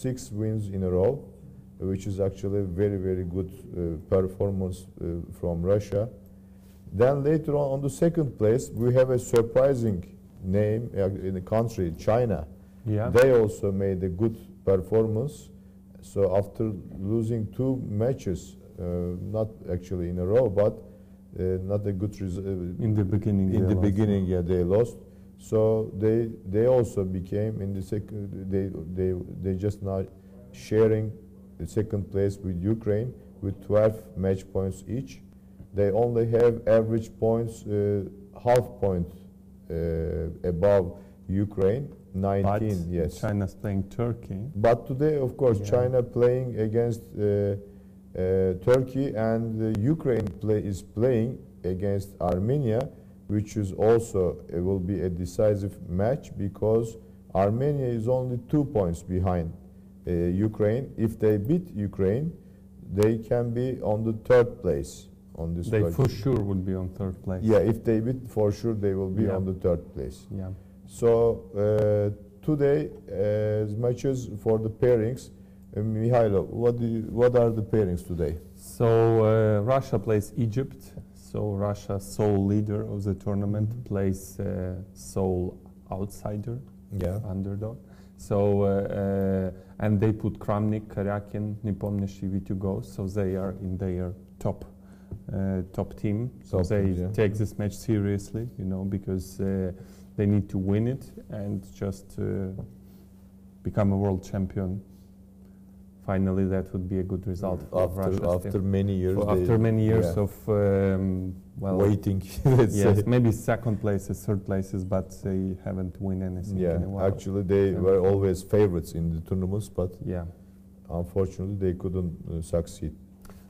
6 wins in a row, which is actually a very, very good performance from Russia. Then later on the second place, we have a surprising name in the country, China. Yeah. They also made a good performance. So after losing 2 matches, not actually in a row, but not a good result. In the beginning. In the beginning, yeah, they lost. So they also became in the second. They just now sharing the second place with Ukraine with 12 match points each. They only have average points half point above Ukraine, 19. But yes. China's playing Turkey. But today, of course, Yeah. China playing against Turkey, and Ukraine is playing against Armenia, which is also will be a decisive match because Armenia is only 2 points behind Ukraine. If they beat Ukraine, they can be on the 3rd place on this. They project. for sure would be on 3rd place. Yeah, if they beat, for sure they will be Yeah. on the 3rd place. Yeah. So today, matches for the pairings. Mihailo, what are the pairings today? So Russia plays Egypt. So Russia, sole leader of the tournament, plays sole outsider, Yeah. underdog. So and they put Kramnik, Karyakin, Nepomniachtchi to go. So they are in their top team. So Top they team, yeah. take this match seriously, because they need to win it and just become a world champion. Finally, that would be a good result for Russia. After many years. After many years yeah. of waiting. Let's yes, say. maybe second places, third places, but they haven't won anything Yeah, in a while. actually they were always favorites in the tournaments, but Yeah. unfortunately they couldn't succeed.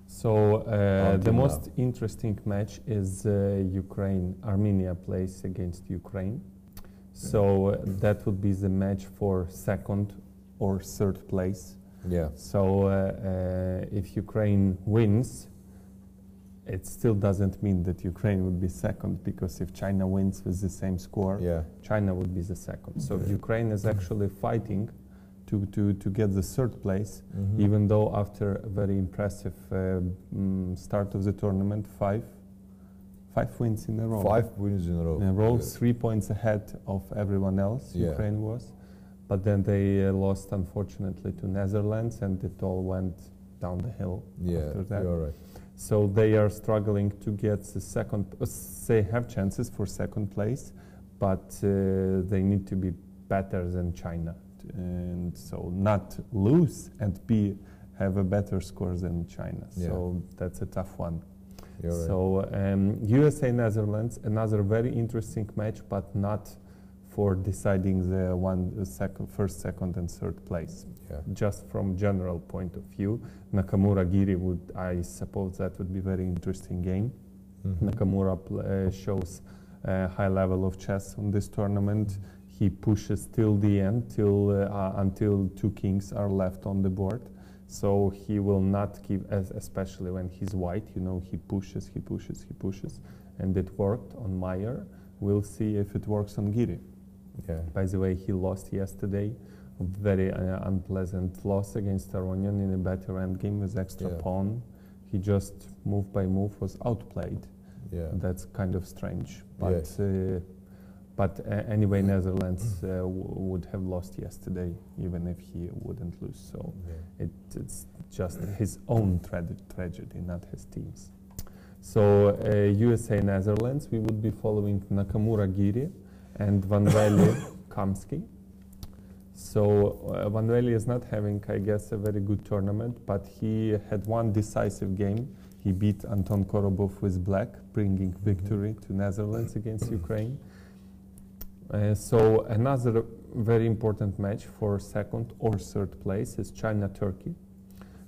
So the Until most interesting match is Armenia plays against Ukraine. So that would be the match for second or third place. Yeah. So if Ukraine wins, it still doesn't mean that Ukraine would be second, because if China wins with the same score, Yeah. China would be the second. So Yeah. Ukraine is actually fighting to get the third place, Mhm. even though after a very impressive start of the tournament, five wins in a row. 5 wins in a row. In a row, Yeah. 3 points ahead of everyone else, Yeah. Ukraine was. But then they lost, unfortunately, to Netherlands, and it all went down the hill Yeah, after that. you're right. So they are struggling to get the second. They have chances for second place, but they need to be better than China, and so not lose and have a better score than China. Yeah. So that's a tough one. You're right. So USA Netherlands, another very interesting match, but not for deciding the first, second, and third place. Yeah. Just from general point of view, Nakamura Giri I suppose that would be very interesting game. Mhm. Nakamura shows a high level of chess on this tournament. He pushes till the end, until 2 kings are left on the board. So he will not give, especially when he's white, he pushes, and it worked on Meyer. We'll see if it works on Giri. Yeah. By the way, he lost yesterday, a very unpleasant loss against Aronian in a better endgame with extra Yeah. pawn. He just move by move was outplayed. Yeah. That's kind of strange. But Yes. Anyway, Netherlands would have lost yesterday, even if he wouldn't lose. So Yeah. it's just his own tragedy, not his team's. So USA Netherlands, we would be following Nakamura Giri and Van Velde Kamsky. So Van Velde is not having, I guess, a very good tournament, but he had one decisive game. He beat Anton Korobov with black, bringing victory to Netherlands against Ukraine. So another very important match for second or third place is China-Turkey.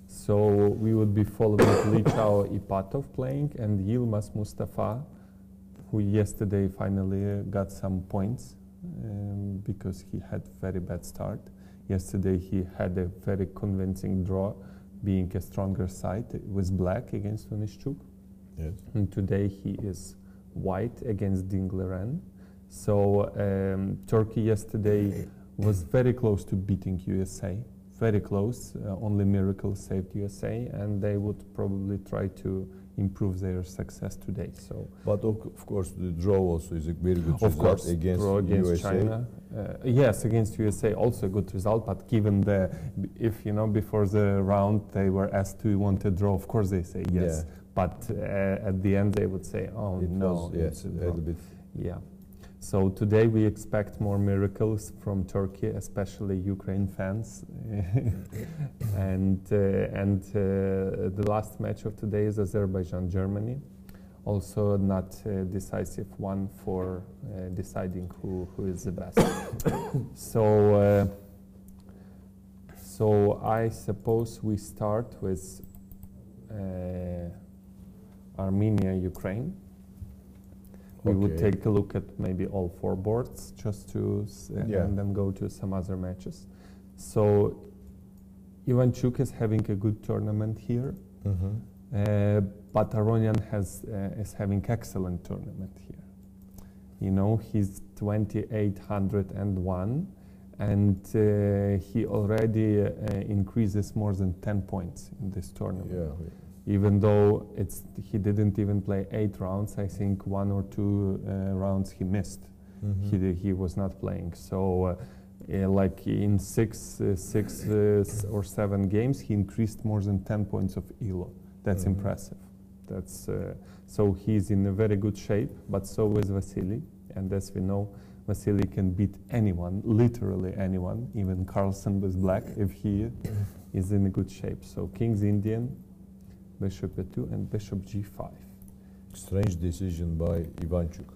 So we would be following Li Chao Ipatov playing and Yilmaz Mustafa, who yesterday finally got some points because he had very bad start. Yesterday he had a very convincing draw, being a stronger side with black against Onishchuk. Yes. And today he is white against Dingleren. So Turkey yesterday was very close to beating USA. very close. Only miracle saved USA, and they would probably try to improve their success today. So, but of course, the draw also is a very good of result course, against draw against USA. China. Yes, against USA, also a good result. But given if before the round they were asked, "Do you want to draw?" Of course, they say yes. Yeah. But at the end, they would say, "Oh It no, was, yes, it's a a draw." little bit. Yeah. So today we expect more miracles from Turkey, especially Ukraine fans. and the last match of today is Azerbaijan-Germany. Also not a decisive one for deciding who is the best. So I suppose we start with Armenia, Ukraine. We would take a look at maybe all four boards just to and then go to some other matches. So Ivanchuk is having a good tournament here, but Aronian is having excellent tournament here. You know, he's 2,801, and he already increases more than 10 points in this tournament. Yeah. Even though he didn't even play 8 rounds, I think 1 or 2 rounds he missed. He was not playing. So, like in six or 7 games, he increased more than 10 points of ELO. That's impressive. That's so he's in a very good shape. But so is Vasily, and as we know, Vasily can beat anyone, literally anyone, even Carlsen with black, if he is in a good shape. So King's Indian, Bishop E2 and Bishop G5. Strange decision by Ivanchuk.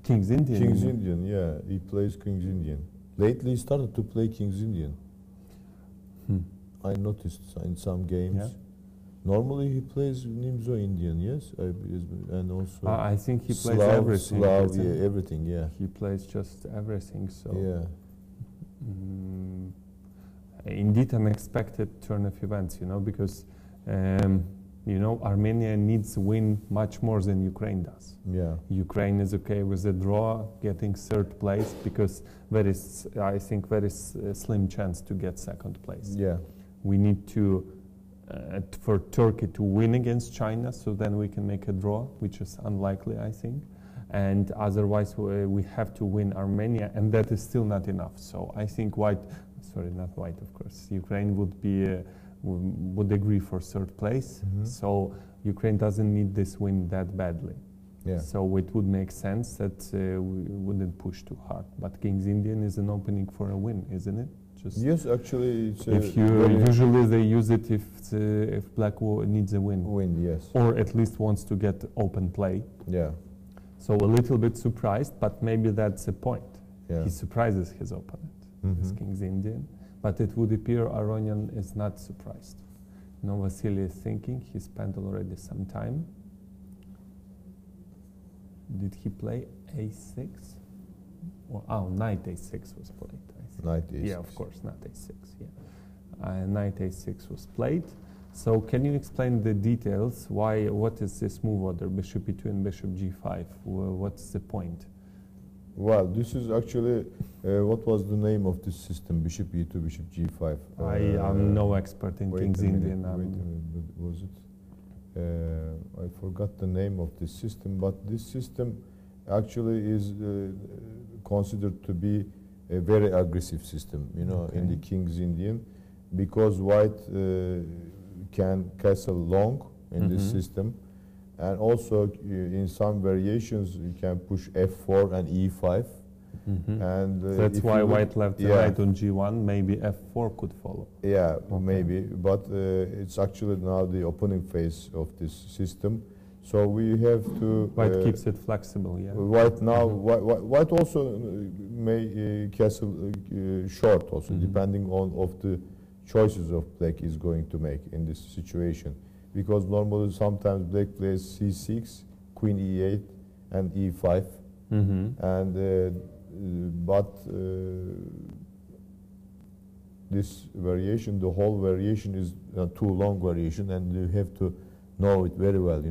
King's Indian? King's Indian, yeah. He plays King's Indian. Lately he started to play King's Indian. I noticed in some games. Yeah. Normally he plays Nimzo Indian, yes? And also I think he plays Slav, everything. Slav, yeah, everything, yeah. He plays just everything, so... Yeah. Indeed unexpected turn of events, you know, because Armenia needs to win much more than Ukraine does. Yeah. Ukraine is okay with the draw, getting 3rd place, because I think very slim chance to get 2nd place. Yeah. We need to, for Turkey to win against China, so then we can make a draw, which is unlikely, I think. And otherwise, we have to win Armenia, and that is still not enough. So I think of course, Ukraine would agree for 3rd place. So Ukraine doesn't need this win that badly. Yeah. So it would make sense that we wouldn't push too hard. But King's Indian is an opening for a win, isn't it? Yes, actually, it's usually they use it if Black needs a win. Yes. Or at least wants to get open play. Yeah. So a little bit surprised, but maybe that's the point. Yeah. He surprises his opponent with King's Indian. But it would appear Aronian is not surprised. Vasily is thinking. He spent already some time. Did he play A6? Knight A6 was played, I think. Knight A6. Yeah, of course, not A6, yeah. Knight A6 was played. So can you explain the details? What is this move order, Bishop E2 and Bishop G5? What's the point? Well, this is actually, what was the name of this system, Bishop E2, Bishop G5? I am no expert in King's Indian. Wait a minute, was it? I forgot the name of this system, but this system actually is considered to be a very aggressive system, in the King's Indian, because white can castle long in this system. And also, in some variations, you can push F4 and E5. And that's why white left the knight on G1. Maybe F4 could follow. Yeah, maybe. But it's actually now the opening phase of this system. So we have to... White keeps it flexible, yeah. White now, white also may castle short also, depending on the choices of black is going to make in this situation. Because normally sometimes black plays C6, Queen E8, and E5, and but this variation, the whole variation is a too long variation, and you have to know it very well.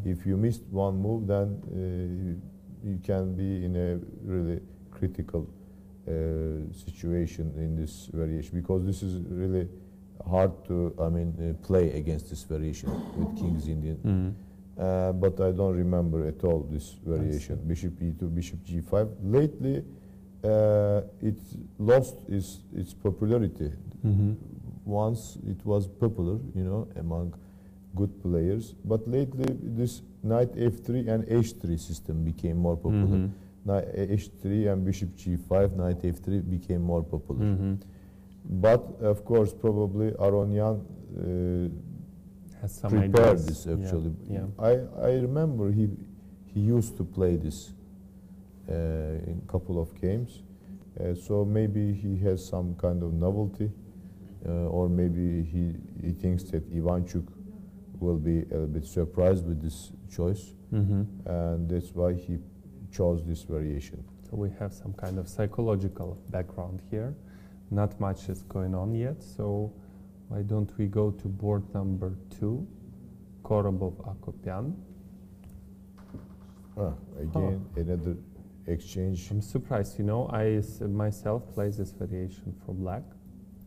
If you missed one move, then you can be in a really critical situation in this variation, because this is really hard to, play against this variation with King's Indian. But I don't remember at all this variation. Bishop e2, bishop g5. Lately, it lost its popularity. Once it was popular, among good players. But lately, this knight f3 and h3 system became more popular. Knight h3 and bishop g5, knight f3 became more popular. But of course, probably Aronian has some prepared ideas. this actually. Yeah. I remember he used to play this in a couple of games. So maybe he has some kind of novelty, or maybe he thinks that Ivanchuk will be a bit surprised with this choice, and that's why he chose this variation. So we have some kind of psychological background here. Not much is going on yet, so why don't we go to board number 2, Korobov Akopyan. Again, another exchange. I'm surprised, I myself play this variation for black.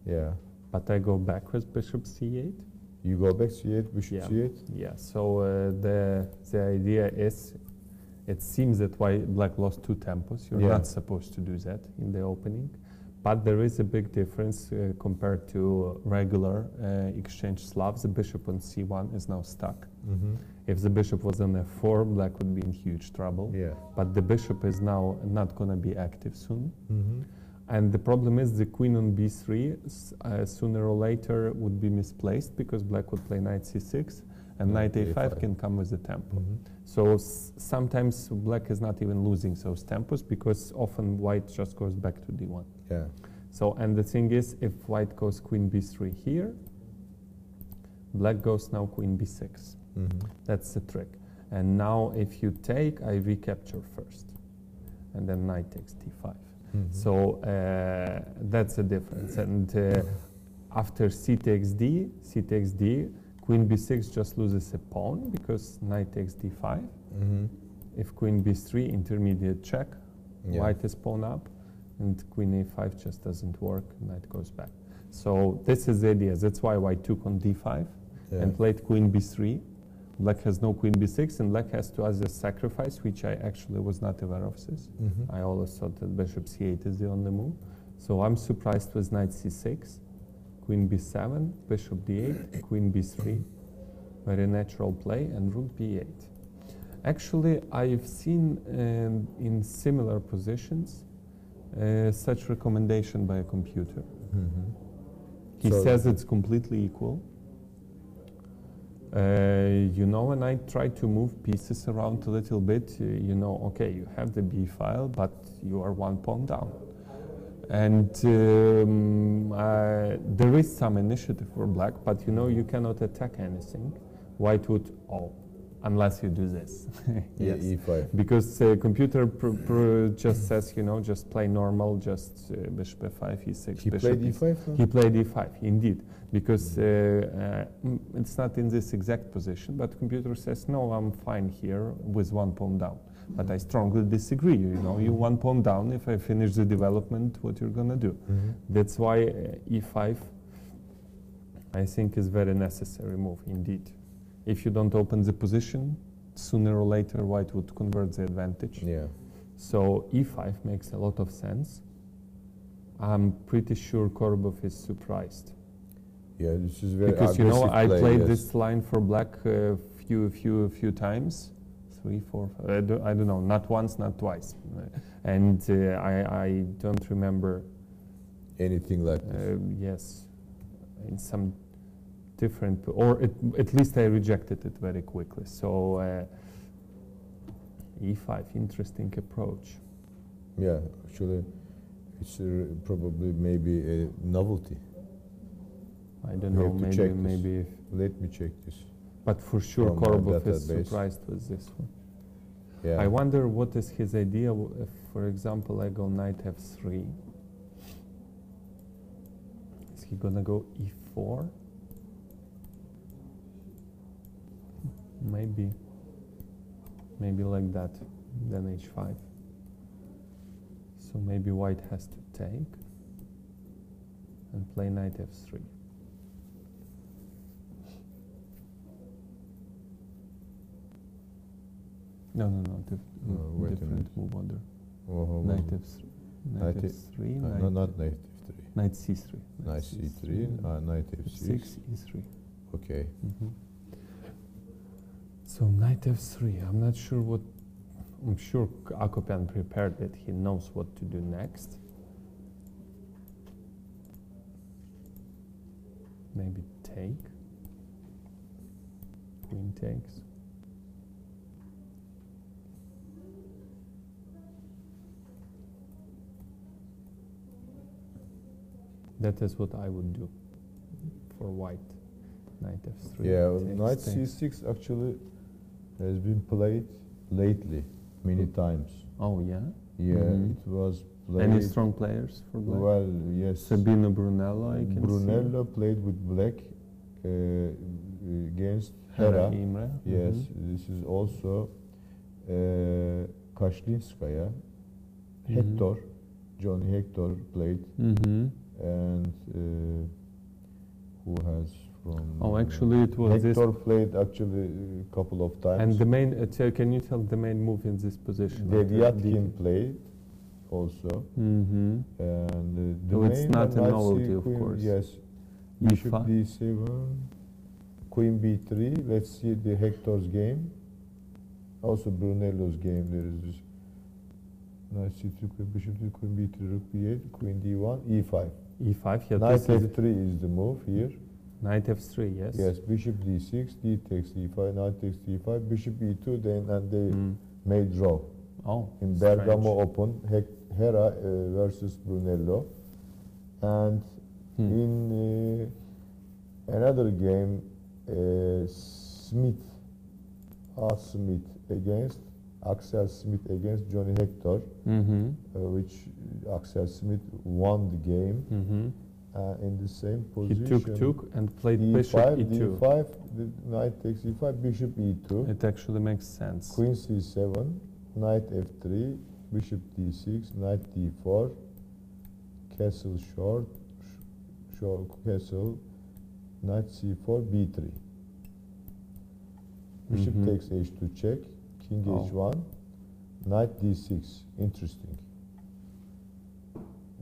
Yeah. But I go back with bishop c8. You go back c8, bishop c8? Yeah, so the idea is, it seems that black lost 2 tempos. You're not supposed to do that in the opening. But there is a big difference compared to regular exchange Slavs. The bishop on c1 is now stuck. If the bishop was on f4, black would be in huge trouble. Yeah. But the bishop is now not going to be active soon. And the problem is the queen on b3 sooner or later would be misplaced, because black would play knight c6 and knight a5 can come with a tempo. So sometimes black is not even losing those tempos, because often white just goes back to d1. Yeah. So, and the thing is, if white goes queen b3 here, black goes now queen b6. That's the trick. And now if you take, I recapture first, and then knight takes d5. So that's the difference. And after c takes d, queen b6 just loses a pawn, because knight takes d5. If queen b3, intermediate check, white is pawn up, and queen a5 just doesn't work, knight goes back. So this is the idea. That's why white took on d5 and played queen b3. Black has no queen b6, and black has to either sacrifice, which I actually was not aware of this. I always thought that bishop c8 is the only move. So I'm surprised with knight c6, queen b7, bishop d8, queen b3. Very natural play, and rook b8. Actually, I've seen in similar positions such recommendation by a computer. He says it's completely equal. When I try to move pieces around a little bit, okay, you have the b file, but you are 1 pawn down. And there is some initiative for black, but you cannot attack anything. White would, unless you do this. Yes. E5. Because computer just says, just play normal, just bishop f5, e6. He played e5? He played e5, indeed. Because it's not in this exact position, but computer says, no, I'm fine here with 1 pawn down. But I strongly disagree, you 1 pawn down, if I finish the development, what you're gonna do? That's why e5, I think, is very necessary move, indeed. If you don't open the position, sooner or later white would convert the advantage. Yeah. So e5 makes a lot of sense. I'm pretty sure Korobov is surprised. Yeah, this is very because aggressive I play, played this line for black a few times, 3, 4, 5, I don't know, not once, not twice, and I don't remember anything like this. Yes, in some different, or at least I rejected it very quickly. So e5, interesting approach. Yeah, actually, it's probably maybe a novelty. I don't know, maybe. Let me check this. But for sure, Korobov is surprised with this one. Yeah. I wonder what is his idea if, for example, I go knight f3. Is he gonna go e4? Maybe like that, then h5. So maybe white has to take and play knight f3. No, wait a different minute. move order. Oh, Knight f3, knight Knight f3, no, not knight f3. knight c3. Knight c3, knight f6. f6, e3. Okay. So knight f3. I'm not sure what. I'm sure Akopyan prepared it. He knows what to do next. Maybe take. Queen takes. That is what I would do for white. Knight f3. Yeah, takes, knight takes. c6 actually has been played lately many times. Oh yeah. Yeah, it was played. Any strong players for black? Well, yes. Sabino Brunello, I can Brunello played with black against see. Hera. Imre. Yes, this is also Kashlinskaya. Hector, Johnny Hector played, and who has from? Oh, actually, it was this. Hector played actually a couple of times. And the main, can you tell the main move in this position? Devyatkin played also, and the So it's main not a one, novelty, of queen, course. Yes, bishop E5. d7, queen b3. Let's see the Hector's game. Also Brunello's game. There is this knight c3, queen bishop d, queen b3, rook b8, queen d1, e5. E5. Yeah, Knight this is f3 is the move here. knight f3. Yes. Yes, bishop d6, d takes e5, knight takes e5, bishop e2. Then and they made draw. Oh. In strange. Bergamo Open, Hera versus Brunello, and in another game, Smith against Axel Smith against Johnny Hector, which Axel Smith won the game. In the same He position. took and played d5, bishop e2. d5, the knight takes e5, bishop e2. It actually makes sense. Queen c7, knight f3, bishop d6, knight d4, castle short, castle, knight c4, b3. Bishop takes h2 check, king h1, knight d6, interesting.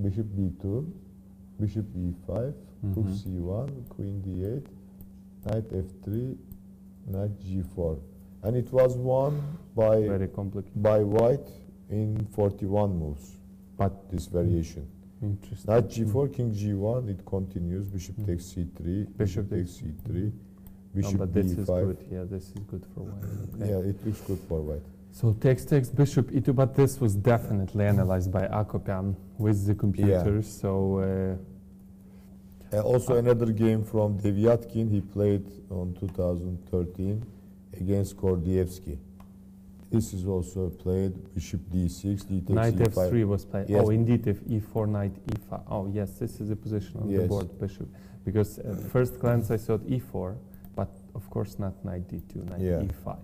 Bishop b2, bishop e5, rook c1, queen d8, knight f3, knight g4. And it was won by Very complicated. by white in 41 moves, But this variation. interesting. Knight g4, king g1, it continues, bishop takes c3, bishop takes c3, bishop but this b5. is good. Yeah, this is good for white. Okay. Yeah, it looks good for white. So takes bishop e2, but this was definitely analyzed by Akopyan with the computer. So Also another game from Devyatkin, he played on 2013 against Gordievsky. This is also played bishop d6, d takes knight e5. f3 was played. Yes. Oh, indeed, if e4, knight e5. Oh, yes, this is the position on the Yes. board, bishop. Because at first glance I thought e4, but of course not knight d2, knight e5.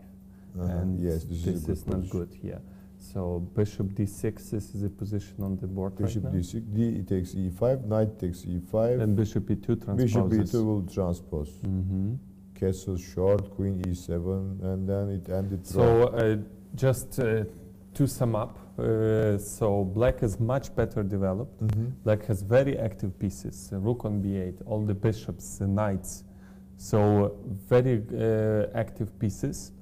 And yes, this is a good not position. good here. So bishop d6, this is the position on the board Bishop right now. d6, d takes e5, knight takes e5. And bishop e2 transposes. Bishop e2 will transpose. Mm-hmm. Castle short, queen e7, and then it ended draw. So just to sum up, so black is much better developed. Black has very active pieces, rook on b8, all the bishops, the knights. So very active pieces.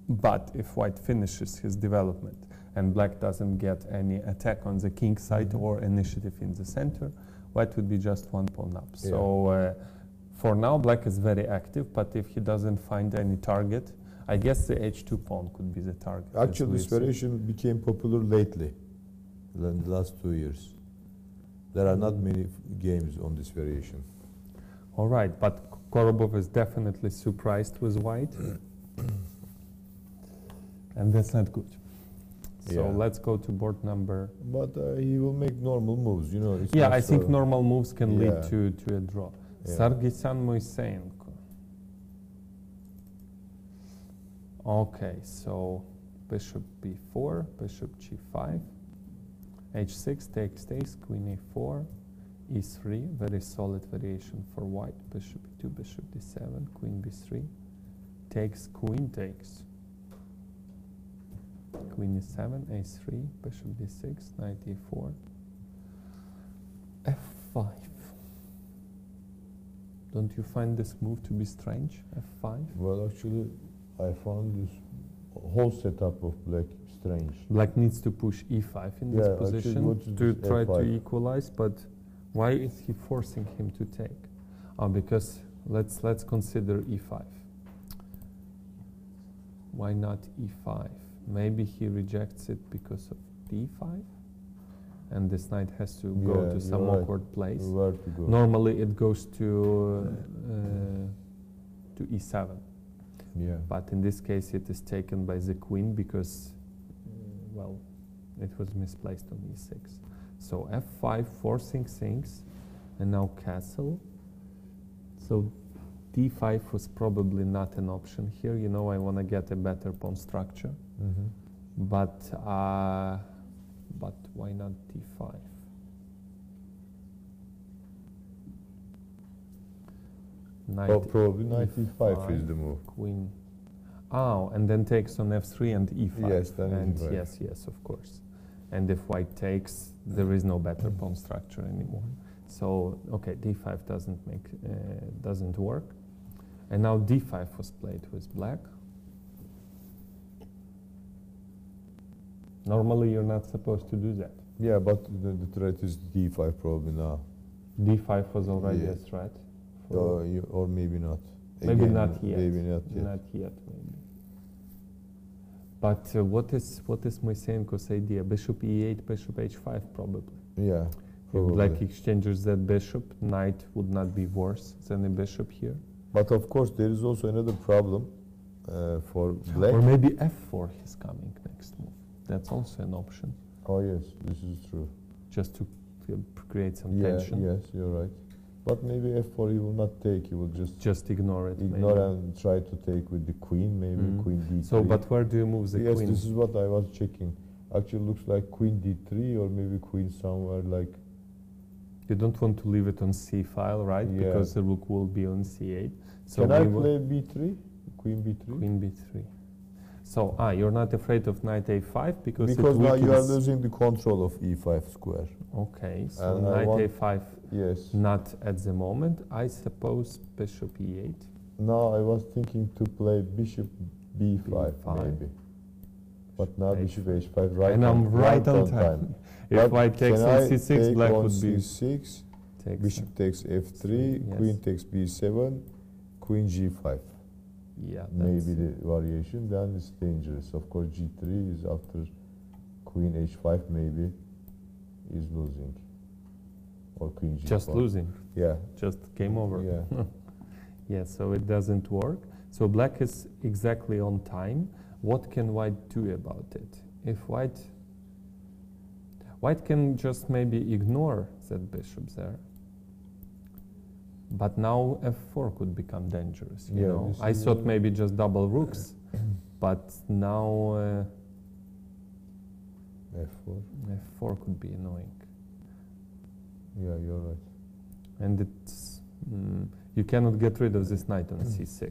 But if white finishes his development and black doesn't get any attack on the king side or initiative in the center, white would be just one pawn up. Yeah. So for now, black is very active, but if he doesn't find any target, I guess the h2 pawn could be the target. Actually, this variation became popular lately, in the last 2 years. There are not many games on this variation. All right, but Korobov is definitely surprised with white. And that's not good. So Yeah. let's go to board number. But he will make normal moves, you know. It's Yeah, not I think so- normal moves can lead Yeah. to a draw. Yeah. Sargsyan Moiseyenko. Okay, so bishop b4, bishop g5. h6 takes, queen a4, e3, very solid variation for white, bishop e2, bishop d7, queen b3, takes, queen takes, queen e7, a3, bishop d6, knight e4, f5. Don't you find this move to be strange, f5? Well, actually, I found this whole setup of black strange. Black needs to push e5 in this position to try to equalize, but why is he forcing him to take? Because let's consider e5. Why not e5? Maybe he rejects it because of d5, and this knight has to go to some awkward place. Where to go? Normally it goes to e7. Yeah. But in this case it is taken by the queen because, well, it was misplaced on e6. So f5 forcing things, and now castle. So d5 was probably not an option here. You know, I want to get a better pawn structure. But why not d5? Knight probably knight e5 is the move. Queen. Oh, and then takes on f3 and e5. Yes, then and e5. yes, of course. And if white takes, there is no better pawn structure anymore. So okay, d5 doesn't work. And now d5 was played with black. Normally you're not supposed to do that. Yeah, but the threat is d5 probably now. d5 was already a threat. Or maybe not. Maybe Again, not yet. Maybe not yet. Not yet, maybe. But what is Moisenko's idea? Bishop e8, bishop h5 probably. Yeah, If probably. black exchanges that bishop, knight would not be worse than a bishop here. But of course there is also another problem for black. Or maybe f4 is coming next move. That's also an option. Oh yes, this is true. Just to create some tension. Yes, you're right. But maybe f4 he will not take, he will just ignore it. ignore maybe. and try to take with the queen, maybe queen d3. So, but where do you move the yes, queen? this is what I was checking. Actually looks like queen d3 or maybe queen somewhere like... You don't want to leave it on c file, right? Yeah. Because the rook will be on c8. So Can I play b3? Queen b3? Queen b3. So, you're not afraid of knight a5 because now you are losing the control of e5 square. Okay, so And knight a5 yes. not at the moment. I suppose bishop e8. Now I was thinking to play bishop b5, B5. maybe. But now Bishop bishop h5 right and on, I'm right on time. If But white takes can on I c6, take black on would be... c6, takes bishop takes f3, Yes. queen takes b7, queen g5. Yeah, Maybe the variation, then it's dangerous. Of course g3 is after queen h5 maybe is losing. Or queen g4. just losing. Yeah. Just game over. Yeah. Yeah, so it doesn't work. So black is exactly on time. What can white do about it? If white can just maybe ignore that bishop there. But now f4 could become dangerous, you know. I thought maybe just double rooks, but now f4 could be annoying. Yeah, you're right. And it's you cannot get rid of this knight on c6,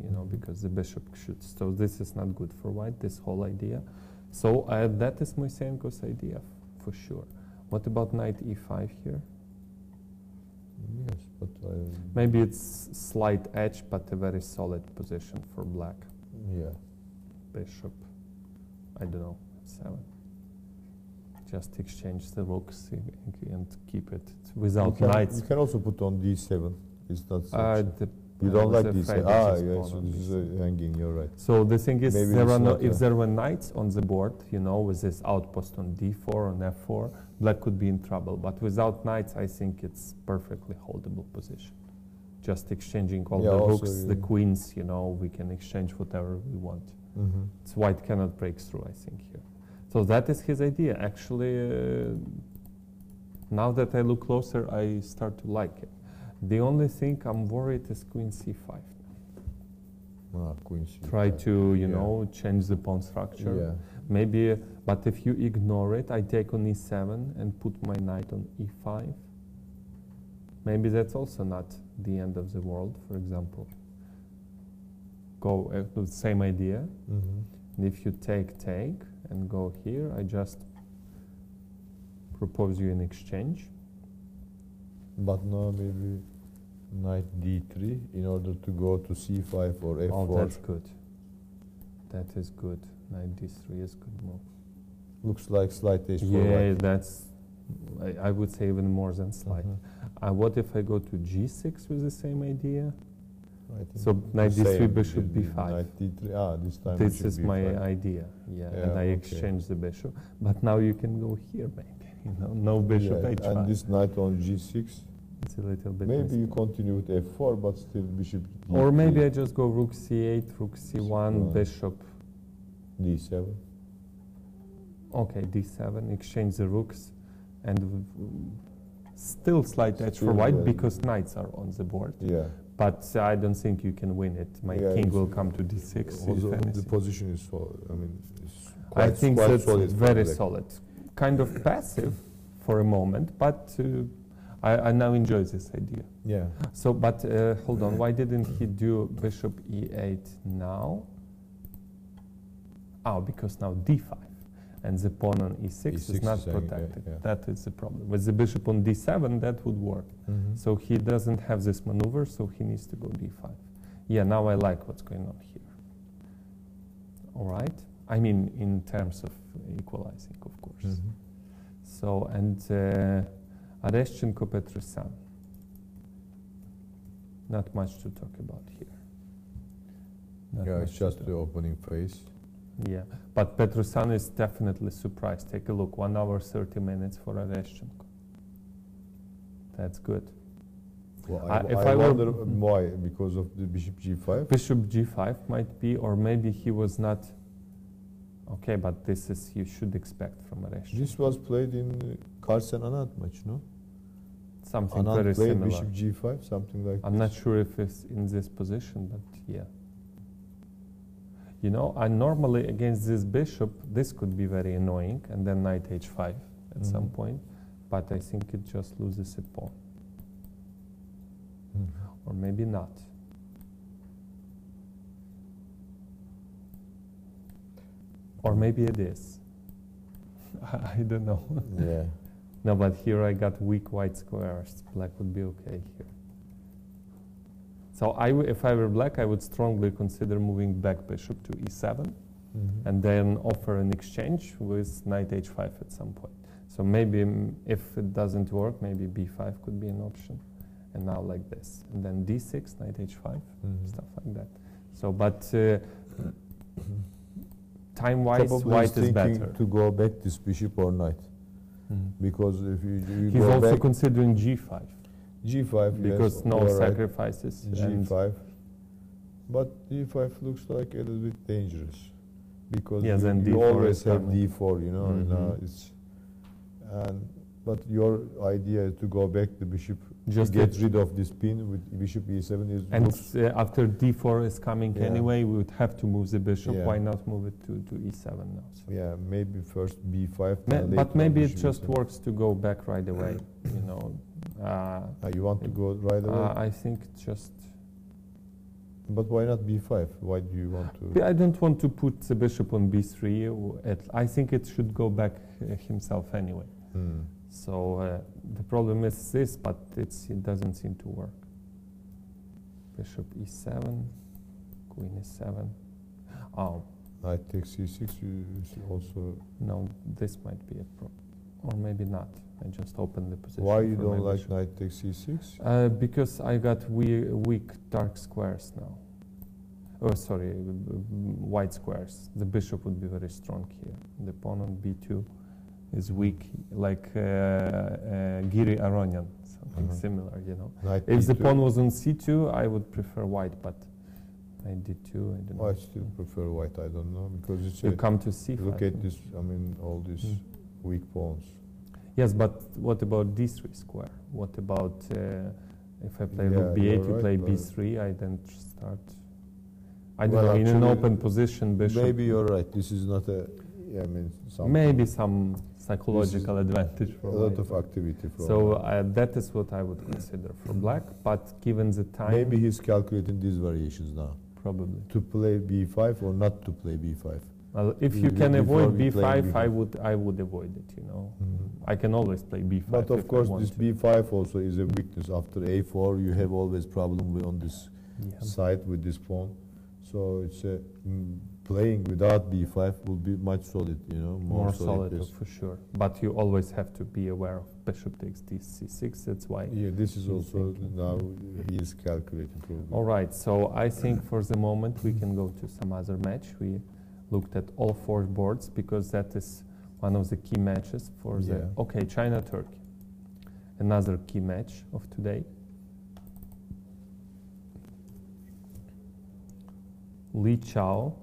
you know, because the bishop shoots. So this is not good for white, this whole idea. So that is Moisenko's idea, for sure. What about knight e5 here? Yes, but Maybe it's slight edge, but a very solid position for black. Yeah. Bishop, I don't know, 7. Just exchange the rooks and keep it without knights. You can also put on d7. It's not such. You I don't was like afraid d7. of this Yes, pawn so on this is d7. hanging, you're right. So the thing is, Maybe if there were knights on the board, you know, with this outpost on d4, on f4, black could be in trouble. But without knights, I think it's perfectly holdable position. Just exchanging all the rooks, the queens, you know, we can exchange whatever we want. So white cannot break through, I think, here. So that is his idea. Actually, now that I look closer, I start to like it. The only thing I'm worried is queen c5. Queen C5. Try to, you Yeah. know, change the pawn structure. Yeah. Maybe, but if you ignore it, I take on e7 and put my knight on e5. Maybe that's also not the end of the world, for example. Go the same idea. Mm-hmm. And if you take, and go here, I just propose you an exchange. But now maybe knight d3 in order to go to c5 or f4. Oh, that's good. That is good. Knight d3 is good move. Looks like slight h4. Yeah, white. that's, I would say even more than slight. Mhm. What if I go to g6 with the same idea? I think So knight the d3, same, bishop the b5. Knight d3. This time This bishop is my b5. idea, Yeah, and I okay. exchange the bishop. But now you can go here, maybe. You know, no bishop Yeah, h5. and this knight on g6. It's a little bit. Maybe you risky. continue with f4, but still bishop d3. Or maybe I just go rook c8, rook c1, C1. bishop. d7. Okay, d7, exchange the rooks, and still slight edge for Still, white yeah. because knights are on the board. Yeah. But I don't think you can win it. My Yeah, king it's- will come to d6. Also, if the anything. position is so. I mean, it's I quite, think quite that's solid. for very black. solid. Kind of passive for a moment, but I now enjoy this idea. Yeah. So, but hold on, why didn't he do bishop e8 now? Oh, because now d5, and the pawn on e6 is E6 not is saying, protected. yeah. That is the problem. With the bishop on d7, that would work. Mhm. So he doesn't have this maneuver, so he needs to go d5. Yeah, now I like what's going on here. All right? I mean, in terms of equalizing, of course. Mhm. So, and Areshchenko Petrosyan. Not much to talk about here. Not Yeah, much it's to just talk. the opening phase. Yeah, but Petrosyan is definitely surprised. Take a look, 1 hour 30 minutes for Areshchenko. That's good. Well, If I I were- wonder why, because of the bishop g5. Bishop g5 might be, or maybe he was not. Okay, but this is you should expect from Areshchenko. This was played in Carlsen Anand match, no? Something Anand very played similar. bishop g5, something like I'm not this. sure if it's in this position, but yeah. You know, I normally against this bishop, this could be very annoying, and then knight h5 at some Mhm. point, but I think it just loses a pawn, Mhm. or maybe not. Or maybe it is. I don't know. Yeah. No, but here I got weak white squares. Black would be okay here. So if I were black, I would strongly consider moving back bishop to e7 Mhm. and then offer an exchange with knight h5 at some point. So maybe if it doesn't work, maybe b5 could be an option. And now like this. And then d6, knight h5, Mhm. stuff like that. So, but time-wise, Probably white he's is thinking better. to go back this bishop or knight, Mhm. because if you He's go also back considering g5 g5, because yes, no you're right, sacrifices. and g5, but d5 looks like a little bit dangerous because Yes, and you d4 always is have coming. d4, you know, Mhm. it's but your idea is to go back the bishop, Just get it- rid of this pin with bishop e7 is And looks, after d4 is coming Yeah. anyway, we would have to move the bishop. Yeah. Why not move it to e7 now? So yeah, maybe first b5, but later on maybe it bishop just e7. works to go back right away. You know, You want to go right away, I think just. but why not b5? Why do you want to? I don't want to put the bishop on b3. I think it should go back himself anyway. Hmm. So the problem is this, but it doesn't seem to work. Bishop e7, queen e7. Oh, Knight takes c6, you also. no, this might be a problem. Or maybe not. I just opened the position. Why you for don't my like bishop. knight takes c6? Because I got weak dark squares now. Oh, sorry, white squares. The bishop would be very strong here. The pawn on b2 is weak, like Giri Aronian, something similar, you know. Knight If the d2. pawn was on c2, I would prefer white, but knight d2, I don't know. I still prefer white. I don't know because it's You a, come to c5. look at this. I mean, all these Mm. weak pawns. Yes, but what about d3 square? What about if I play Yeah, rook b8, you're you right, play but- b3, I then start. I don't know, in an open position, bishop. Maybe you're right. This is not a. I mean, maybe some psychological advantage for a lot of activity. So that is what I would consider for black. But given the time, maybe he's calculating these variations now. Probably to play b5 or not to play b5. Well, if you can avoid b5, I would avoid it. You know, I can always play b5. But of course, this b5 also is a weakness. After a4, you have always problem on this side with this pawn. So it's a playing without b5 will be much solid. You know, more solid for sure. But you always have to be aware of bishop takes c6. That's why. Yeah, this is also now he is calculating. Probably. All right. So I think for the moment we can go to some other match. We looked at all 4 boards because that is one of the key matches for the. Okay, China-Turkey. Another key match of today. Li Chao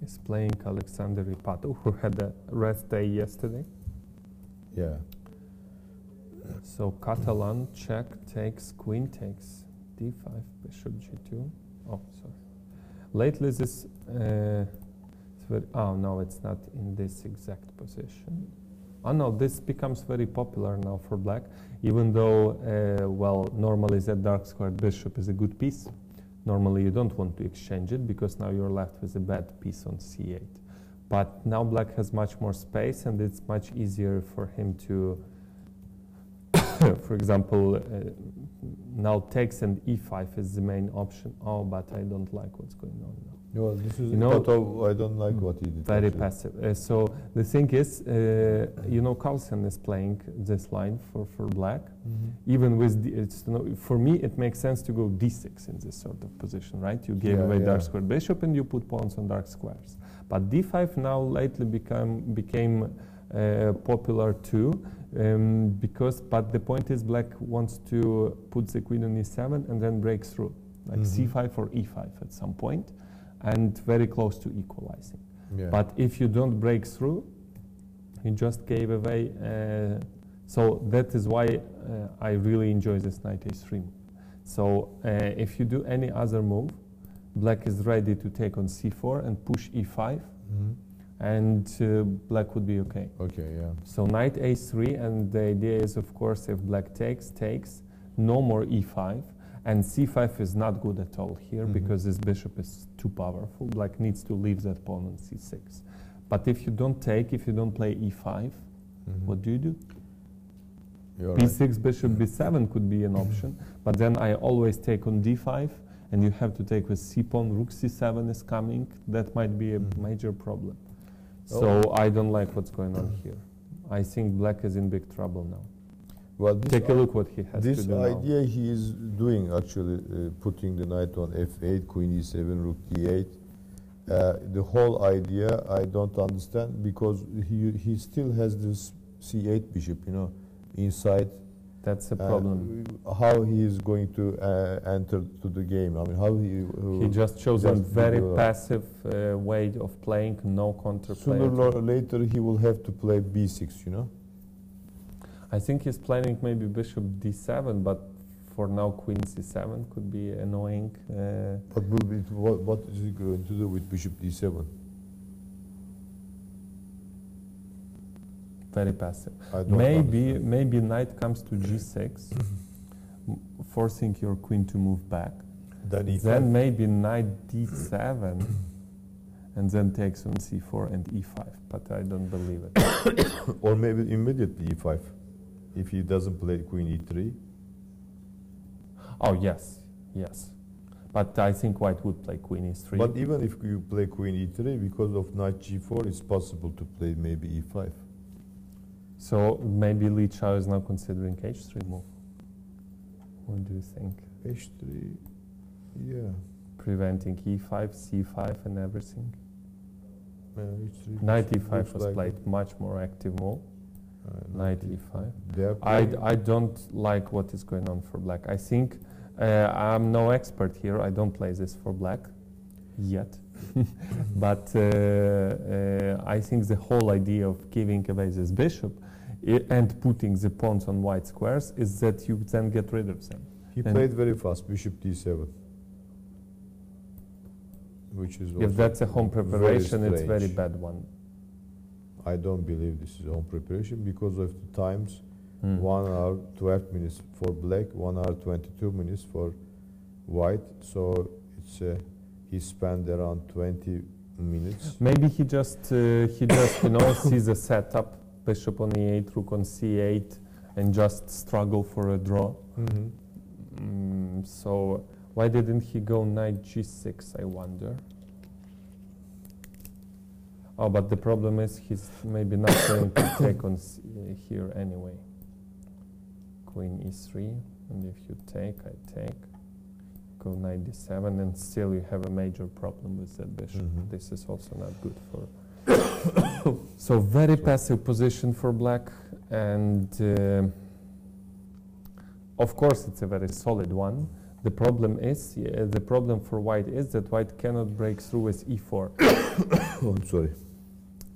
is playing Alexander Ipatov, who had a rest day yesterday. Yeah. So Catalan check takes, queen takes, d5, bishop g2. Oh, sorry. Lately this, oh no, it's not in this exact position. Oh no, this becomes very popular now for black, even though, well, normally that dark squared bishop is a good piece. Normally you don't want to exchange it because now you're left with a bad piece on c8. But now black has much more space and it's much easier for him to, for example, now takes and e5 is the main option. Oh, but I don't like what's going on now. Well, this is, you know, I don't like what he did. Very passive. So the thing is, you know, Carlsen is playing this line for black. Even with, for me, it makes sense to go d6 in this sort of position, right? You gave away dark square bishop and you put pawns on dark squares. But d5 now lately became popular too, but the point is black wants to put the queen on e7 and then break through, like c5 or e5 at some point, and very close to equalizing. But if you don't break through, you just gave away. So that is why I really enjoy this knight a3 move. So if you do any other move, black is ready to take on c4 and push e5. And black would be okay. Okay, yeah. So knight a3, and the idea is, of course, if black takes, no more e5, and c5 is not good at all here because this bishop is too powerful. Black needs to leave that pawn on c6. But if you don't take, if you don't play e5, what do you do? b6, right. Bishop b7 could be an option, but then I always take on d5, and you have to take with c-pawn, rook c7 is coming. That might be a major problem. So I don't like what's going on here. I think black is in big trouble now. Well, take a look what he has to do now. This idea he is doing, actually, putting the knight on f8, queen e7, rook d8. The whole idea I don't understand because he still has this c8 bishop, you know, inside. That's a problem. How he is going to enter to the game? I mean, how he just chose a very passive way of playing, no counterplay. Sooner or later, he will have to play b6. You know. I think he's planning maybe bishop d7, but for now, queen c7 could be annoying. What is he going to do with bishop d7? Very passive. Maybe knight comes to g6, forcing your queen to move back. Then maybe knight d7, and then takes on c4 and e5. But I don't believe it. Or maybe immediately e5, if he doesn't play queen e3. Oh yes. But I think white would play queen e3. But even if you play queen e3, because of knight g4, it's possible to play maybe e5. So maybe Li Chao is now considering h3 move. What do you think? h3, yeah. Preventing e5, c5 and everything. H3 knight e5 was played, much more active move. Knight e5. I don't like what is going on for black. I think I'm no expert here. I don't play this for black yet. But I think the whole idea of giving away this bishop and putting the pawns on white squares is that you then get rid of them. He played very fast, bishop d7. which is If that's a home very preparation, it's very strange. bad one. I don't believe this is home preparation because of the times. Mm. 1 hour 12 minutes for black, 1 hour 22 minutes for white. So it's he spent around 20 minutes. Maybe he just sees a setup, bishop on e8, rook on c8, and just struggle for a draw. So why didn't he go knight g6, I wonder? Oh, but the problem is he's maybe not going to take on here anyway. Queen e3, and if you take, I take. Go knight d7, and still you have a major problem with that bishop. This is also not good for... So very passive position for black, and of course it's a very solid one. The problem is, the problem for white is that white cannot break through with e4. Oh, I'm sorry.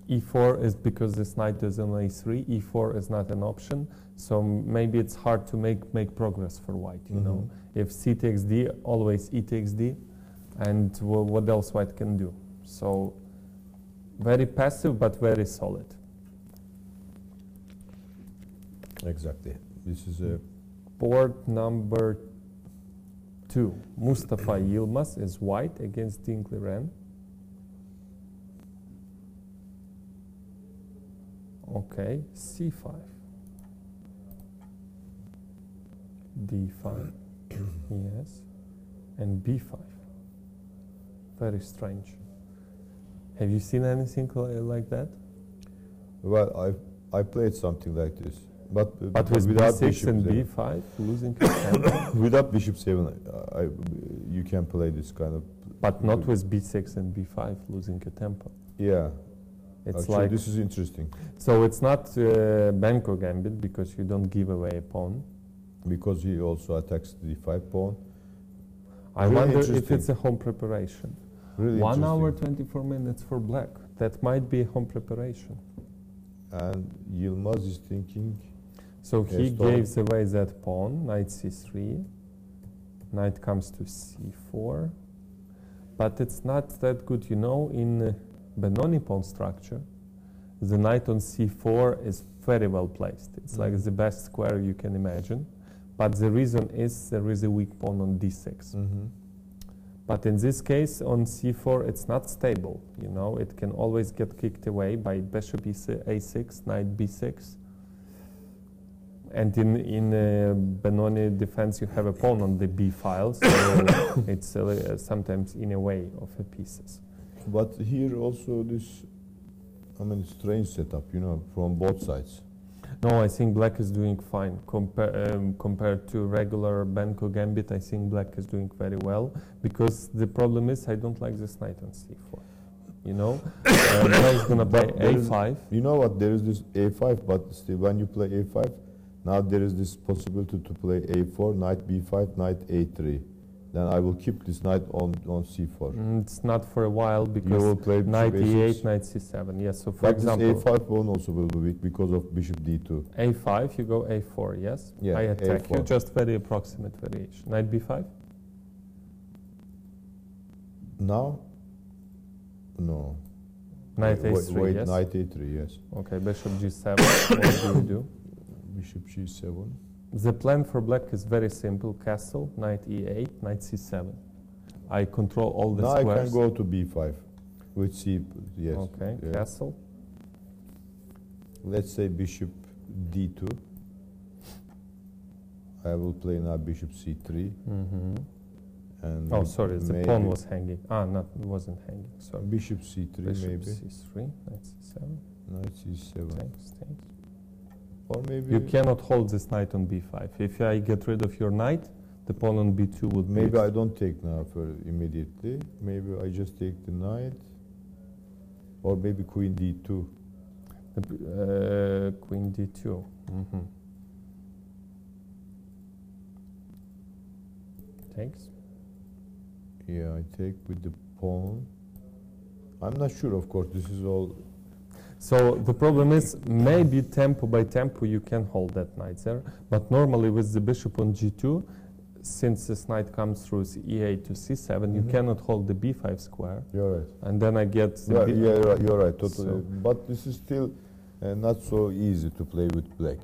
E4 is because this knight is on a3, e4 is not an option, so maybe it's hard to make progress for white, you know. If c takes d, always e takes d, and what else white can do? So very passive but very solid. Exactly. This is a Board number 2. Mustafa Yilmaz is white against Dinkley Ren. Okay, c5, d5, yes, and b5. Very strange. Have you seen anything like that? well. I played something like this, but With without b6 bishop and seven. b5, losing a tempo, Without bishop 7, you can play this kind of. but not with b6 and b5, losing a tempo. Yeah. It's Actually, like, this is interesting so it's not Benko gambit because you don't give away a pawn. because he also attacks the d5 pawn. I Really wonder if interesting. it's a home preparation. Really 1 hour, interesting. 24 minutes for black. That might be a home preparation. And Yilmaz is thinking. So he Yes, Tom. gives away that pawn, knight c3, knight comes to c4, but it's not that good, you know. In Benoni pawn structure, the knight on c4 is very well placed. It's like the best square you can imagine, but the reason is there is a weak pawn on d6. But in this case, on c4, it's not stable, you know. It can always get kicked away by bishop a6, knight b6. And in Benoni defense, you have a pawn on the b file, so it's sometimes in a way of the pieces. But here also this, strange setup, you know, from both sides. No, I think black is doing fine. Compared to regular Benko gambit, I think black is doing very well, because the problem is I don't like this knight on c4. You know, black is going to play But there is- a5. You know what, there is this a5, but still when you play a5, now there is this possibility to play a4, knight b5, knight a3. Then I will keep this knight on c4. It's not for a while You because will play knight bishop e8, a6. knight c7. Yes, so for But example, this a5 pawn also will be weak because of bishop d2. a5, you go a4, yes? Yeah, I attack you, a4. just very approximate variation. Knight b5? Now? No. Knight Wait, a3, wait, yes? knight a3, yes. Okay, bishop g7, what do you do? Bishop g7. The plan for black is very simple. Castle, knight e8, knight c7. I control all the Now I squares. can go to b5 with c, yes. Okay, yeah. castle. Let's say bishop d2. I will play now bishop c3. And Oh, sorry, the maybe pawn was hanging. It wasn't hanging, sorry. bishop c3 Bishop maybe. c3, knight c7. Knight c7. Thanks. Or maybe You cannot hold this knight on b5. If I get rid of your knight, the pawn on b2 would maybe be... I don't take now for immediately. Maybe I just take the knight. Or maybe queen d2. Queen d2. Takes. Yeah, I take with the pawn. I'm not sure, of course, this is all. So the problem is, maybe tempo by tempo you can hold that knight there, but normally with the bishop on g2, since this knight comes through e8 to c7, you cannot hold the b5 square. You're right. And then I get the You're right, totally. So But this is still not so easy to play with black.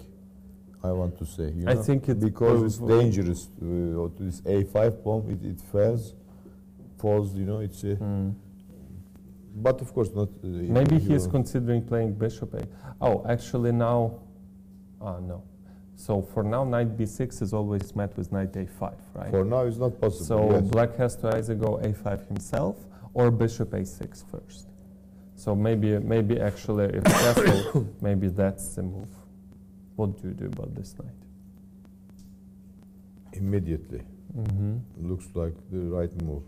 I want to say, I think it's because it's dangerous. This a5 pawn, it falls. It's a. But of course not. Maybe he is considering playing bishop a. Oh, actually now, no. So for now, knight b6 is always met with knight a5, right? For now, it's not possible. So yes. black has to either go a5 himself or bishop a6 first. So maybe actually if castle, maybe that's the move. What do you do about this knight? Immediately. Looks like the right move.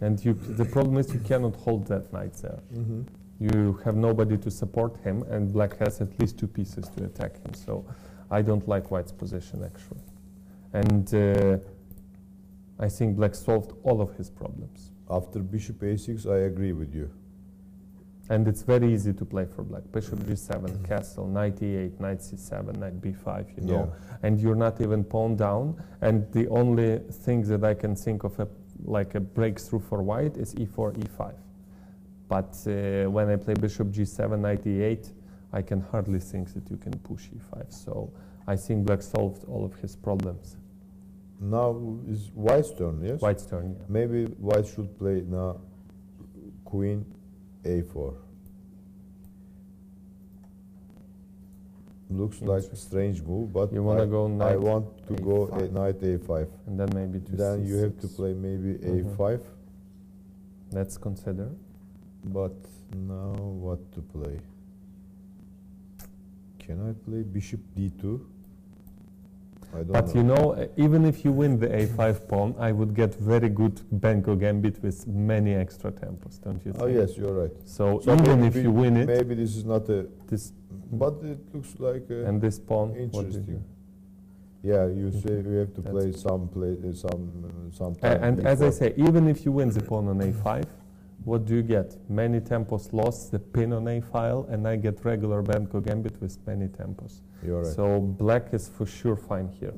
And the problem is you cannot hold that knight there. You have nobody to support him, and black has at least two pieces to attack him. So I don't like white's position, actually. And I think black solved all of his problems. After bishop a6, I agree with you. And it's very easy to play for black. Bishop g7, castle, knight e8, knight c7, knight b5, and you're not even pawn down. And the only thing that I can think of like a breakthrough for white is e4, e5. But when I play bishop g7, knight e8, I can hardly think that you can push e5. So I think black solved all of his problems. Now is white's turn, yes? White's turn, yeah. Maybe white should play now queen a4. Looks like a strange move, but you want to go knight I want to a5. go knight a5. And then maybe to Then c6. you have to play maybe a5. Let's consider. But now what to play? Can I play bishop d2? I don't know. Even if you win the a5 pawn, I would get very good Benko gambit with many extra tempos, don't you think? Oh yes, you're right. So even if you win it, maybe this is not a. This, but it looks like a and this pawn. Interesting. Yeah, you say we have to play some time. And as I say, even if you win the pawn on a5, what do you get? Many tempos lost, the pin on a file, and I get regular Benko gambit with many tempos. You're right. So black is for sure fine here.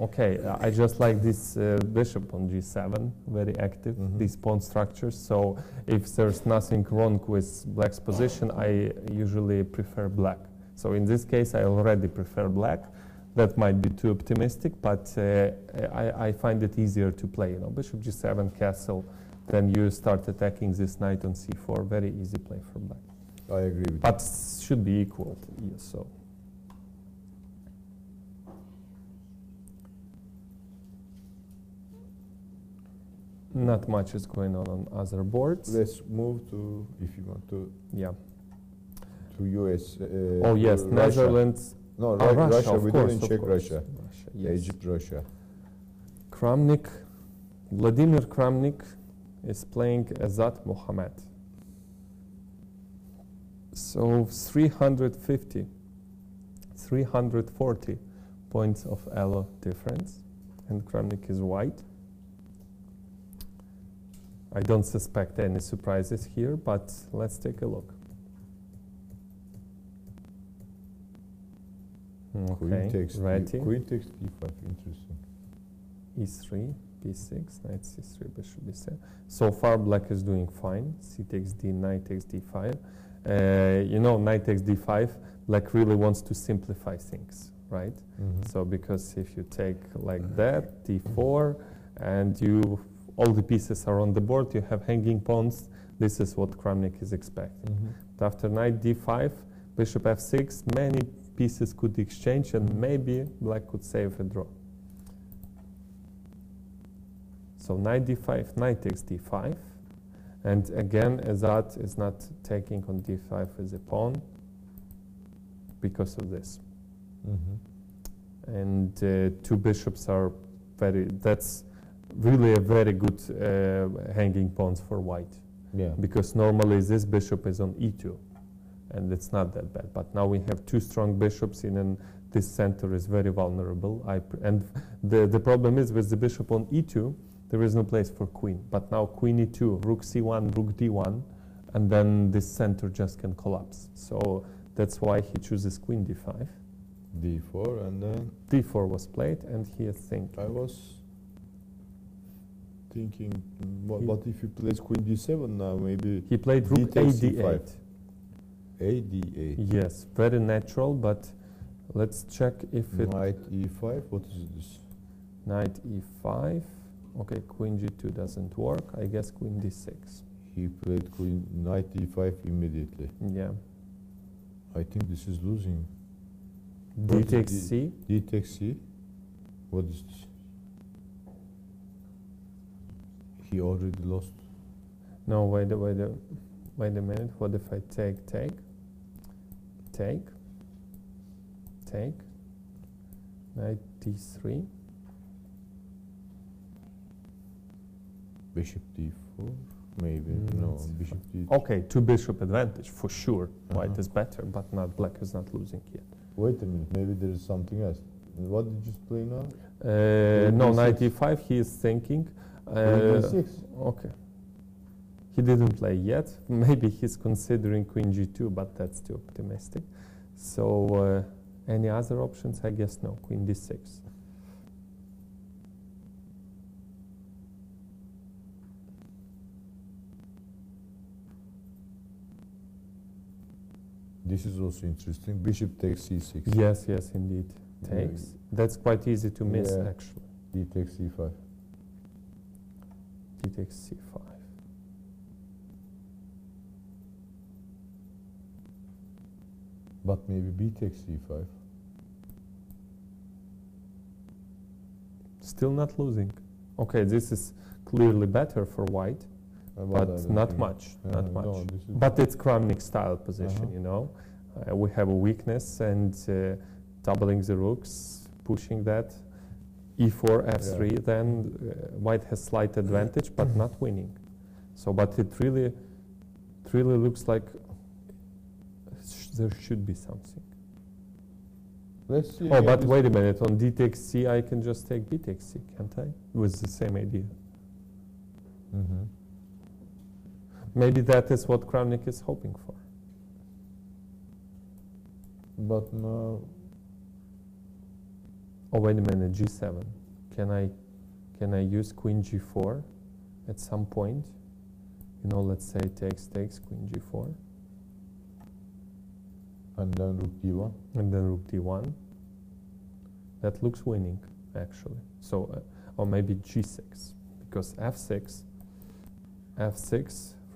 Okay, I just like this bishop on g7, very active, these pawn structures. So if there's nothing wrong with black's position, I usually prefer black. So in this case, I already prefer black. That might be too optimistic, but I find it easier to play. Bishop g7, castle, then you start attacking this knight on c4. Very easy play for black. I agree with you. But should be equal, so. Not much is going on other boards. Let's move to, if you want to. Yeah. To US. Oh yes, Russia. Netherlands. No, Russia. Russia. We Course, didn't check Russia. Yes. Egypt, Russia. Kramnik, Vladimir Kramnik is playing Azat Mohammed. So 350, 340 points of elo difference, and Kramnik is white. I don't suspect any surprises here, but let's take a look. Okay, ready. Queen takes d5, interesting. E3, b6, knight c3, bishop b7. So far, black is doing fine. C takes d, knight takes d5. Knight takes d5, black really wants to simplify things, right? So because if you take like that, d4, and all the pieces are on the board, you have hanging pawns, this is what Kramnik is expecting. But after knight d5, bishop f6, many pieces could exchange, and maybe black could save a draw. So knight d5, knight takes d5, and again Azat is not taking on d5 with a pawn because of this. And two bishops are that's really a very good hanging pawns for white. Yeah. Because normally this bishop is on e2, and it's not that bad. But now we have two strong bishops and this center is very vulnerable. And the problem is with the bishop on e2, there is no place for queen. But now queen e2, rook c1, rook d1, and then this center just can collapse. So that's why he chooses queen d5. D4 and then D4 was played, and he is thinking. I was thinking, what, He- what if he plays Queen D7 now? Maybe He played Rook D takes A-D8. C5. A-D8. Yes, very natural, but let's check if it... Knight E5. What is this? Knight E5. Okay, Queen G2 doesn't work. I guess Queen D6. He played Queen Knight E5 immediately. Yeah. I think this is losing. D What is takes D- C. D takes C. What is this? He already lost. No, wait a minute. What if I take? Knight D3. Bishop D4. Maybe. No, Let's Bishop D. Okay, two bishop advantage for sure. White Uh-huh. is better, but not black is not losing yet. Wait a minute. Maybe there is something else. What did you play now? No, D6. Knight E5. He is thinking. Queen D6. Okay. He didn't play yet. Maybe he's considering Queen G2, but that's too optimistic. So, any other options? I guess no. Queen D6. This is also interesting. Bishop takes C6. Yes, yes, indeed. Takes. That's quite easy to miss, Yeah. actually. D takes C5. D takes C5. But maybe B takes C5. Still not losing. Okay, this is clearly better for white, but I don't not think- much, not much. No, this is But it's Kramnik style position, Uh-huh. you know. We have a weakness and doubling the rooks, pushing that. E4, F3, then white has slight advantage, but not winning. So, but it really looks like there should be something. Let's see. Oh, again but this- wait a minute. On D takes C, I can just take B takes C, can't I? With the same idea. Mhm. Maybe that is what Kramnik is hoping for. But now, Oh, wait a minute. G7. Can I use Queen G4 at some point? You know, let's say takes Queen G4, and then Rook D1. and then Rook D1. That looks winning, actually. So, or maybe G6, because F6,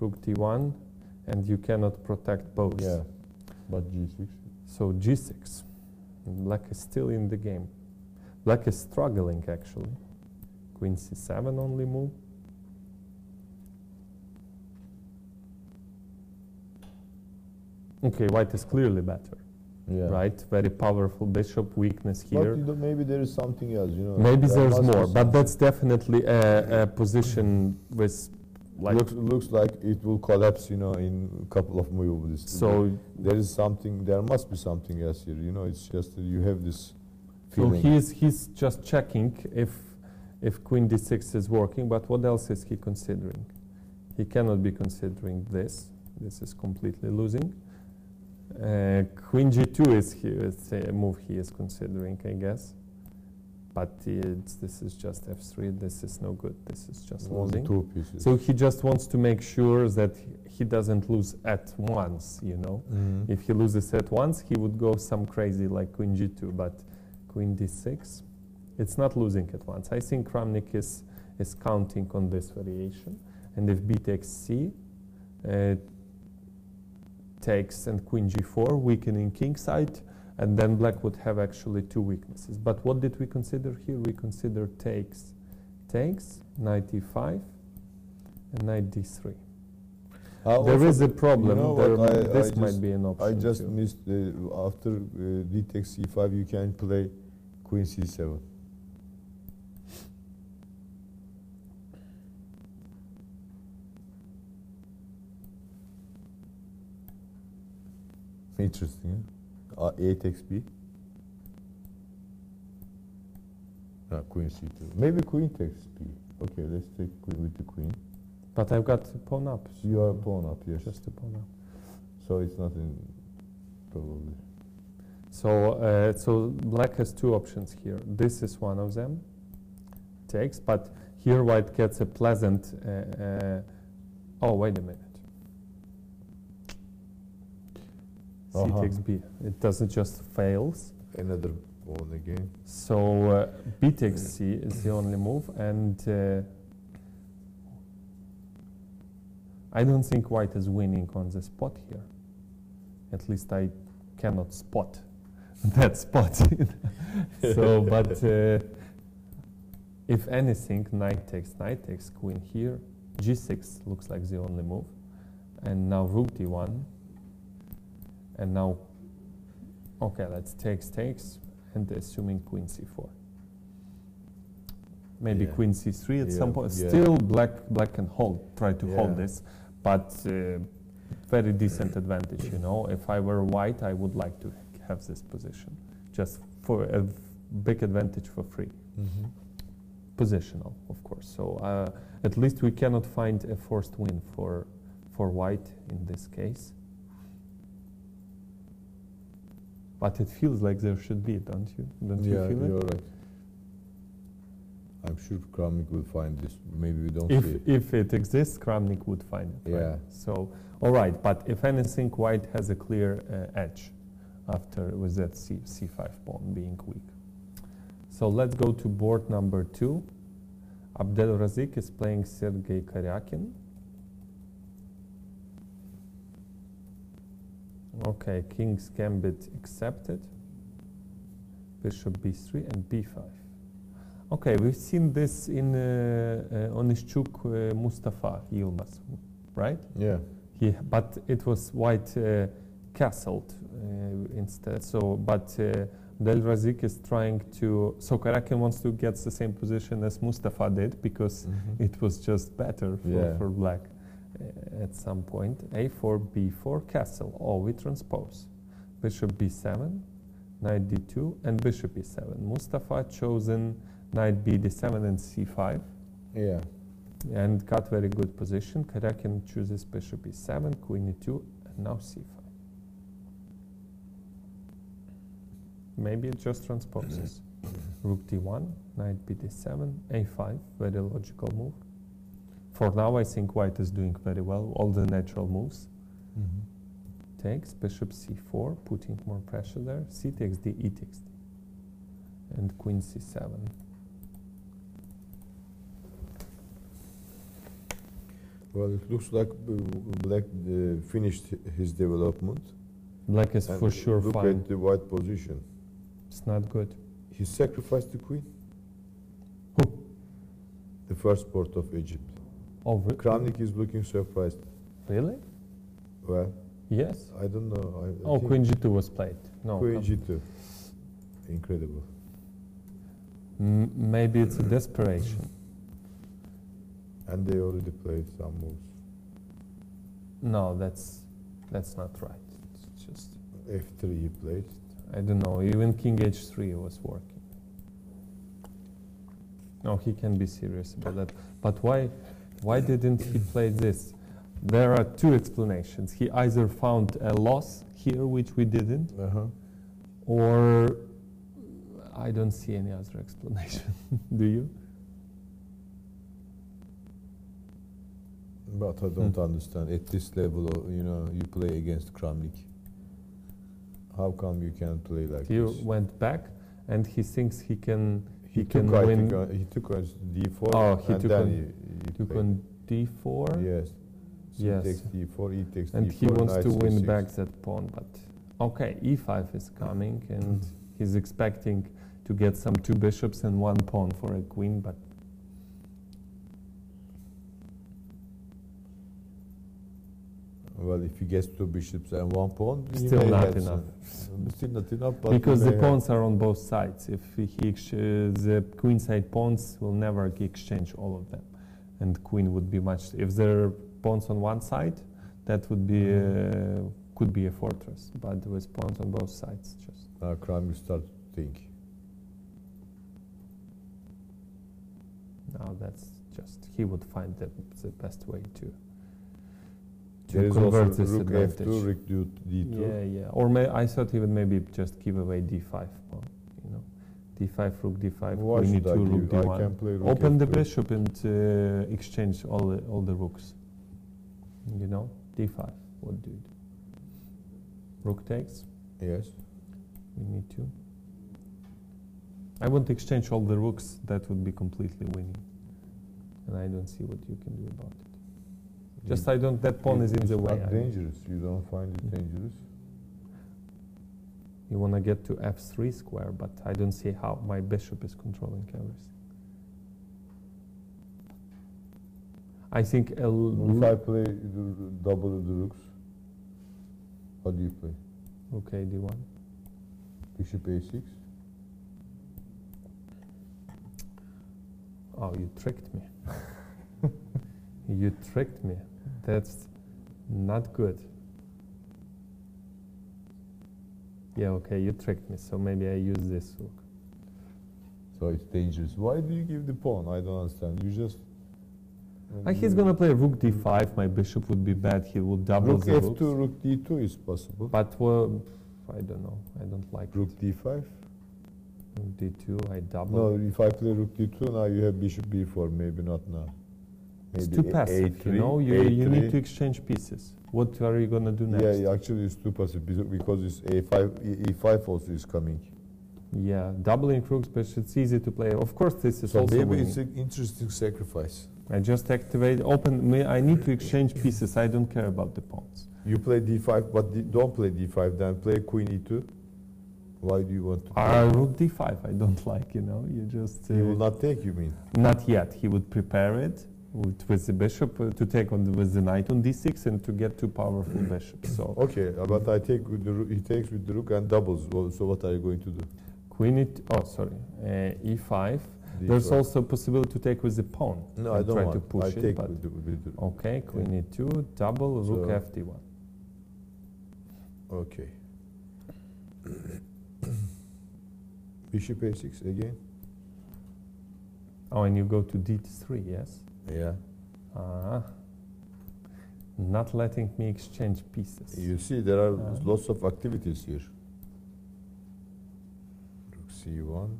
Rook D1, and you cannot protect both. Yeah, but G6. So G6. Black is still in the game. Black is struggling, actually. Queen C7 only move. Okay, white is clearly better, Yeah. right? Very powerful bishop, weakness But here. you know, maybe there is something else. You know. Maybe there there's must be more, but something. that's definitely a position with like. looks like it will collapse. You know, in a couple of moves. So there is something. There must be something else here. You know, it's just that you have this So feeling. he's just checking if Queen D6 is working, but what else is he considering? He cannot be considering this. This is completely losing. Queen G2 is here. It's a move he is considering, I guess. But this is just F3. This is no good. This is just Only losing. two pieces. So he just wants to make sure that he doesn't lose at once, you know. Mhm. If he loses at once, he would go some crazy like Queen G2, but Queen D6, it's not losing at once. I think Kramnik is counting on this variation. And if B takes C, takes and Queen G4, weakening king side, and then black would have actually two weaknesses. But what did we consider here? We considered takes, Knight E5, and Knight D3. There is a problem. You know There- what, this I might just- be an option. I just too. missed after D takes C5, you can play Queen C7. Interesting. Huh? A takes B. No, Queen C2. Maybe Queen takes B. Okay, let's take Queen with the Queen. But I've got pawn up. You are pawn up, yes. Just a pawn up. So it's not in, probably. So black has two options here. This is one of them, takes, but here white gets a pleasant. Oh, wait a minute. C takes B. It doesn't just fails. Another pawn again. So B takes C is the only move, and I don't think white is winning on the spot here. At least I cannot spot that spot. So, but if anything, knight takes queen here. G6 looks like the only move, and now rook d1, and now, okay, let's takes, and assuming queen c4. Maybe queen c3 at some point. Still, black can try to hold this, but very decent advantage. You know, if I were white, I would like to have this position, just for a big advantage for free. Positional, of course. So at least we cannot find a forced win for white in this case. But it feels like there should be, don't you? Don't you feel it? You're right. I'm sure Kramnik will find this. Maybe we don't see it. If it exists, Kramnik would find it. Yeah. Right? So, all right. But if anything, white has a clear edge after with that c5 pawn being weak. So let's go to board number 2. Abdelrazik is playing Sergei Karyakin. Okay, King's Gambit accepted. Bishop b3 and b5. Okay, we've seen this in Onishchuk Mustafa Yilmaz, right? Yeah. But it was white castled instead. So, but Abdelrazik is trying to. So Karyakin wants to get the same position as Mustafa did because it was just better for black. At some point, a4, b4, castle. Oh, we transpose. Bishop b7, knight d2, and bishop e7. Mustafa chosen knight b d7 and c5. Yeah. And got very good position. Karyakin chooses bishop e7, queen e2, and now c5. Maybe it just transposes. Rook d1, knight b d7, a5. Very logical move. For now, I think white is doing very well. All the natural moves. Takes, bishop c4, putting more pressure there. C takes d, e takes d. And queen c7. Well, it looks like black finished his development. Black is And for sure look fine. at the white position. It's not good. He sacrificed the queen. Who? The first port of Egypt. Oh, Kramnik is looking surprised. really? Well, Yes. I don't know. I Oh, think queen g2 was played. No. Queen g2. Incredible. Maybe it's a desperation. And they already played some moves. No, that's not right. It's just, f3 he played. I don't know. Even king h3 was working. No, he can be serious about that. But why didn't he play this? There are two explanations. He either found a loss here, which we didn't, or I don't see any other explanation. Do you? But I don't understand. At this level, you play against Kramnik. How come you can't play like He this? went back, and he thinks he can. He can took, I win. think, he took on d4. Oh, he and took then on- he Took played. on d4. Yes. So Yes. he takes d4, he takes And d4. he wants knight to win c6. back that pawn, but okay, e5 is coming, and he's expecting to get some two bishops and one pawn for a queen, but Well, if he gets two bishops and one pawn, he still may not have enough. Still not enough, but Because he the may pawns are on both sides. If the queenside pawns will never exchange all of them, and queen would be much. If there are pawns on one side, that would be could be a fortress. But with pawns on both sides, just Kramnik start to think. now that's just he would find the best way There is convert also this rook advantage. f2, rook d2. Yeah, yeah. Or I thought even maybe just give away d5. Well, you know, d5, rook d5, Why queen should I e2, rook give? I d1. can play rook Open the f2. bishop and exchange all the rooks. You know, d5. What do you do? Rook takes. Yes. We need to. I want to exchange all the rooks. That would be completely winning, and I don't see what you can do about it. Just I don't. That pawn is in the way. It's not dangerous. You don't find it dangerous. You want to get to f3 square, but I don't see how my bishop is controlling everything. I think If I play double the rooks, how do you play? okay, d1. Bishop a6. Oh, you tricked me. You tricked me. That's not good. Yeah, okay, you tricked me. So maybe I use this rook. So it's dangerous. Why do you give the pawn? I don't understand. You just. He's gonna play rook d5. My bishop would be bad. He would double Rook the f2, rooks. rook d2 is possible. But I don't know. I don't like Rook it. d5. Rook d2. I double. No, if I play rook d2, now you have bishop b4. Maybe not now. It's Maybe too passive. a3, You know, you a3. need to exchange pieces. What are you gonna do next? Yeah, actually it's too passive because it's a5, e5 also is coming. Yeah, doubling rooks, but it's easy to play. Of course, this is So also maybe winning. it's an interesting sacrifice. I just activate, I need to exchange pieces. I don't care about the pawns. You play d5, but don't play d5. Then play queen e2. Why do you want to? Play? Rook d5, I don't like, you know. You just... He will not take, you mean? Not yet. He would prepare it with the bishop to take on with the knight on d6 and to get two powerful bishops. So Okay, but I take with the rook, he takes with the rook and doubles. Well, so what are you going to do? queen e5. There's D5. also a possibility to take with the pawn. No, I and don't try want. to push I it. take But with the okay, queen e2, double, rook So- fd1. Okay. Bishop a6 again. Oh, and you go to d3, yes? Yeah. Not letting me exchange pieces. You see, there are lots of activities here. Rook c1.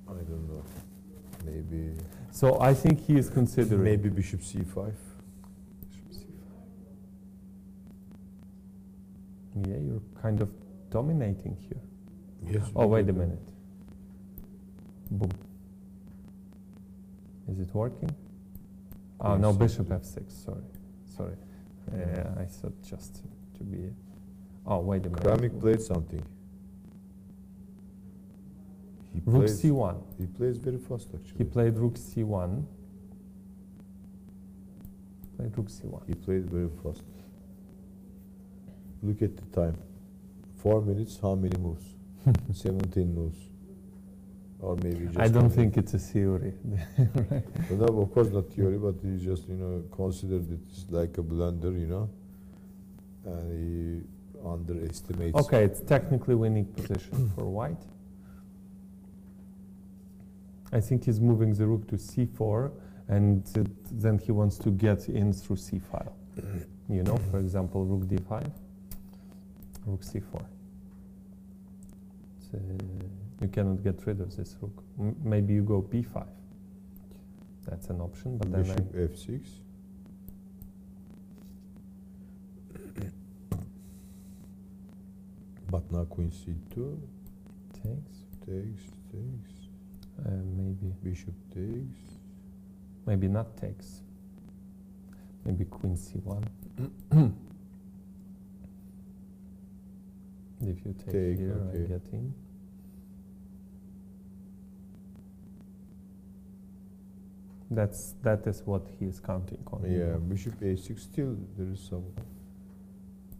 I don't know. Maybe. So I think he is considering. Maybe bishop c5. Bishop c5. Yeah, you're kind of dominating here. Yes. Oh, wait a minute. Boom. Is it working? Oh, no, Yes. bishop f6, sorry. I thought just to be... Oh, wait a minute. Kramnik played something. He Rook plays, c1. He plays very fast, actually. He played rook c1. Played rook c1. He played very fast. Look at the time. 4 minutes, how many moves? 17 moves. Or maybe just... I don't 1 think it's a theory. Right? But no, of course not theory, but he just, considered it like a blunder, and he underestimates. Okay, it's technically winning position for white. I think he's moving the rook to c4, and then he wants to get in through c file. For example, rook d5, rook c4. You cannot get rid of this rook. Maybe you go b5. That's an option, but then Bishop f6. But now queen c2. takes. Maybe Bishop takes. maybe not takes. Maybe queen c1. If you take here, okay. I get in. That is what he is counting on. Yeah, bishop a6. Still, there is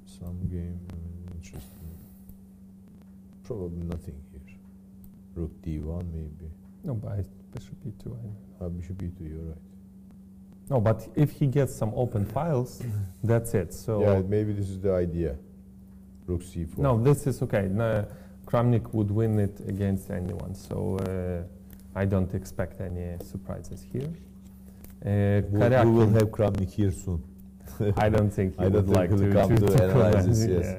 some game interesting. Probably nothing here. Rook d1 maybe. No, but bishop e2. Bishop e2. You're right. No, but if he gets some open files, that's it. So Yeah, maybe this is the idea. Rook c4. no, this is okay. No, Kramnik would win it against anyone. So I don't expect any surprises here. We Karyakin, will have Kramnik here soon. I don't think he I would don't like think to, he'll come to analyze comment. this, yes.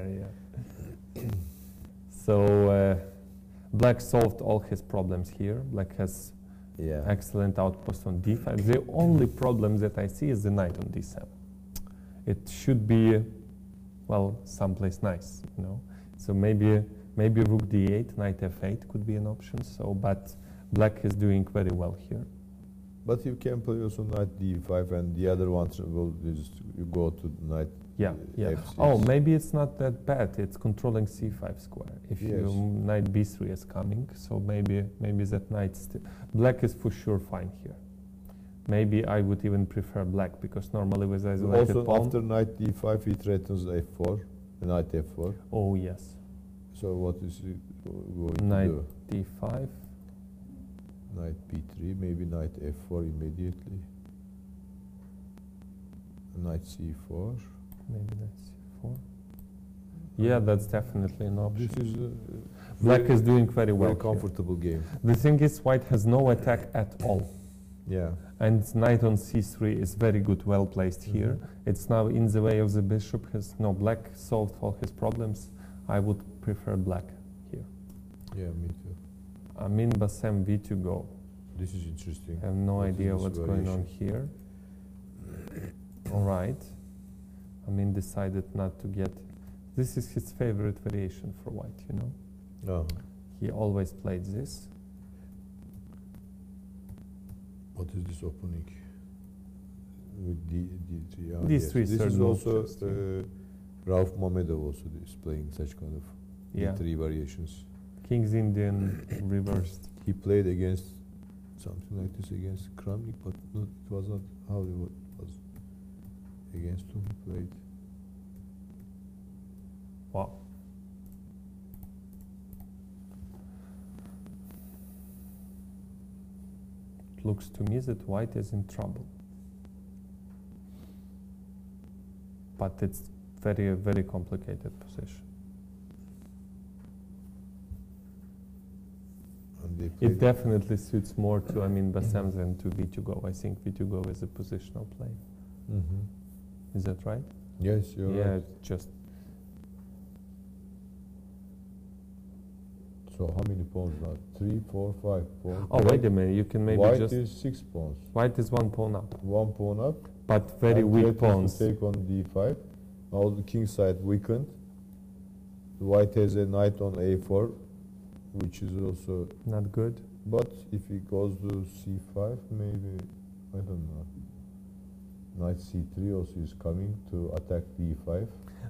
Yeah, yeah. So Black solved all his problems here. Black has Yeah. excellent outpost on d5. The only problem that I see is the knight on d7. It should be, well, someplace nice, you know. So maybe rook d8, knight f8 could be an option. So, but Black is doing very well here. But you can play also knight d5, and the other one will just you go to knight. Yeah, yeah. f6. Oh, maybe it's not that bad. It's controlling c5 square. If Yes. you knight b3 is coming, so maybe that knight still. Black is for sure fine here. Maybe I would even prefer black because normally with isolated Also, pawn. after knight d5, he threatens f4, knight f4. Oh yes, So what is he going knight to do? d5. Knight b3, maybe knight f4 immediately. Knight c4. Maybe that's c4. Yeah, that's definitely an option. This is Black is doing very well. very here. comfortable game. The thing is, white has no attack at all. Yeah. And knight on c3 is very good, well placed here. Mhm. It's now in the way of the bishop. Black solved all his problems. I would prefer black here. Yeah, me too. Amin Bassem v2 go. This is interesting. I have no What is idea this what's going on variation? here. All right. Amin decided not to get. This is his favorite variation for white, you know. Oh. He always played this. What is this opening? With D3. Oh, These yes. three This are is no also trust, yeah. Rauf Mamedov also is playing such kind of Yeah. D3 variations. King's Indian reversed. He played against something like this against Kramnik, but it was not how it was against whom he played. Wow. It looks to me that white is in trouble. But it's very complicated position. And they It played definitely suits more to Bassem than to v2 go. I think v2 go is a positional play. Mhm. Is that right? Yes, you're Yeah, right. just So how many pawns now? 3, 4, 5 pawns. oh wait a minute. You can maybe White just is 6 pawns. white is one pawn up, 1 pawn up. but very and weak threatens pawns. to take on d5. Now the king side weakened. The white has a knight on a4, which is also. Not good. But if he goes to c5, maybe I don't know. Knight c3 also is coming to attack d5.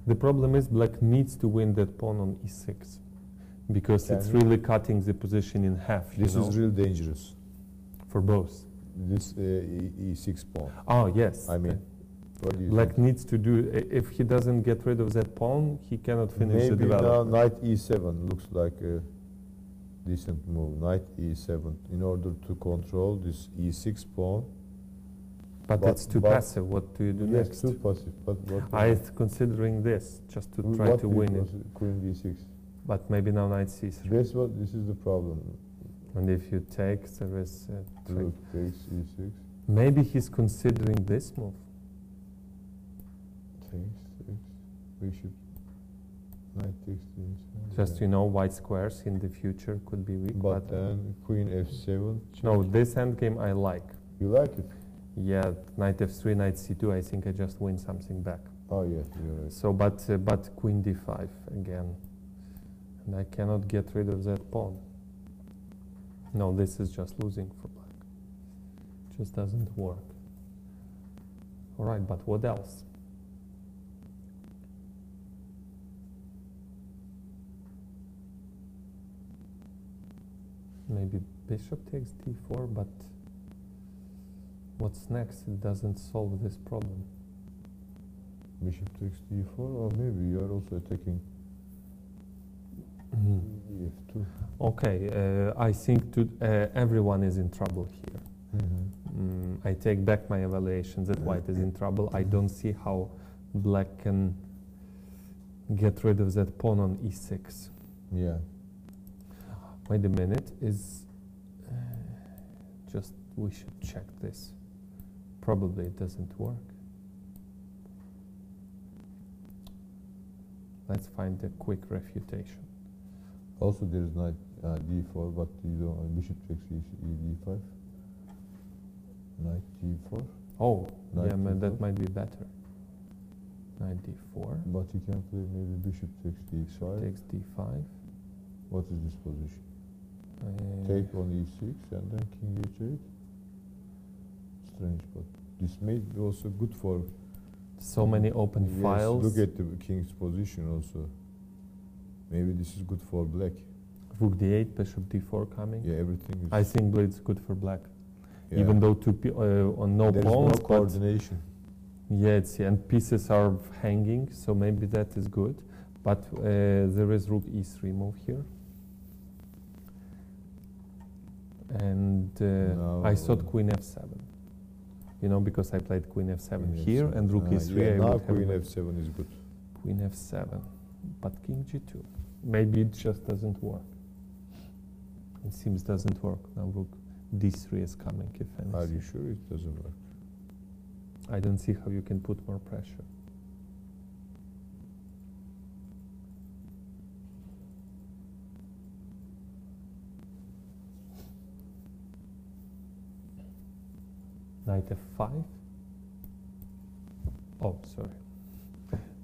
The problem is black needs to win that pawn on e6 because it's Can- really cutting the position in half. This you know, is real dangerous. for both. This e6 pawn. Oh yes. I mean, what do you Black think? needs to do. If he doesn't get rid of that pawn, he cannot finish the Maybe now development. knight e7 looks like a decent move. Knight e7 in order to control this e6 pawn. But it's too passive. What do you do Yes, next? too passive. But what? I considering this just to try what to we win it. consider Queen d6. But maybe now knight c3. That's what. This is the problem. And if you take, there is a trick. Rook takes e6. Maybe he's considering this move. Takes 6. Bishop. Knight takes d7. Just you know, white squares in the future could be weak. But then Queen f7. no, check. this endgame I like. You like it? Yeah, knight f3, knight c2. I think I just win something back. Oh yes, you're right. So, but queen d5 again, and I cannot get rid of that pawn. No, this is just losing for black. Just doesn't work. All right, but what else? Maybe bishop takes d4, but what's next? It doesn't solve this problem. Bishop takes d4, or maybe you are also attacking f2. Okay, I think everyone is in trouble here. I take back my evaluation that white is in trouble. I don't see how black can get rid of that pawn on e6. Yeah. Wait a minute, we should check this. Probably it doesn't work. Let's find a quick refutation. Also, there is knight d4, but you don't. Bishop takes d5. Knight g4. Oh, Knight yeah, d4. that might be better. Knight d4. But you can play maybe bishop takes d5. Takes d5. What is this position? Take on e6 and then king h8. Strange, but this may be also good for. So many open Yes, files. look at the king's position also. Maybe this is good for black. Rook d8, bishop d4 coming. Yeah, everything is. I think it's good for black. Yeah. Even though on no There's pawns, no coordination. yeah, and pieces are hanging, so maybe that is good. But there is rook e3 move here. And I thought queen f7. You know, because I played queen f7 Queen here f7. and rook e3. Yeah, I now would have queen won. f7 is good. Queen f7, but king g2. Maybe it just doesn't work. It seems doesn't work. Now rook d3 is coming, if anything. Are you sure it doesn't work? I don't see how you can put more pressure. Knight f5. Oh, sorry.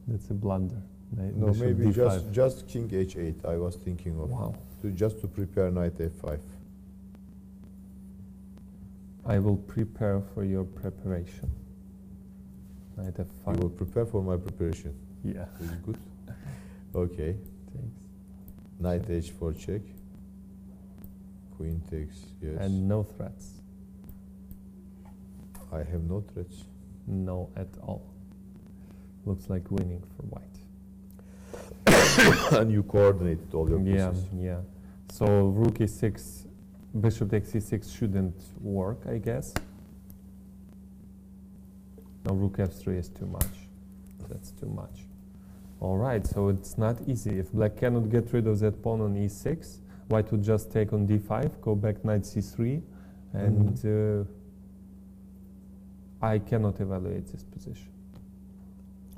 That's a blunder. No, Bishop maybe d5. just king h8. I was thinking of Wow. just to prepare knight f5. I will prepare for your preparation. Knight You f5. will prepare for my preparation. Yeah. Is it good? Okay. Takes. Knight h4 check. Queen takes. Yes. And no threats. I have no threats. No at all. Looks like winning for white. And you coordinated all your pieces. Yeah. So rook e6, bishop takes e6 shouldn't work, I guess. No, rook f3 is too much. That's too much. All right, so it's not easy. If black cannot get rid of that pawn on e6, white would just take on d5, go back knight c3, and I cannot evaluate this position.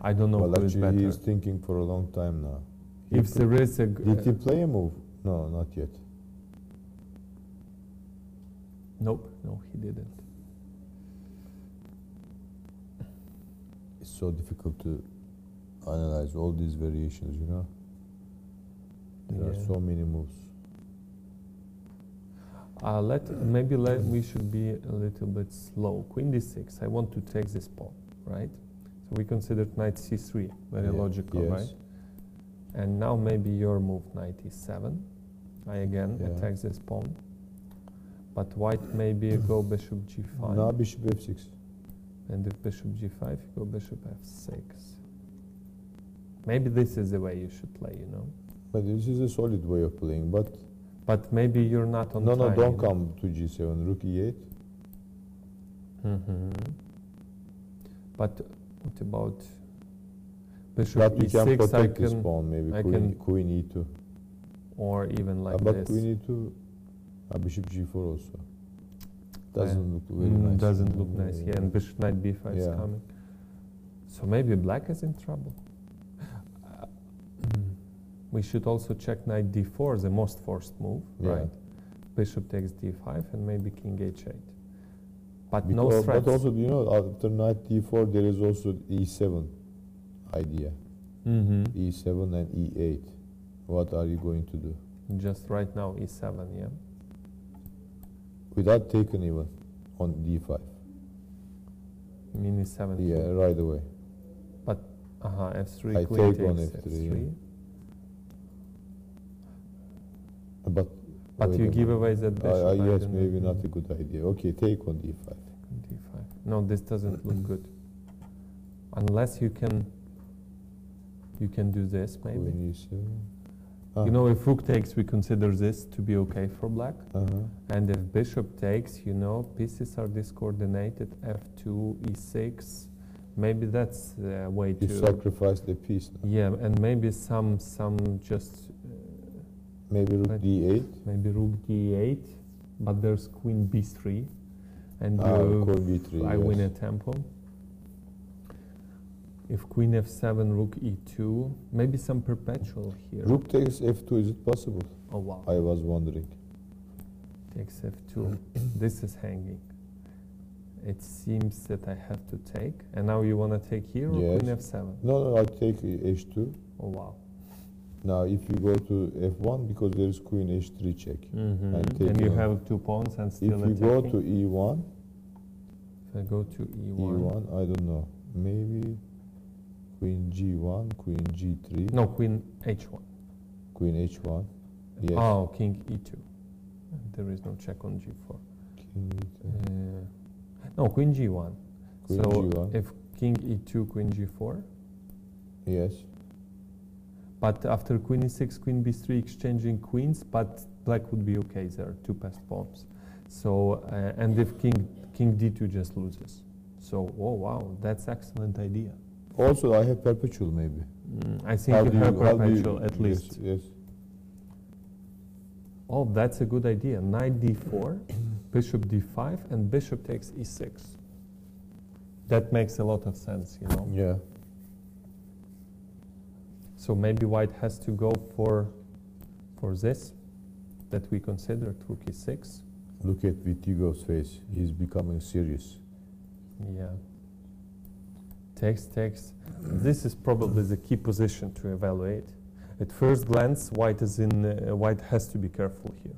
I don't know Well, who is actually, he better. is thinking for a long time now. If there is a Did he play a move? No, not yet. nope, no, he didn't. It's so difficult to analyze all these variations, you know? There are Yeah. so many moves. Maybe we should be a little bit slow. Queen d6. I want to take this pawn, right? So we considered knight c3, very Yeah, logical, yes. right? And now maybe your move knight e7. I again attack this pawn, but white maybe go bishop g5. Now bishop f6. And if bishop g5, you go bishop f6. Maybe this is the way you should play, you know. But this is a solid way of playing. But maybe you're not on no, time. don't you know? come to g7. Rook e8. But what about bishop But we can e6? protect this pawn. Maybe I queen e2. Or even like But this. queen e2. Bishop g4 also. Doesn't look very nice. Doesn't look nice. Yeah, and bishop knight b5 is Yeah. coming. So maybe black is in trouble. We should also check knight d4, the most forced move, Yeah. right? Bishop takes d5 and maybe king h8. But Because, no threats. but also, you know, after knight d4, there is also e7 idea. E7 and e8. What are you going to do? Just right now e7, yeah? Without taking even on d5. You mean e7? Yeah, right away. But f3, I queen take on takes f3, f3. yeah. But But wait you a give minute. away that bishop. I Yes, don't maybe know. not a good idea. Okay, take on d5. d5. No, this doesn't look good. Unless you can do this maybe. Queen e7. You know, if rook takes, we consider this to be okay for black. And if bishop takes, you know, pieces are discoordinated. F2, e6. Maybe that's the way You to. sacrifice the piece now. Yeah, and maybe some just. Maybe rook Right. d8. Maybe rook d8, but there's queen b3. and Queen b3, I yes. win a tempo. If queen f7, rook e2, maybe some perpetual here. Rook takes f2, is it possible? Oh wow. I was wondering. Takes f2. This is hanging. It seems that I have to take. And now you want to take here or Yes. queen f7? No, I take h2. Oh wow. Now, if you go to f1, because there is queen h3 check. And you have 2 pawns and still If you go attacking. to e1, If I go to e1. I don't know. Maybe queen g1, queen g3, No, queen h1. queen h1. Yes. Oh, king e2. There is no check on g4. King e2. No, queen g1. Queen so g1. if king e2, queen g4. Yes. But after queen e6, queen b3, exchanging queens, but black would be okay. There are 2 passed pawns. So and if king d2 just loses. So oh wow, that's excellent idea. Also, I have perpetual maybe. I think you have perpetual at least. Yes. Oh, that's a good idea. Knight d4, bishop d5, and bishop takes e6. That makes a lot of sense, you know. Yeah. So maybe white has to go for this that we considered, rook e6. Look at Vitigo's face. He's becoming serious. Yeah. Takes. This is probably the key position to evaluate. At first glance, white has to be careful here,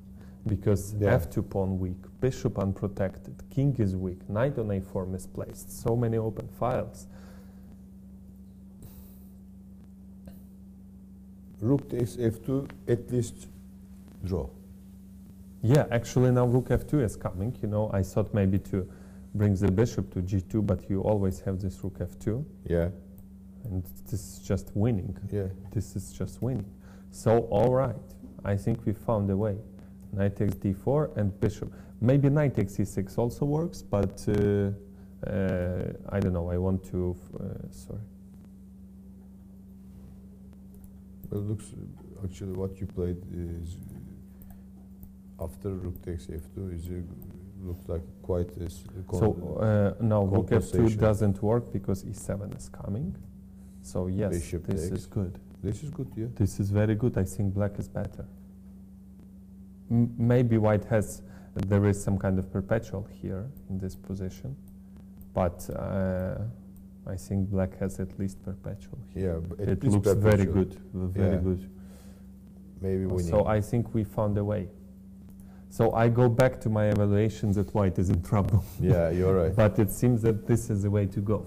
because Yeah. f2 pawn weak, bishop unprotected, king is weak, knight on a4 misplaced. So many open files. Rook takes f2, at least draw. Yeah, actually now rook f2 is coming. You know, I thought maybe to bring the bishop to g2, but you always have this rook f2, Yeah. and this is just winning. Yeah. This is just winning. So all right, I think we found a way. Knight takes d4 and bishop. Maybe knight takes e6 also works, but I don't know. I want to. Sorry. Well, looks actually what you played is after rook takes f2 is looks like quite a So now rook f2 compensation. doesn't work because e7 is coming. So yes, Bishop this takes. is good. This is good, yeah. This is very good. I think black is better. Maybe white has, there is some kind of perpetual here in this position, but I think black has at least perpetual here. Yeah, but at It least looks very perpetual. good, very Yeah. good. Maybe winning. So I think we found a way. So I go back to my evaluation that white is in trouble. Yeah, you're right. But it seems that this is the way to go.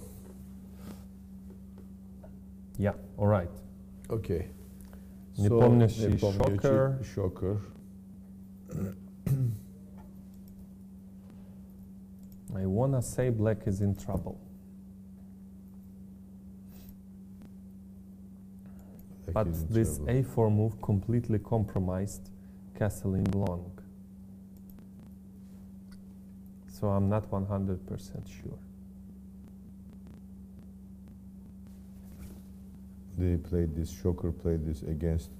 Yeah, all right. Okay. Непомнящий непомнящий shocker. shocker. I wanna say black is in trouble. Black But is in this trouble. a4 move completely compromised castling long. So I'm not 100% sure. They played this, Shocker played this against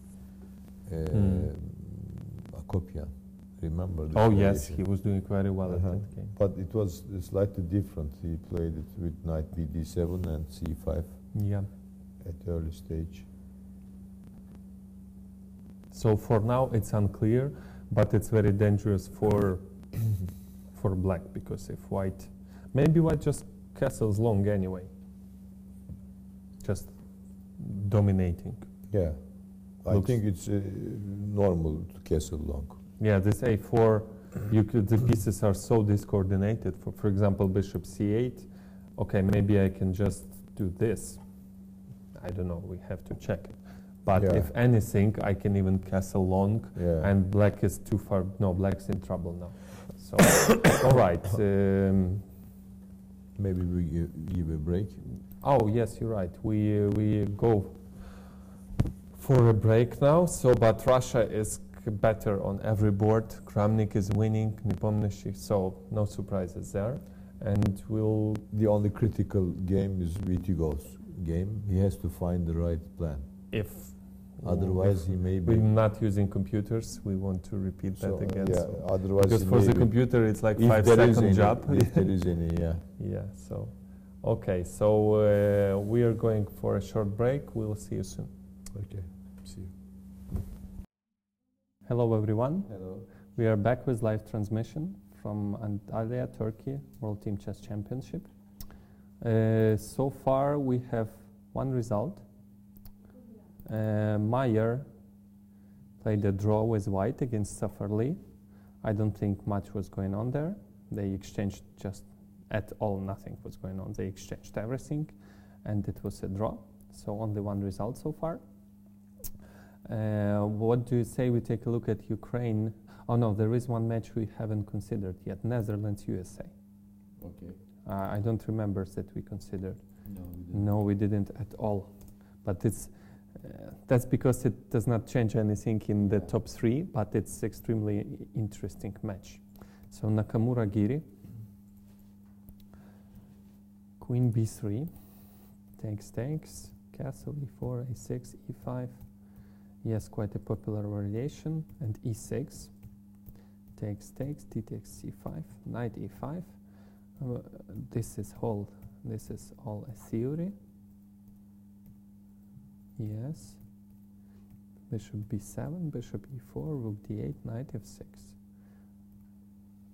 Akopian. Remember this Oh yes, variation? he was doing very well Uh-huh. at that game. But it was slightly different. He played it with knight bd7 and c5 Yeah. at early stage. So for now it's unclear, but it's very dangerous for for black, because if white, maybe white just castles long anyway, just dominating. Yeah, I Looks- think it's normal to castle long. Yeah, this a4, the pieces are so discoordinated. For example, bishop c8. Okay, maybe I can just do this. I don't know. We have to check it. But Yeah. if anything, I can even castle long, Yeah. and black is too far. No, black's in trouble now. So, all right. Maybe we give a break. Oh yes, you're right. We go for a break now. So, but Russia is better on every board. Kramnik is winning. Nepomniachtchi. So no surprises there. And we'll. The only critical game is Vitigo's game. He has to find the right plan. If Otherwise, he may We're be. not using computers. We want to repeat that again. Yeah. So. Otherwise, Because he for may the be. computer, it's like If 5 there is second any, job. if there is any, yeah. Yeah. So, okay. So we are going for a short break. We'll see you soon. Okay. See you. Hello, everyone. Hello. We are back with live transmission from Antalya, Turkey, World Team Chess Championship. So far, we have one result. Meyer played a draw with white against Safarli. I don't think much was going on there. They exchanged just at all, nothing was going on. They exchanged everything, and it was a draw. So only one result so far. What do you say we take a look at Ukraine? Oh no, there is one match we haven't considered yet, Netherlands-USA. Okay. I don't remember that we considered. No, we didn't. No, we didn't at all. But it's that's because it does not change anything in the top three, but it's extremely interesting match. So Nakamura-Giri, Queen B3, takes, Castle E4, A6, E5. Yes, quite a popular variation. And E6, takes, D takes C5, Knight E5. This is all a theory. Yes. Bishop B7, Bishop E4, Rook D8, Knight F6.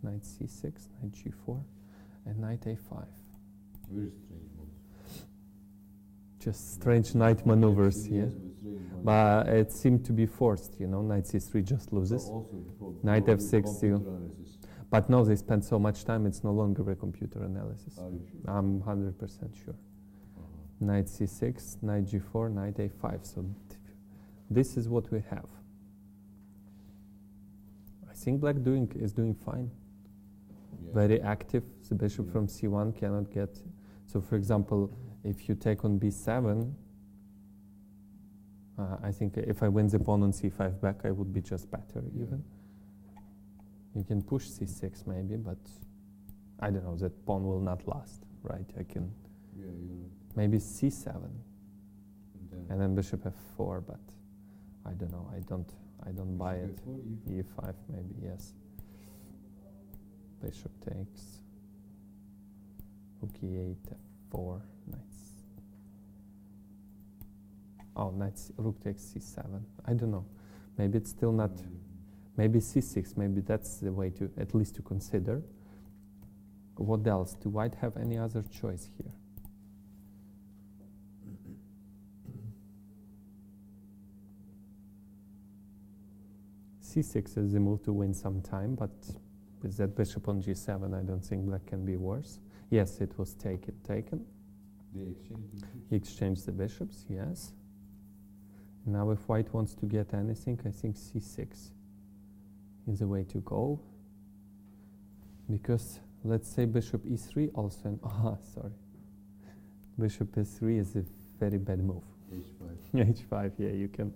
Knight C6, Knight G4, and Knight A5. Very strange moves. Just strange knight maneuvers here. Yes, but strange ones. But it seemed to be forced, you know, Knight C3 just loses. Also Knight for F6 computer too. analysis. But now they spend so much time, it's no longer a computer analysis. Are you sure? I'm 100% sure. Knight C6, Knight G4, Knight A5. So this is what we have. I think Black is doing fine. Yeah. Very active. The bishop Yeah. from C1 cannot get. So, for example, if you take on B7, I think if I win the pawn on C5 back, I would be just better Yeah. even. You can push C6 maybe, but I don't know. That pawn will not last, right? I can Yeah, you're maybe C7 right. and then bishop F4, but I don't know. I don't buy it. E5 maybe, yes. Bishop takes. Rook E8, F4, knights. Oh, rook takes C7. I don't know. Maybe it's still not. Maybe C6. Maybe that's the way to at least to consider. What else? Do White have any other choice here? C6 is the move to win some time, but with that bishop on G7, I don't think Black can be worse. Yes, it was taken. They exchanged the bishops. He exchanged the bishops, yes. Now if White wants to get anything, I think C6 is the way to go. Because let's say bishop E3 also, sorry. Bishop E3 is a very bad move. H5. H5, yeah, you can.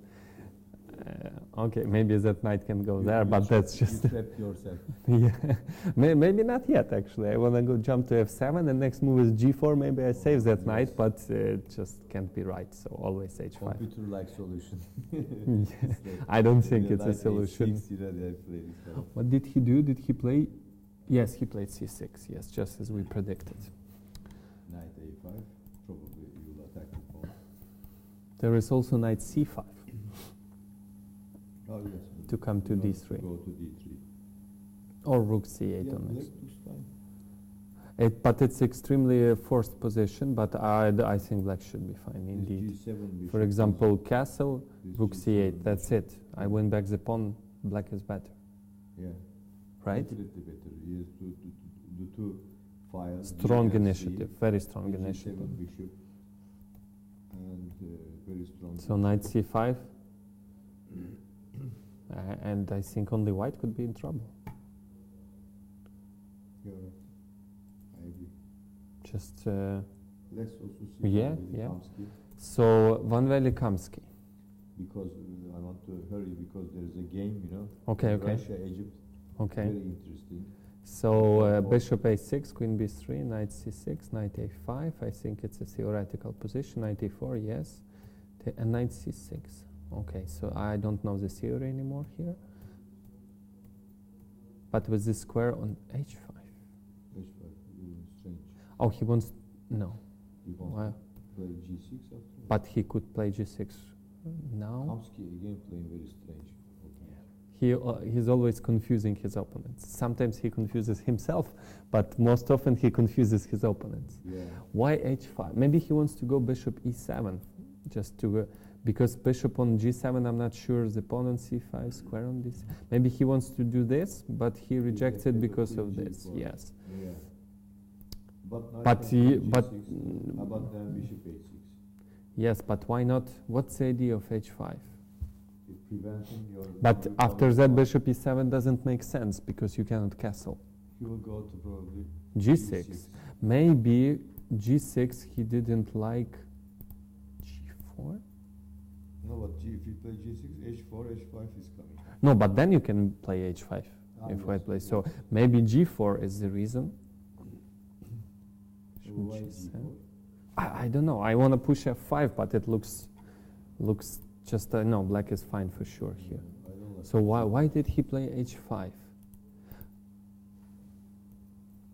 Okay, maybe that knight can go there, but that's just. You trapped yourself. Yeah, maybe not yet. Actually, I want to go jump to F7, and next move is G4. Maybe I save that knight, but it just can't be right. So always H5. Computer-like solution. I don't think Yeah, it's a knight solution. A6, you know, they played it. What did he do? Did he play? Yes, he played C6. Yes, just as we predicted. Knight A5. Probably you'll attack the pawn. There is also knight C5 Oh yes. to come to You want D3 Go to D3. or rook C8 Yeah, on black next. looks fine. But it's extremely forced position. But I think Black should be fine This indeed. G7 bishop For example, castle, this rook G7 C8. That's bishop. it. I win back the pawn. Black is better, Yeah. right? Definitely better. He has to do two files. Strong B and C, initiative. Very strong G7 initiative. bishop. And very strong. So knight C5. And I think only White could be in trouble. You're right. I agree. Just Let's also see Yeah, Van yeah. Velikamsky, so Van Velikamsky. because I want to hurry because there is a game, you know. Okay, okay, Russia, Egypt. okay. Very interesting. So bishop A6, queen B3, knight C6, knight A5. I think it's a theoretical position. Knight A4, yes. And knight C6. Okay, so I don't know the theory anymore here. But with this square on h5. H5, strange. Oh, he wants, no. He wants Why? to play G6 after. But he could play G6 now. Kamsky again playing very strange. He's always confusing his opponents. Sometimes he confuses himself, but most often he confuses his opponents. Yeah. Why h5? Maybe he wants to go bishop e7, just to go, because bishop on g7, I'm not sure the opponent c5 square on this. Maybe he wants to do this, but he rejects it because of this. Yes. Yeah. But then bishop h6? Yes, but why not? What's the idea of h5? Preventing your. But after that, bishop e7 doesn't make sense because you cannot castle. He will go to probably G6. Maybe G6 he didn't like G4? No, but if you play G6, H4, H5 is coming. No, but then you can play H5 if white yes, plays. yes. So maybe G4 is the reason. So why G7? G4? I don't know. I want to push F5, but it looks just no. Black is fine for sure here. I don't like So why did he play H5?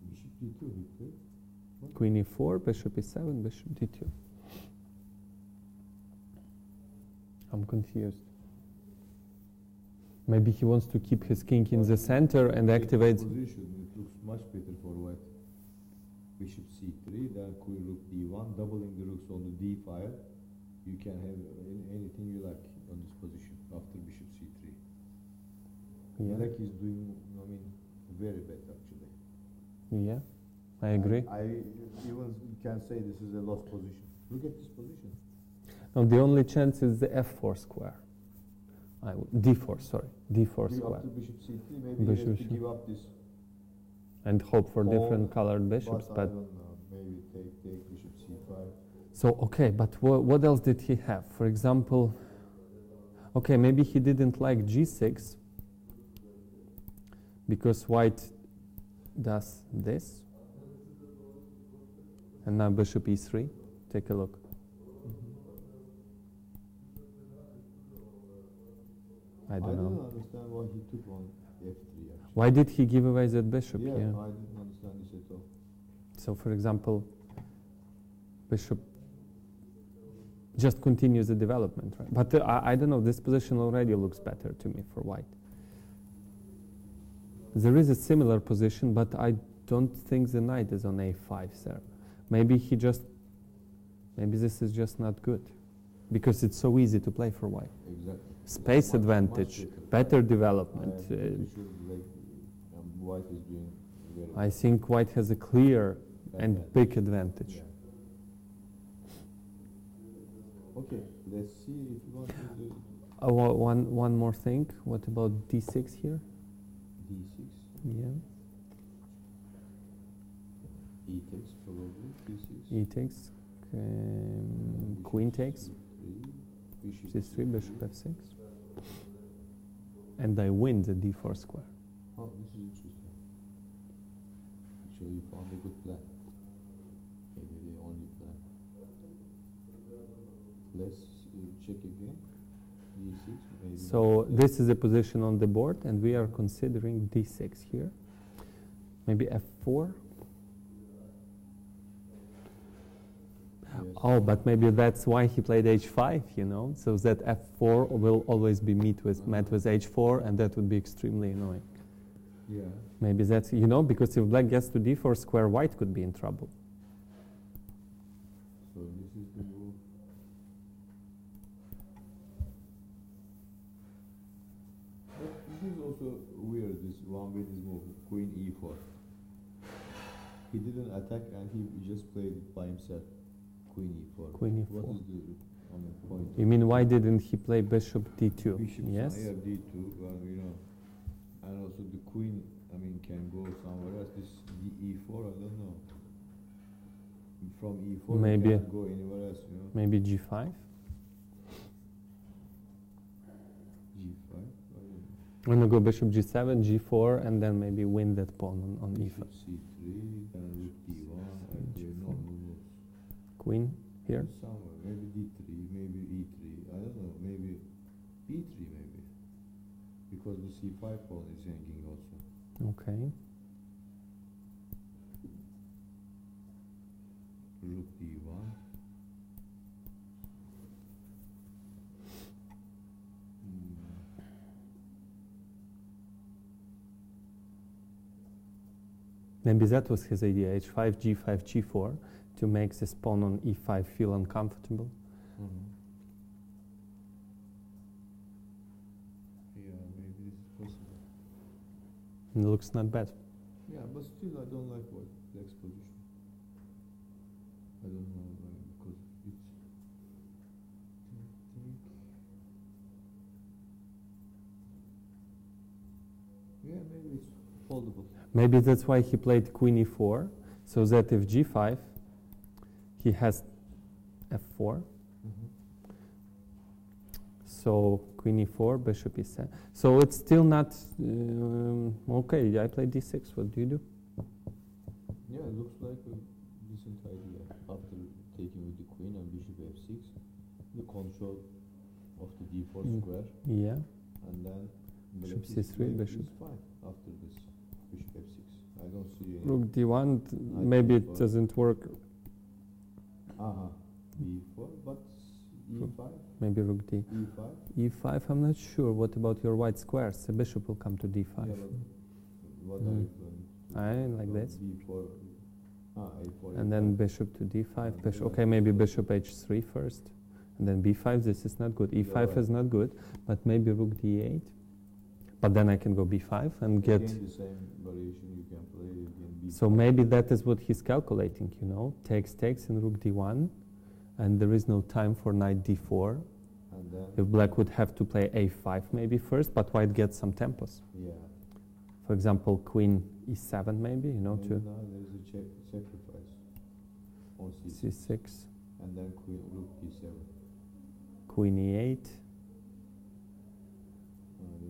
Bishop D2 he played. Queen E4, Bishop E7, Bishop D2. I'm confused. Maybe he wants to keep his king in the center and activate. Position. It looks much better for white. Bishop C3, then queen rook D1, doubling the rooks on the D file. You can have anything you like on this position after Bishop C3. Yeah. Black is doing, very bad actually. Yeah, I agree. I even can say this is a lost position. Look at this position. No, the only chance is the F4 square. D4, sorry, D4 square. After Bishop C3, maybe Bishop he has to C- give up this. And hope for All- different colored bishops. I But don't know. Maybe take Bishop C5. so okay, but what else did he have? For example, okay, maybe he didn't like G6 because white does this, and now Bishop E3. Take a look. I don't know. Understand why he took on F3 actually. Why did he give away that bishop? Yeah, I didn't understand this at all. So, for example, bishop just continues the development, right? But I don't know, this position already looks better to me for white. There is a similar position, but I don't think the knight is on a5, sir. Maybe this is just not good, because it's so easy to play for white. Exactly. Space Much advantage, better development. White is doing very I think white has a clear and advantage. big advantage. Yeah. Okay, let's see if you want to do One more thing. What about d6 here? D6. Yeah. E takes probably. D6. E takes. Queen takes. Bishop C3, bishop f6. And I win the d4 square. Oh, this is interesting. Actually, you found a good plan. Maybe the only plan. Let's check again. D6, maybe. So this is a position on the board, and we are considering d6 here. Maybe f4. Yes. Oh, but maybe that's why he played h5, so that f4 will always be met with h4, and that would be extremely annoying. Yeah. Maybe that's, because if black gets to d4 square, white could be in trouble. So this is the move. But this is also weird, this one with his move, Queen E4. He didn't attack and he just played it by himself. Queen E4. Queen What E4. is the point? You mean why didn't he play bishop d2? Bishop Yes? yeah, D2, and also the queen, can go somewhere else. This E4, I don't know. From E4, Maybe- you can't go anywhere else, Maybe g5? G5, I'm going to go bishop g7, g4, and then maybe win that pawn on e5. Bishop C3, then rook D1, no. Queen here? Somewhere, maybe D3, maybe E3, I don't know, maybe because the c5 pawn is hanging also. Okay. Rook d1. Maybe that was his idea, h5, g5, g4, to make this pawn on e5 feel uncomfortable. Yeah, maybe this is possible. It looks not bad. Yeah, but still I don't like what black's position. I don't know why, because it's yeah, maybe it's foldable. Maybe that's why he played queen e4, so that if g5, he has f4. So queen e4, bishop e7. So it's still not okay. I played d6. What do you do? Yeah, it looks like a decent idea. After taking with the queen and bishop f6, the control of the d4 square, Yeah. and then Bishop black is- c3, black bishop. is fine after this bishop f6. I don't see any. Rook d1. Maybe it d4. doesn't work. b4, but e5, Maybe rook d. e5. e5. I'm not sure. What about your white squares? The bishop will come to d5. Yeah, but what are you going to I like from this. b4, a4, And then bishop to d5. And Bishop. then Okay, maybe bishop h3 first, and then b5. This is not good. e5 right. is not good, but maybe rook d8. But then I can go b5 and get. again the same variation you can play again b5. So maybe that is what he's calculating. You know, takes and rook d1, and there is no time for knight d4. And then If black would have to play a5 maybe first, but white gets some tempos. yeah. For example, queen e7 maybe, you know, Maybe to now there is a sacrifice on c6, c6, and then queen rook d7. queen e8. I don't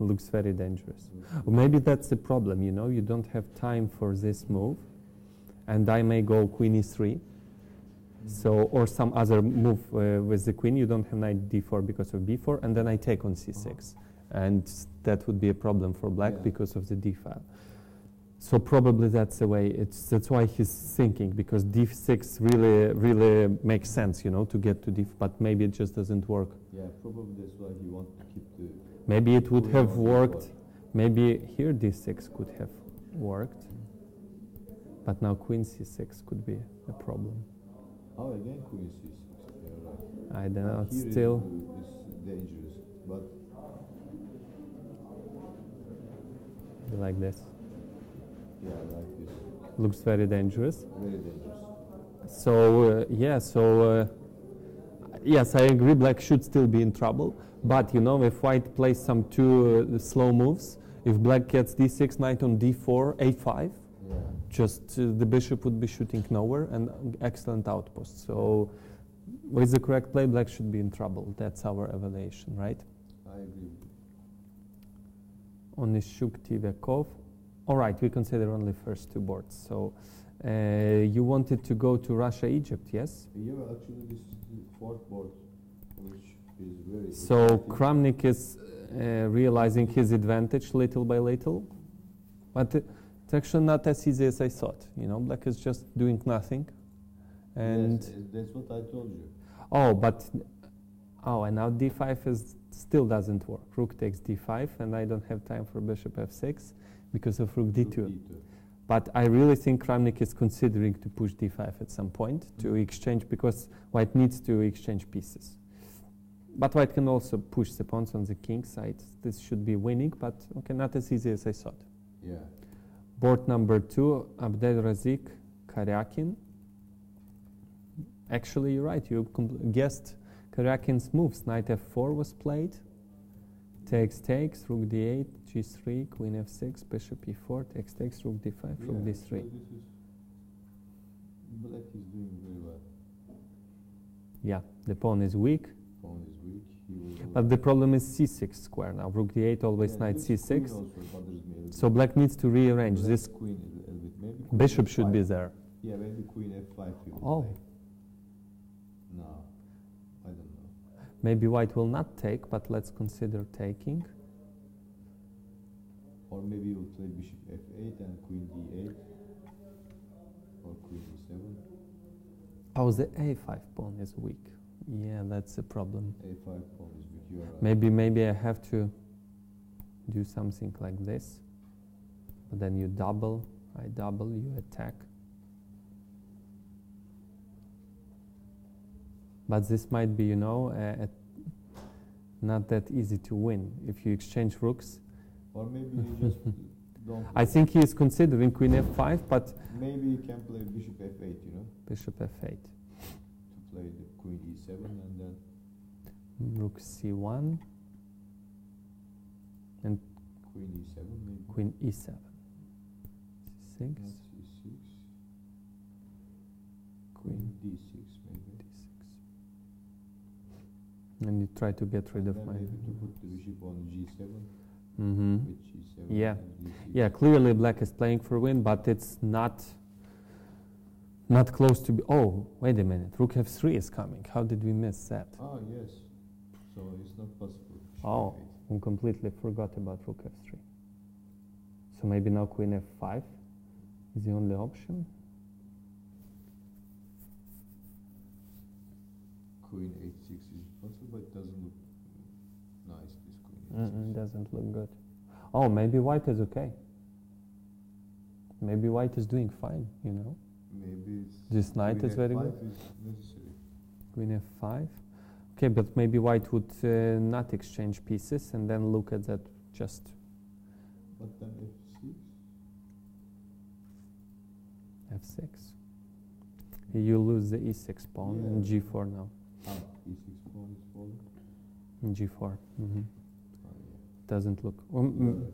know. Looks very dangerous. Rook Or maybe that's the problem, you know, you don't have time for this move, and I may go queen e3. So, or some other move with the queen, you don't have knight d4 because of b4, and then I take on c6. And that would be a problem for black Yeah. because of the d file. So probably that's the way, that's why he's thinking, because d6 really makes sense, you know, to get to d, but maybe it just doesn't work. Yeah, probably that's why he wants to keep the. Maybe it would queen have on worked, d4. maybe here d6 could have worked, but now queen c6 could be a problem. Oh, again queen c6. Yeah, right. I don't know, it's Here still, it's dangerous, but like this. yeah, like this, Looks very dangerous. very dangerous. So, yes, I agree, black should still be in trouble. But, you know, if white plays some two slow moves, if black gets d6, knight on d4, a5, Yeah, just the bishop would be shooting nowhere, and excellent outpost. So, with the correct play, black should be in trouble. That's our evaluation, right? I agree. Onishuk Tivekov. All right, we consider only first two boards. So, you wanted to go to Russia, Egypt, yes? Yeah, actually, this is the fourth board, which is very. So exciting. Kramnik is realizing his advantage little by little, but it's actually not as easy as I thought. You know, black is just doing nothing, and Yes, that's what I told you. and now d5 is still doesn't work. Rook takes d5, and I don't have time for bishop f6 because of rook d2. Rook d2. But I really think Kramnik is considering to push d5 at some point to exchange, because white needs to exchange pieces. But white can also push the pawns on the king side. This should be winning, but okay, not as easy as I thought. Yeah. Board number 2, Abdelrazik Karyakin. Actually, you're right. You guessed Karyakin's moves. Knight f4 was played. Takes, rook d8, g3, queen f6, bishop e4, takes, rook d5, rook Yeah, d3. so this is black is doing very well. Yeah, the pawn is weak. Pawn is weak. He will. But the problem is c6 square now. Rook d8, always Yeah, knight this c6. queen also bothers me a little So black needs to rearrange. bit. This Black queen is a little bit. Maybe queen bishop f5. should be there. Yeah, maybe queen f5 he will Oh. play. No, I don't know. Maybe white will not take, but let's consider taking. Or maybe you play bishop f8 and queen d8. Or queen e7. Oh, the a5 pawn is weak. Yeah, that's a problem. a5 pawn is weak, you are right. Maybe I have to do something like this. But then you double, I double, you attack. But this might be, you know, not that easy to win if you exchange rooks. Or maybe you just don't. I think he is considering queen f5, but maybe you can play bishop f8, you know, bishop f8, to play the queen e7 and then rook c1, and queen e7 maybe. queen e7, c6, And c6. Queen d6 maybe. d6, and you try to get rid And of then my. maybe to put the bishop on g7 Mm-hmm. with g7. Yeah. and d6. Yeah, clearly black is playing for win, but it's not close to be. Oh, wait a minute, rook f3 is coming. How did we miss that? Ah, yes. So it's not possible. Bishop Oh, f8. I completely forgot about rook f3. So maybe now queen f5 is the only option. Queen h6 is possible, but it doesn't look nice, this queen h6. Doesn't look good. Oh, maybe white is okay. Maybe white is doing fine, you know. Maybe it's This knight queen is very f5 good. is necessary. Queen f5. Okay, but maybe white would not exchange pieces and then look at that just. But then f6. f6. You lose the e6 pawn and Yeah. g4 now. Ah, e6 pawn is falling. And g4. Ah, Doesn't look. yeah. You're right.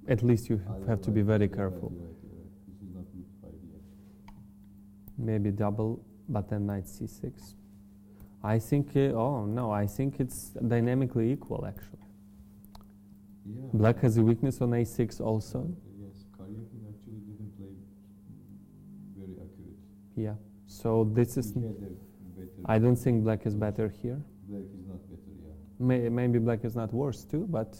At least you Ah, you're have to be right, very you're right, careful. you're right, you're right. This is not good idea. Maybe double, but then knight c6. I think. Oh no, I think it's dynamically equal actually. Yeah. Black has a weakness on a6 also. Yes, Karyakin actually didn't play very accurate. Yeah. So this is. He had a better. I don't think black is better here. Black is not better, yeah. Maybe black is not worse too, but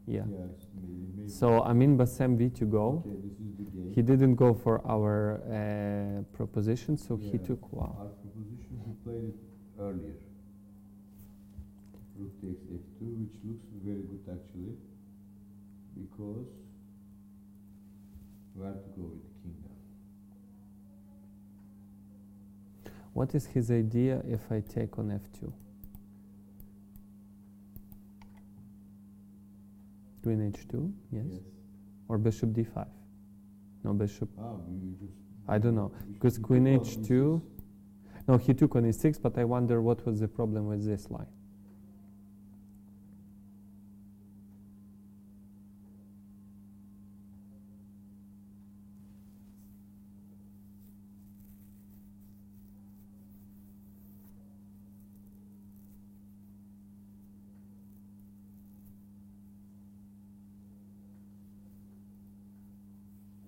yeah. Yes, maybe. So Amin Bassem V to go. Okay, this is the game. He didn't go for our proposition, so he Yeah. took wow. Our proposition, he played it earlier. Rook takes f2, which looks very good actually, because where to go with the king now? What is his idea if I take on f2? Queen h2, yes. Or bishop d5? No, bishop. Ah, we just. I don't know, we because should queen go on h2. e6. No, he took on e6, but I wonder what was the problem with this line.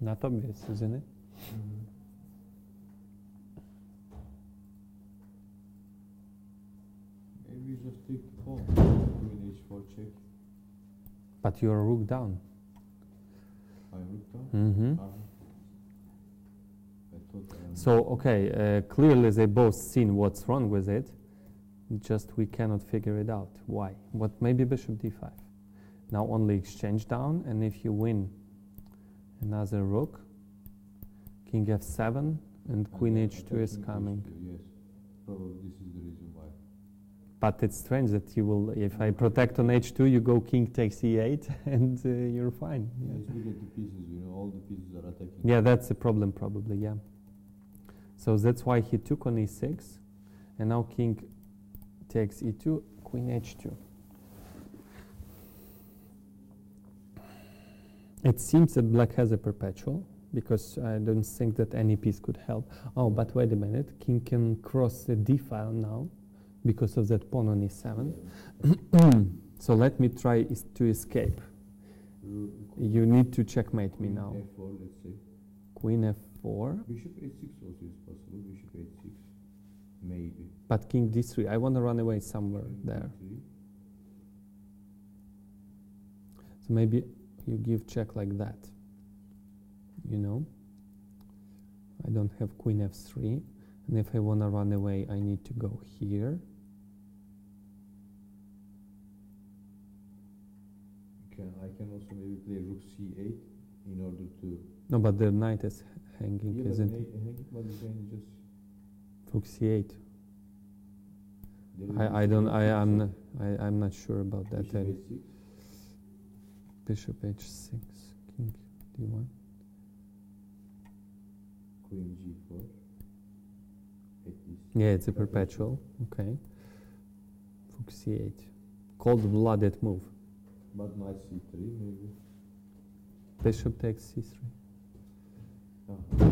Not obvious, isn't it? Mhm. Maybe you just take the pawn. Queen h4 check. But you're rook down. I rook down. Mm-hmm. Ah. I thought I am. So, okay, clearly they both seen what's wrong with it. Just we cannot figure it out. Why? What? Maybe bishop d5. Now only exchange down, and if you win another rook, king f7, and queen h2 is coming. Yes, probably this is the reason why. But it's strange that you will, if I protect on h2, you go king takes e8, and you're fine. Yeah. Yeah. Let's look at the pieces, you know, all the pieces are attacking. Yeah, that's the problem probably, yeah. So that's why he took on e6, and now king takes e2, queen h2. It seems that black has a perpetual, because I don't think that any piece could help. Oh, but wait a minute, king can cross the d file now, because of that pawn on e7. So let me try to escape. You need to checkmate me now. f4, let's say. Queen f4, Bishop h6 also is possible. Bishop h6, maybe. but king d3. I want to run away somewhere King there. d3. So maybe you give check like that. You know, I don't have queen f3, and if I want to run away, I need to go here. I can also maybe play rook c8 in order to. No, but the knight is hanging, Yeah, isn't but it? hanging, but you can just. Rook c8. There will I be don't. c8, I'm not sure about that. bishop h6. Bishop h6, king d1. Queen g4. At least. Yeah, it's a perpetual. Okay. Rook c8. Cold-blooded move. But knight c3 maybe. Bishop takes c3. Ah, yeah,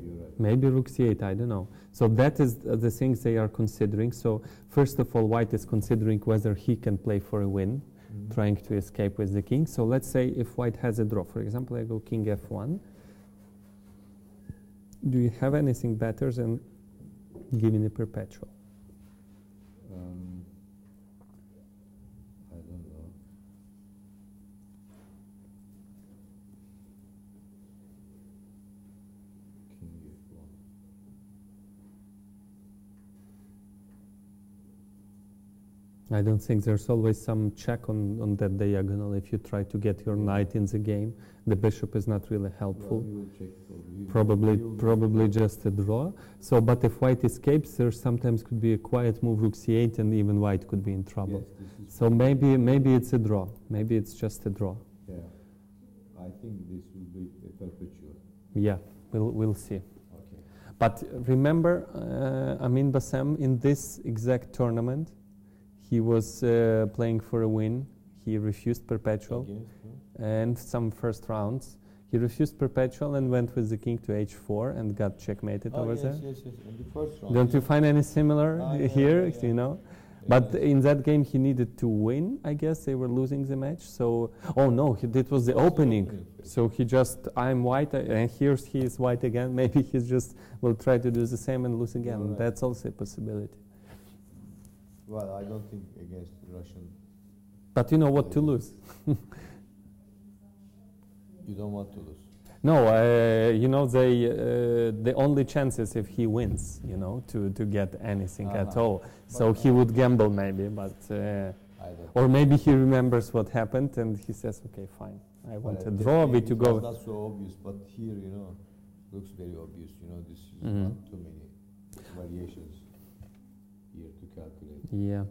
you're right. Maybe rook c8, I don't know. So that is the things they are considering. So first of all, white is considering whether he can play for a win, trying to escape with the king. So let's say if white has a draw, for example, I go king f1. Do you have anything better than giving a perpetual? I don't know. King f1. I don't think there's always some check on that diagonal. If you try to get your knight in the game, the bishop is not really helpful. Well, he will check probably. Probably just a draw. So, but if white escapes, there sometimes could be a quiet move, rook c8, and even white could be in trouble. Yes, this is So maybe it's a draw. Maybe it's just a draw. yeah. I think this will be a perpetual. Yeah, we'll see. Okay. But remember, Amin Bassam, in this exact tournament, he was playing for a win. He refused perpetual, Against, and some first rounds. He refused perpetual and went with the king to h4 and got checkmated over there. Yes. In the first round. Don't you find any similar Yeah, here, yeah. you know? Yeah, But yes. in that game, he needed to win. I guess they were losing the match. So, oh no, it was the opening. So he just, I'm white, and here's he is white again. Maybe he just will try to do the same and lose again. Right. That's also a possibility. Well, I don't think against Russian. But you know what to lose. You don't want to lose. No, you know, the only chance is if he wins, you know, to get anything at all. So he would gamble maybe, but I don't. or maybe he remembers what happened and he says, okay, fine, I want a draw, we to It go. was not so obvious, but here, you know, looks very obvious. You know, this is Mhm. not too many variations here to calculate. Yeah,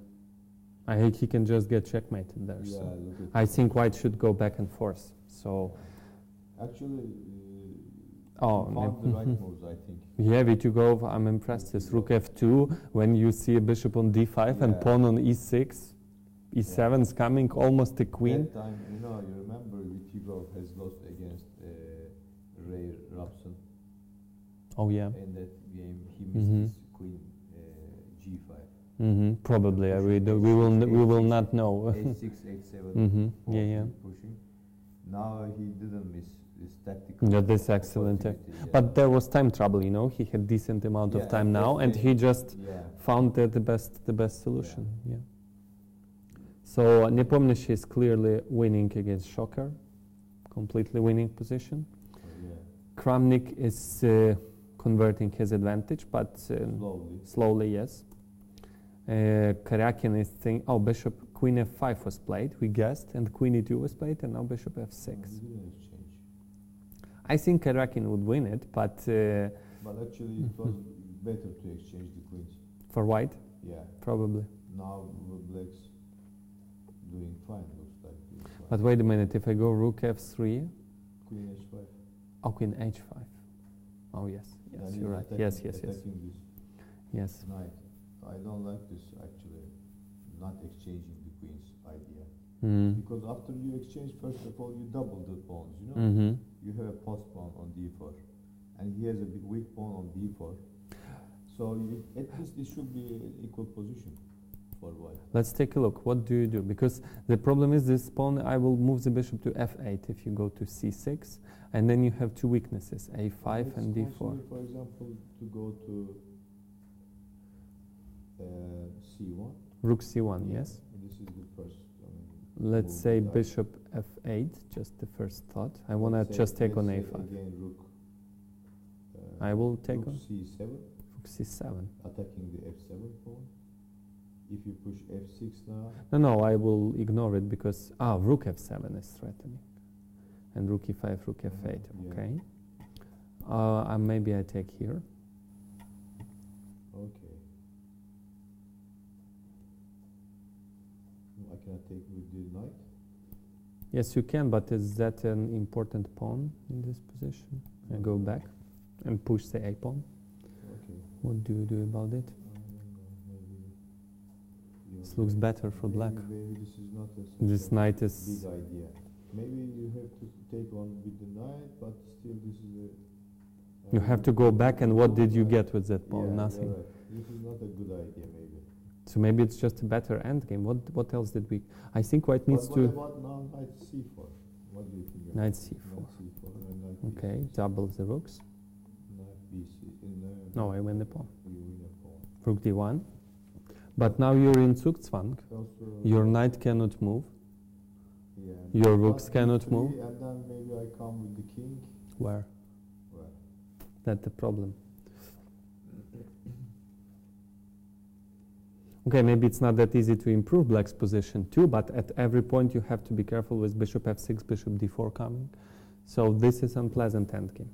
I think he can just get checkmated there. Yeah, So look at I think white should go back and forth. So actually, oh, he found the right moves, I think. yeah, we to go. I'm impressed. This rook f2 when you see a bishop on d5 and Yeah. pawn on e6, e7 is coming, almost a queen. That time, you know, you remember Vitigov has lost against Ray Robson. Oh yeah. In that game, he missed Mhm. his queen g5. Probably. Pushing We will a6, not know. a6, a7. Yeah. Pushing. Now he didn't miss this tactical. Yeah, this excellent. opportunity, yeah. But there was time trouble, you know. He had decent amount of Yeah, time and now, that and game- he just Yeah. found the best solution. Yeah. So Nepomniachtchi is clearly winning against Shocker, completely winning position. Yeah. Kramnik is converting his advantage, but slowly, yes. Karyakin is thinking, oh, bishop, queen f5 was played, we guessed, and queen e2 was played, and now bishop f6. He didn't exchange. I think Karyakin would win it, but But actually, it was better to exchange the queens. for white, Yeah. probably. Now black's doing fine. Looks like doing fine. But wait a minute, if I go rook f3, Queen h5. oh, queen h5. Oh, yes, Then yes, he's you're right. attacking- Yes. Attacking this Yes. knight. I don't like this actually. Not exchanging the queens idea. Mm. Because after you exchange, first of all, you double the pawns. You know, Mm-hmm. you have a post pawn on d4, and he has a big weak pawn on d4. So at least this should be an equal position for white. Let's take a look. What do you do? Because the problem is this pawn, I will move the bishop to f8 if you go to c6, and then you have two weaknesses, a5 Let's and d4. consider, for example, to go to c1. Rook c1, Yeah, yes? This is the first. Let's move say it up. bishop f8, just the first thought. I want Let's to say- just take on let's say a5. Again, rook. I will take rook on c7, rook c7. attacking the f7 pawn. If you push f6 now, No, I will ignore it because rook f7 is threatening, and rook e5, rook f8. yeah. Okay. Maybe I take here. okay. I cannot take with the knight. Yes, you can, but is that an important pawn in this position? I go back and push the a pawn. Okay. What do you do about it? I don't know, maybe. This looks better for black. Maybe this is not a This such a knight is. big idea. Maybe you have to take on with the knight, but still this is a. You have to go back, and what did you get with that pawn? Yeah, Nothing. you're right. This is not a good idea, maybe. So maybe it's just a better endgame. What else did we? I think white needs But to. what about now knight c4? What do you think? about Knight c4. Knight c4 and knight Okay, b6. double the rooks. Knight b6. No, I win the pawn. You win a pawn. Rook d1. But now you're in Zugzwang. Also, Your knight cannot move. yeah, your but rooks cannot b3, move. And then maybe I come with the king. Where? Well, That's the problem. Okay, maybe it's not that easy to improve black's position too, but at every point you have to be careful with bishop f6, bishop d4 coming. So this is unpleasant endgame.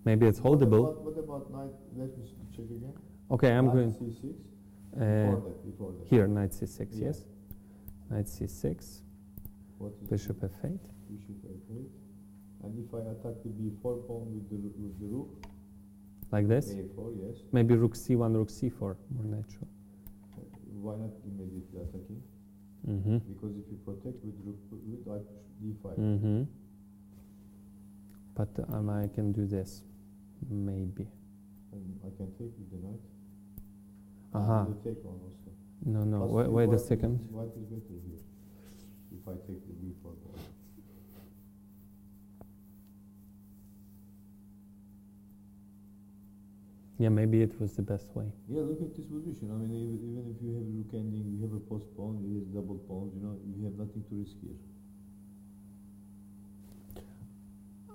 Maybe it's holdable. What about knight? Let me check again. Okay, I'm knight going c6. uh, Before that. here, knight c6, Yeah. yes. Knight c6, What is bishop f8. Bishop f8. And if I attack the b4 pawn with the rook, Like this. a4, yes. Maybe rook c1, rook c4, more natural. Why not immediately attacking? Mm-hmm. Because if you protect with rook, I push d5. Mm-hmm. But I can do this, maybe. And I can take with the knight. Aha. And the take on also. No, Plus wait white a is- second. White is better here. If I take the b4 pawn. Yeah, maybe it was the best way. Yeah, look at this position. I mean, even if you have rook ending, you have a post pawn, you have double pawns, you know, you have nothing to risk here.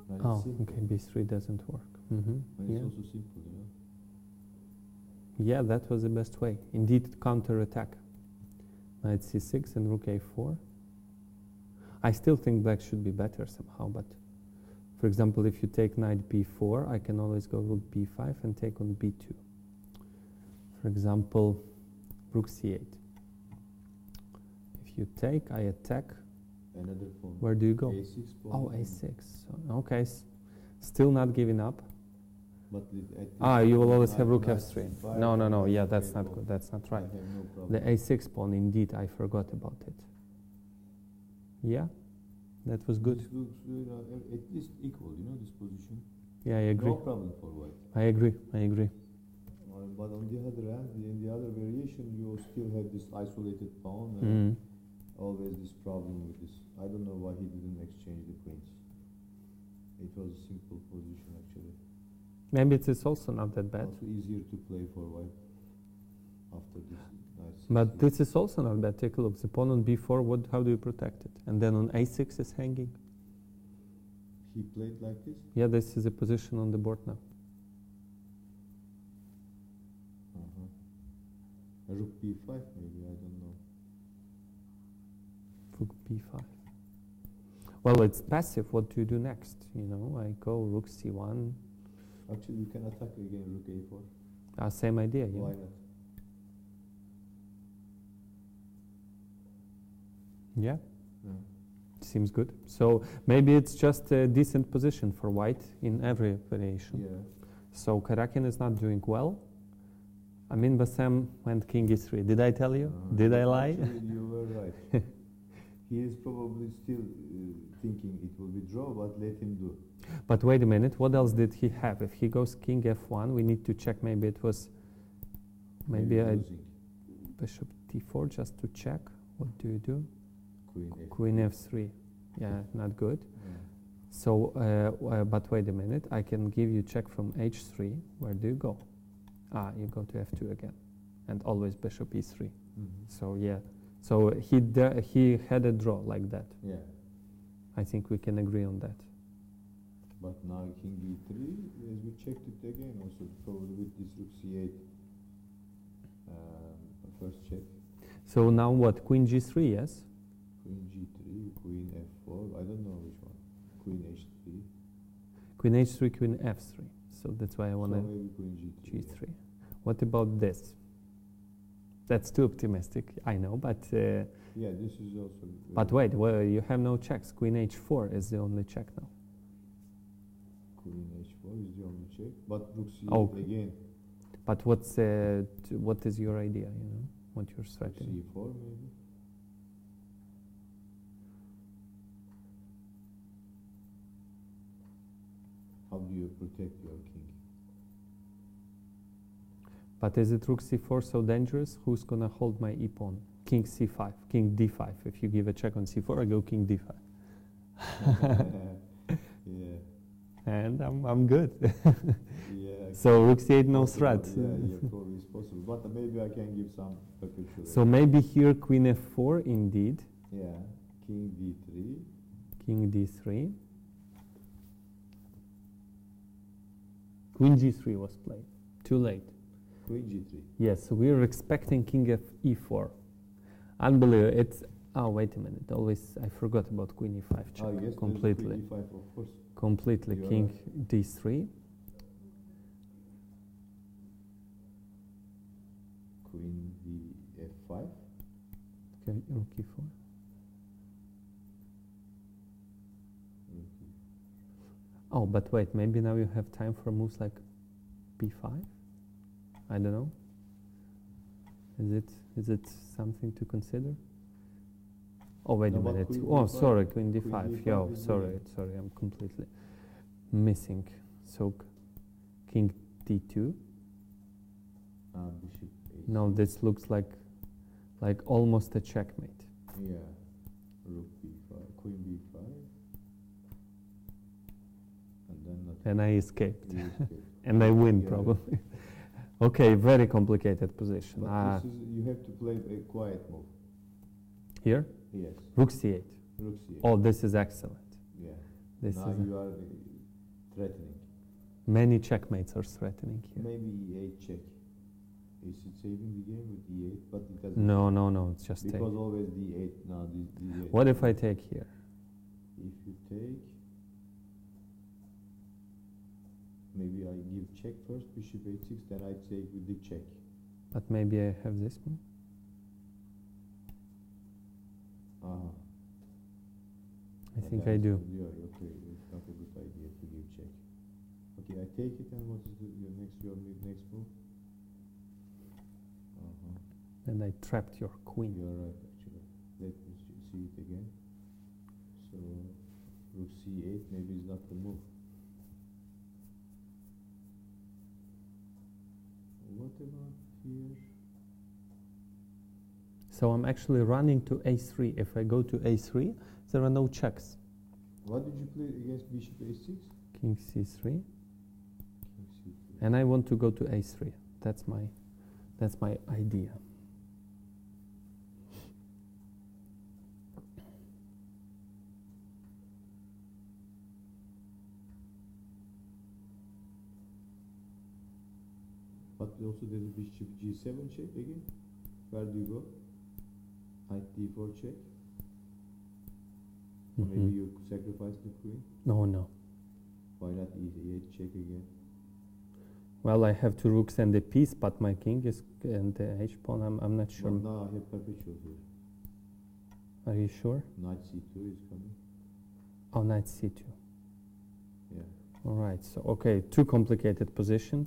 And it's Oh, simple. okay, b3 doesn't work. Mm-hmm. And Yeah. it's also simple, you know. Yeah, that was the best way. Indeed, counter-attack. Knight c6 and rook a4. I still think black should be better somehow, but for example, if you take knight b4, I can always go rook b5 and take on b2. For example, rook c8. If you take, I attack. Another pawn. Where do you go? A6 pawn. Oh, a6. Okay, still not giving up. But You will always have rook knight f3. c5 No, and yeah, rook that's a not pawn. good. That's not I right. have no problem. The a6 pawn, indeed, I forgot about it. Yeah, that was good. This looks, at least equal, you know, this position. Yeah, I agree. No problem for white. I agree. But on the other hand, in the other variation, you still have this isolated pawn. Mm. Always this problem with this. I don't know why he didn't exchange the queens. It was a simple position actually. Maybe it is also not that bad. Also easier to play for white after this nice. But this is also not bad. Take a look. The pawn on b4, how do you protect it? And then on a6 is hanging. He played like this? Yeah, this is a position on the board now. Rook b5 maybe, I don't know. Rook b5. Well, it's passive. What do you do next? You know, I go rook c1. Actually, you can attack again rook a4. Same idea. Yeah. Why not? Yeah. Yeah. Seems good. So maybe it's just a decent position for white in every variation. Yeah. So Karakin is not doing well. Amin Bassam went king e3. Did I tell you? Did I lie? Actually, you were right. He is probably still thinking it will be draw, but let him do. But wait a minute. What else did he have? If he goes king f1, we need to check. Maybe it was maybe a losing. bishop d4 just to check. What do you do? Queen f3. Queen f3. Yeah, not good. Yeah. So, but wait a minute. I can give you check from h3. Where do you go? You go to f2 again, and always bishop e3. Mhm. So yeah, So he had a draw like that. Yeah. I think we can agree on that. But now king b3, as we checked it again, also probably with this rook c8, first check. So now what? Queen g3, yes? Queen g3, queen f4, I don't know which one. Queen h3. Queen h3, queen f3. So that's why I want So to maybe queen g3. g3. What about this? That's too optimistic, I know, but Yeah, this is also. but wait, well, you have no checks. Queen h4 is the only check now. Queen h4 is the only check, but rook c8 Oh. again. But what is your idea? You know what you're Rook threatening? c4 maybe. How do you protect your king? But is it rook c4 so dangerous? Who's gonna hold my e pawn? King c5, king d5. If you give a check on c4, I go king d5, Yeah. and I'm good. Yeah. So rook c8 no Possible, threat. Yeah, probably it's possible. But maybe I can give some perpetual. So maybe here queen f4 indeed, Yeah. King d3. king d3. Queen g3 was played. Too late. Queen g3. Yes, so we were expecting king e4. Unbelievable. It's oh wait a minute. Always I forgot about queen e5 check Yes, completely. Queen d5, of course. Completely. You are King right. d3. Queen d f5. Okay, rook e4. Rook Oh, but wait, maybe now you have time for moves like b5? I don't know. Is it something to consider? Oh, wait No, a but minute. queen Oh, d5 sorry, queen queen d5. d5 Yo, is sorry, winning. sorry, I'm completely missing. So, king d2. bishop a6. No, this looks like almost a checkmate. Yeah. Rook b5. Queen b5. And then nothing. And I escaped. You escape. And I win, Yeah. probably. Okay, very complicated position. But this is, you have to play a quiet move. Here, Yes. rook c8. Rook c8. Oh, this is excellent. Yeah. This Now is you are threatening. many checkmates are threatening here. Maybe e8 check. Is it saving the game with e8? But it doesn't. No, it's just take. Because always d8. Now d8. What if I take here? If you take, maybe I give check first, bishop h6, then I take with the check. But maybe I have this move. I But think then I it's do. not- Yeah, okay, it's not a good idea to give check. Okay, I take it, and what is your next move? And I trapped your queen. You're right, actually. Let me see it again. So, rook c8 maybe is not the move. What about here? So I'm actually running to a3. If I go to a3, there are no checks. What did you play against bishop a6? King c3. King c3. And I want to go to a3. That's my idea. But also there's a bishop g7 check again. Where do you go? Knight d4 check. Maybe Mhm. you sacrifice the queen. No. Why not e8 check again? Well, I have two rooks and a piece, but my king is and the h pawn. I'm not sure. But now I have perpetual here. Are you sure? Knight c2 is coming. Oh, knight c2. Yeah. All right. So okay, too complicated position,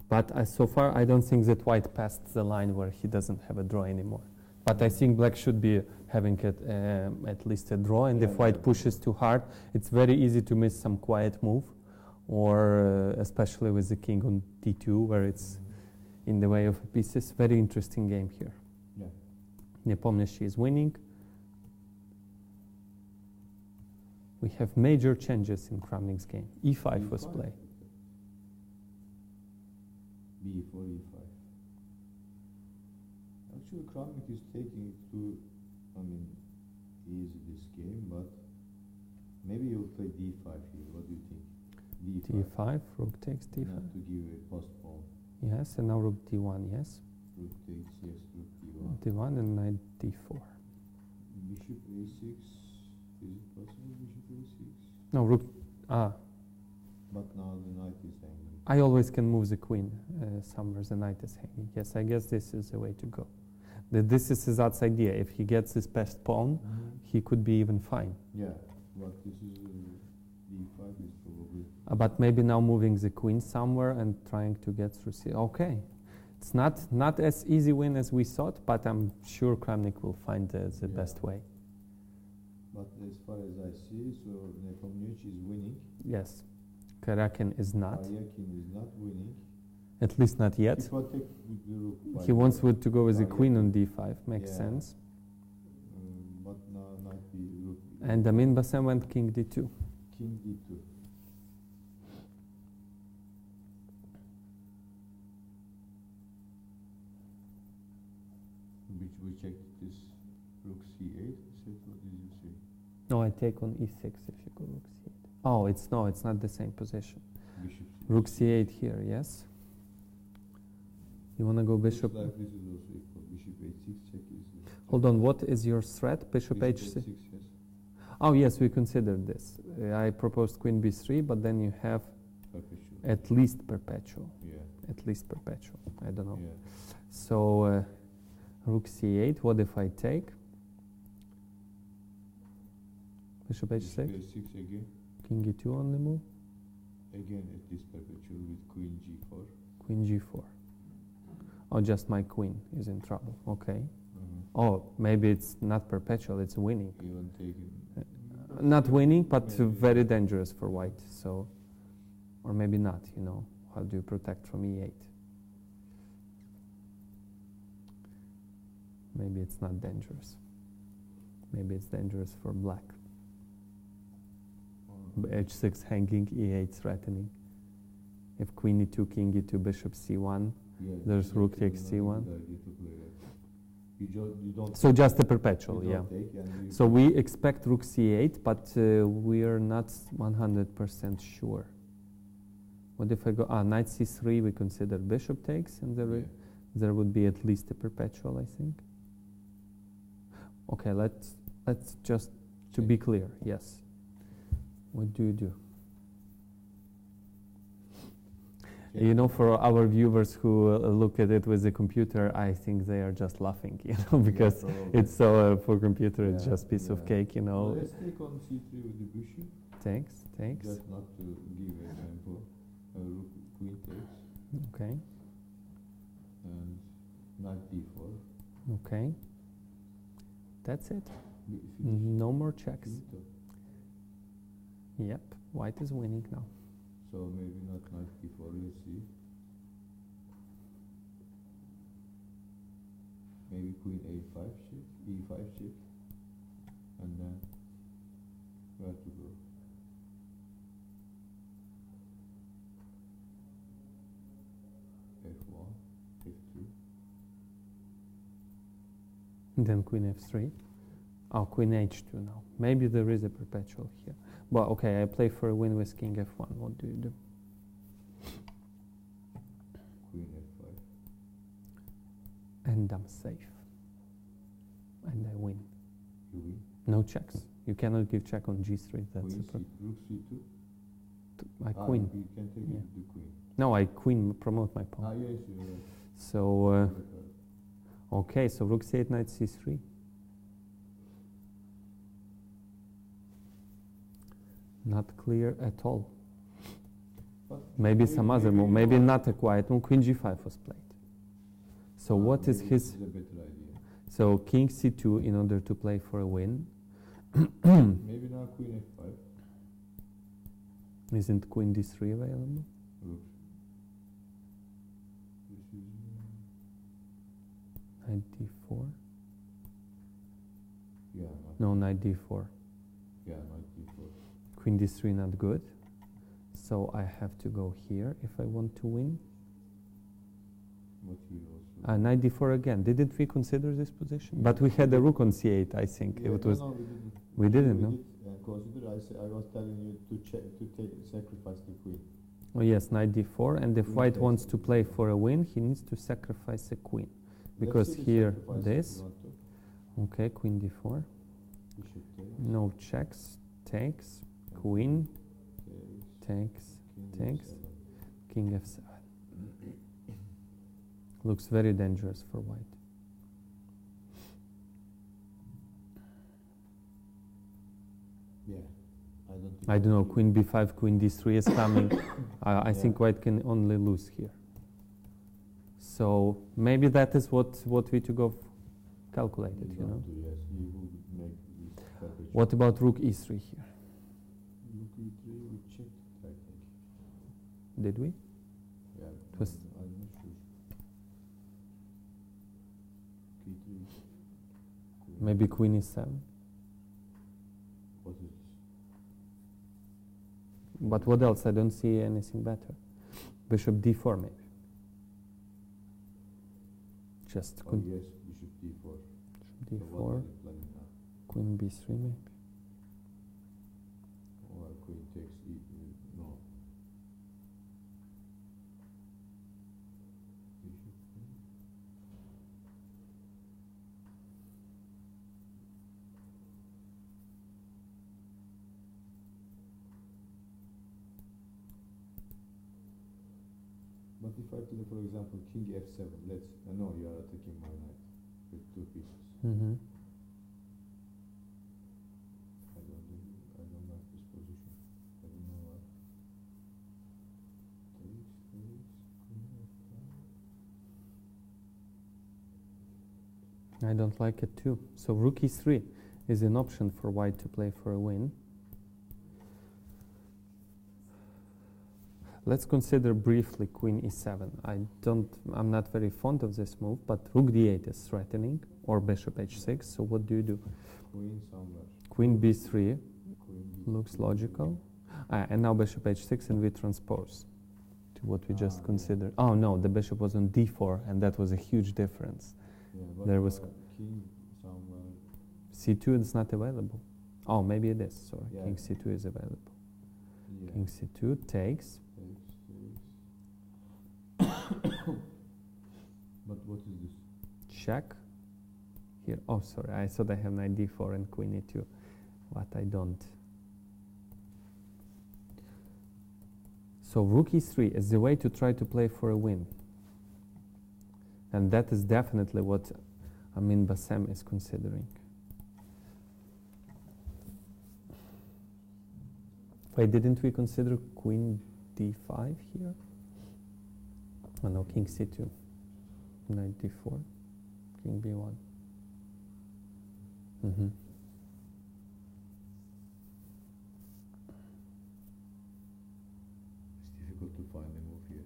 but so far I don't think that white passed the line where he doesn't have a draw anymore. But I think black should be having at least a draw, and Yeah, if white yeah. pushes too hard, it's very easy to miss some quiet move, or especially with the king on d2, where it's in the way of pieces. Very interesting game here. Yeah. Nepomniachtchi is winning. We have major changes in Kramnik's game. e5 was played. b4 e5. Actually, Kramnik is taking it to I mean, easy this game, but maybe you'll play d5 here. What do you think? d5, rook takes d5. Not to give a postpone. Yes, and now rook d1, yes. Rook takes, yes, rook d1. d1 and knight d4. Bishop a6. Is it possible? Bishop a6. No, rook. But now the knight is hanging. I always can move the queen somewhere the knight is hanging. Yes, I guess this is the way to go. This is Azad's idea. If he gets this passed pawn, he could be even fine. Yeah, but this is d5 is probably. But maybe now moving the queen somewhere and trying to get through. Okay, it's not as easy win as we thought, but I'm sure Kramnik will find the best way. But as far as I see, so Nepomniachtchi is winning. Yes, Karakin is not. Karyakin is not winning. At least not yet. He protects with the rook. He wants to go with the queen on d5. Makes Yeah. sense. But now knight b, rook. And Amin Bassam went king d2. King d2. We checked this rook c8. What did you say? No, I take on e6 if you go rook c8. Oh, it's not the same position. Bishop c8. Rook c8 here, yes. You want to go bishop? Looks like this is also equal. Bishop h6 check is. Hold on, what is your threat? Bishop h6? H6, yes. Oh, yes, we considered this. I proposed queen b3, but then you have Perpetual. at least perpetual. Yeah. At least perpetual. I don't know. Yeah. So, rook c8, what if I take? Bishop h6? Bishop h6 again. King e2 on the move? Again at this perpetual with queen g4. Queen g4. Oh, just my queen is in trouble. Okay. Mm-hmm. Oh, maybe it's not perpetual, it's winning. Even taken. Not winning, but Maybe. very dangerous for white. So, or maybe not, How do you protect from e8? Maybe it's not dangerous. Maybe it's dangerous for black. H6 hanging, e8 threatening. If queen e2, king e2, bishop c1, Yeah, there's it's rook actually takes not c1. a good idea to play that. You don't. So just a perpetual, you yeah. don't take and you So we expect rook c8, but we are not 100% sure. What if I go, knight c3, we consider bishop takes, and there would be at least a perpetual, I think. Okay, let's just, to be clear, yes. What do you do? For our viewers who look at it with the computer, I think they are just laughing, because probably. it's so, for computer, it's Yeah, just piece of cake, Well, let's take on c3 with the bishop. Takes. Just not to give example. Rook, queen takes. Okay, And knight d4. okay. That's it. Finish. No more checks. Finito. Yep, white is winning now. So maybe not knight d4, let's see. Maybe queen a5 check, e5 check. And then where to go? f1, f2. Then queen f3. Oh, queen h2 now. Maybe there is a perpetual here. Well, okay, I play for a win with king f1. What do you do? Queen f5. And I'm safe. And I win. You win. No checks. You cannot give check on g3. That's Queen a problem. rook c2. My queen. You can take Yeah. it to the queen. No, I queen promote my pawn. Yes, you're right. So, okay, so rook c8, knight c3. Not clear at all. But Maybe some other move. Maybe not a quiet move. Queen g5 was played. So what is maybe his? this is a better idea. So king c2 in order to play for a win. Maybe now queen f5. Isn't queen d3 available? Rook. This is Knight d4. yeah, No, knight d4. yeah, knight d4. Queen d3 not good. So I have to go here if I want to win. But here also Knight d4 again. Didn't we consider this position? But we had a rook on c8, I think. Yeah, It was. no, we didn't. We didn't, We no? did consider. I was telling you to sacrifice the queen. Oh yes, knight d4, and if Queen white takes wants it. to play for a win, he needs to sacrifice a queen. Let's Because see the here, sacrifice if this. you want to. Okay, queen d4. Bishop takes. No checks. Takes. Queen. Takes. Takes. King Takes. f7. King f7. Looks very dangerous for white. Yeah. I don't know, queen b5, queen d3 is coming. I Yeah. think white can only lose here. So maybe that is what Vitugov calculated, you know. Yes, he would make this perpetual. What about rook e3 here? Rook e3, we checked, I think. Did we? Yeah, It was- I'm not sure. e3. Maybe queen e7. What is this? But what else? I don't see anything better. Bishop d4 maybe. Just Oh, queen yes, bishop d4. So what d4, are they planning now? queen b3 maybe. Or queen takes e. No. Bishop. But if I play, for example, king f7, let's. No, you are attacking my knight with two pieces. Mm-hmm. I don't like this position. I don't know why. Takes, queen f5. I don't like it too. So rook e3 is an option for white to play for a win. Let's consider briefly queen e7. I'm not very fond of this move, but rook d8 is threatening, or bishop h6. So what do you do? Queen somewhere. Queen b3 Queen b3. looks logical. And now bishop h6 and we transpose to what we just Ah, yeah. considered. Oh no, the bishop was on d4 and that was a huge difference. Yeah, but There was king somewhere. c2 is not available. Oh, maybe it is. Sorry, Yeah. king c2 is available. Yeah. King c2 takes. But what is this? Check. Here, oh sorry, I thought I have knight d4 and queen e2, but I don't. So rook e3 is the way to try to play for a win. And that is definitely what Amin Bassem is considering. Wait, didn't we consider queen d5 here? Oh no, king c2, knight d4, king b1. Mm-hmm. It's difficult to find a move here.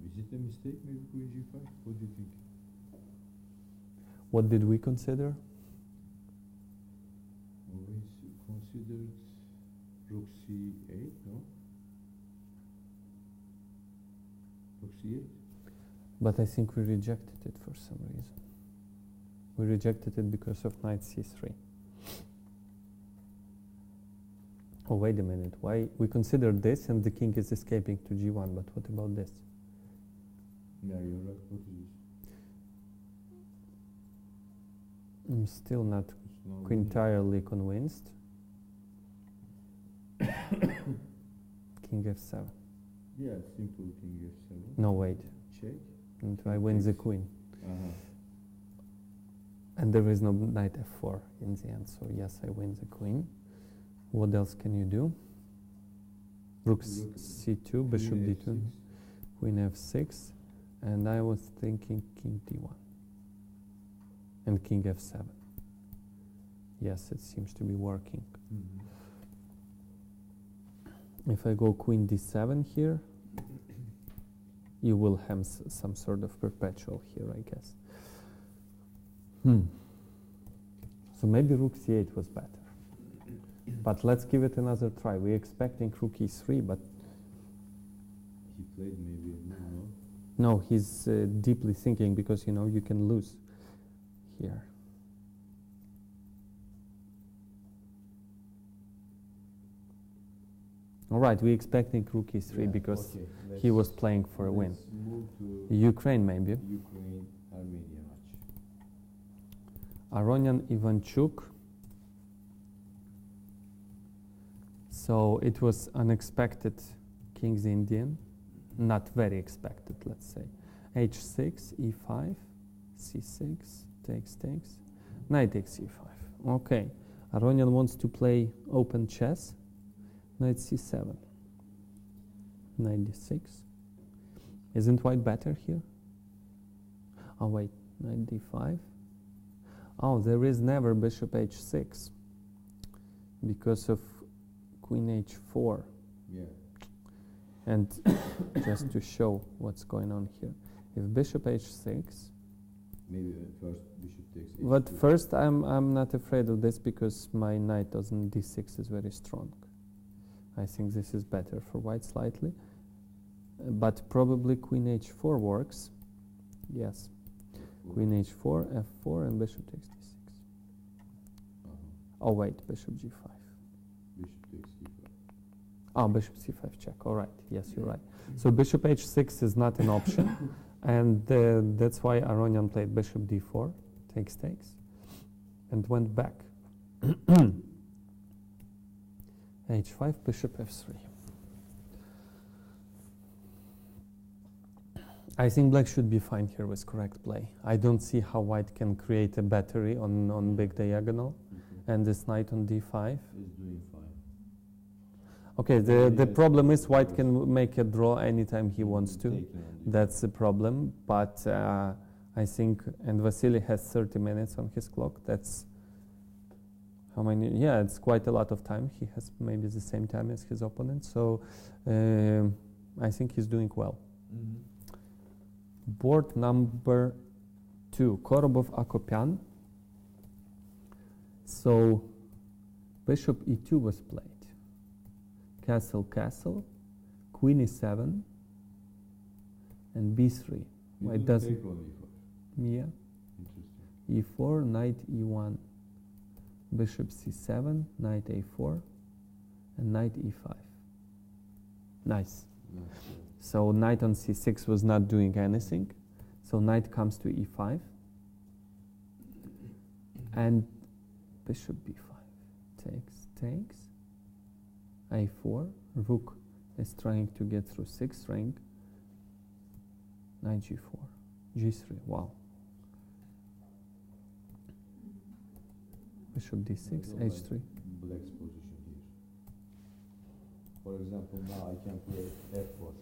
Is it a mistake, maybe queen g5? What do you think? What did we consider? Always considered rook c8, no? Rook c8? But I think we rejected it for some reason. We rejected it because of knight c3. Oh, wait a minute. Why? We considered this and the king is escaping to g1, but what about this? Yeah, you're right. What is this? I'm still not It's no entirely convinced. King f7. Yeah, simple king f7. No, wait. Check. And I win the queen. Uh-huh. And there is no knight f4 in the end, so yes, I win the queen. What else can you do? Rook Rook c2, bishop Queen d2, f6. queen f6, and I was thinking king d1 and king f7. Yes, it seems to be working. Mhm. If I go queen d7 here, you will have some sort of perpetual here, I guess. So maybe rook c8 was better. But let's give it another try. We're expecting rook e3, but He played maybe a move, no? no, he's deeply thinking because, you know, you can lose here. All right, we're expecting rook e3 Yeah, because okay, he was let's- playing for a win. Let's move to Ukraine, maybe. Ukraine-Armenia match. Aronian Ivanchuk. So it was unexpected King's Indian, not very expected, let's say. H6, E5, C6, takes, knight takes E5. Okay, Aronian wants to play open chess. Knight C7, knight D6. Isn't white better here? Oh wait, knight D5. Oh, there is never bishop H6 because of queen H4. Yeah. And just to show what's going on here, if bishop H6, Maybe first bishop takes H2. but first I'm not afraid of this because my knight on D6 is very strong. I think this is better for white slightly, but probably queen H4 works. Yes, queen H4, F4, and bishop takes D6. Oh wait, bishop G5. Bishop takes E5. Oh, bishop C5 check. All right. Yes, you're right. So bishop H6 is not an option, and that's why Aronian played bishop D4, takes, and went back. H5, bishop F3. I think black should be fine here with correct play. I don't see how white can create a battery on big diagonal, and this knight on D5. Is doing fine. Okay, the problem is white can make a draw anytime he wants to. Taking on D5. That's the problem, but I think, and Vasily has 30 minutes on his clock. That's how many? Yeah, it's quite a lot of time. He has maybe the same time as his opponent, so I think he's doing well. Mhm. Board number 2, Korobov Akopyan. So bishop E2 was played. Castle, castle, queen E7, and B3. You Why it do doesn't? take on E4. Yeah. Interesting. E4, knight E1, bishop C7, knight A4, and knight E5. Nice. Nice, So knight on C6 was not doing anything. So knight comes to E5, and bishop B5 takes, A4, rook is trying to get through 6th rank, knight G4, G3, wow. Bishop D6, I don't like H3. Black's position here. For example, now I can play F4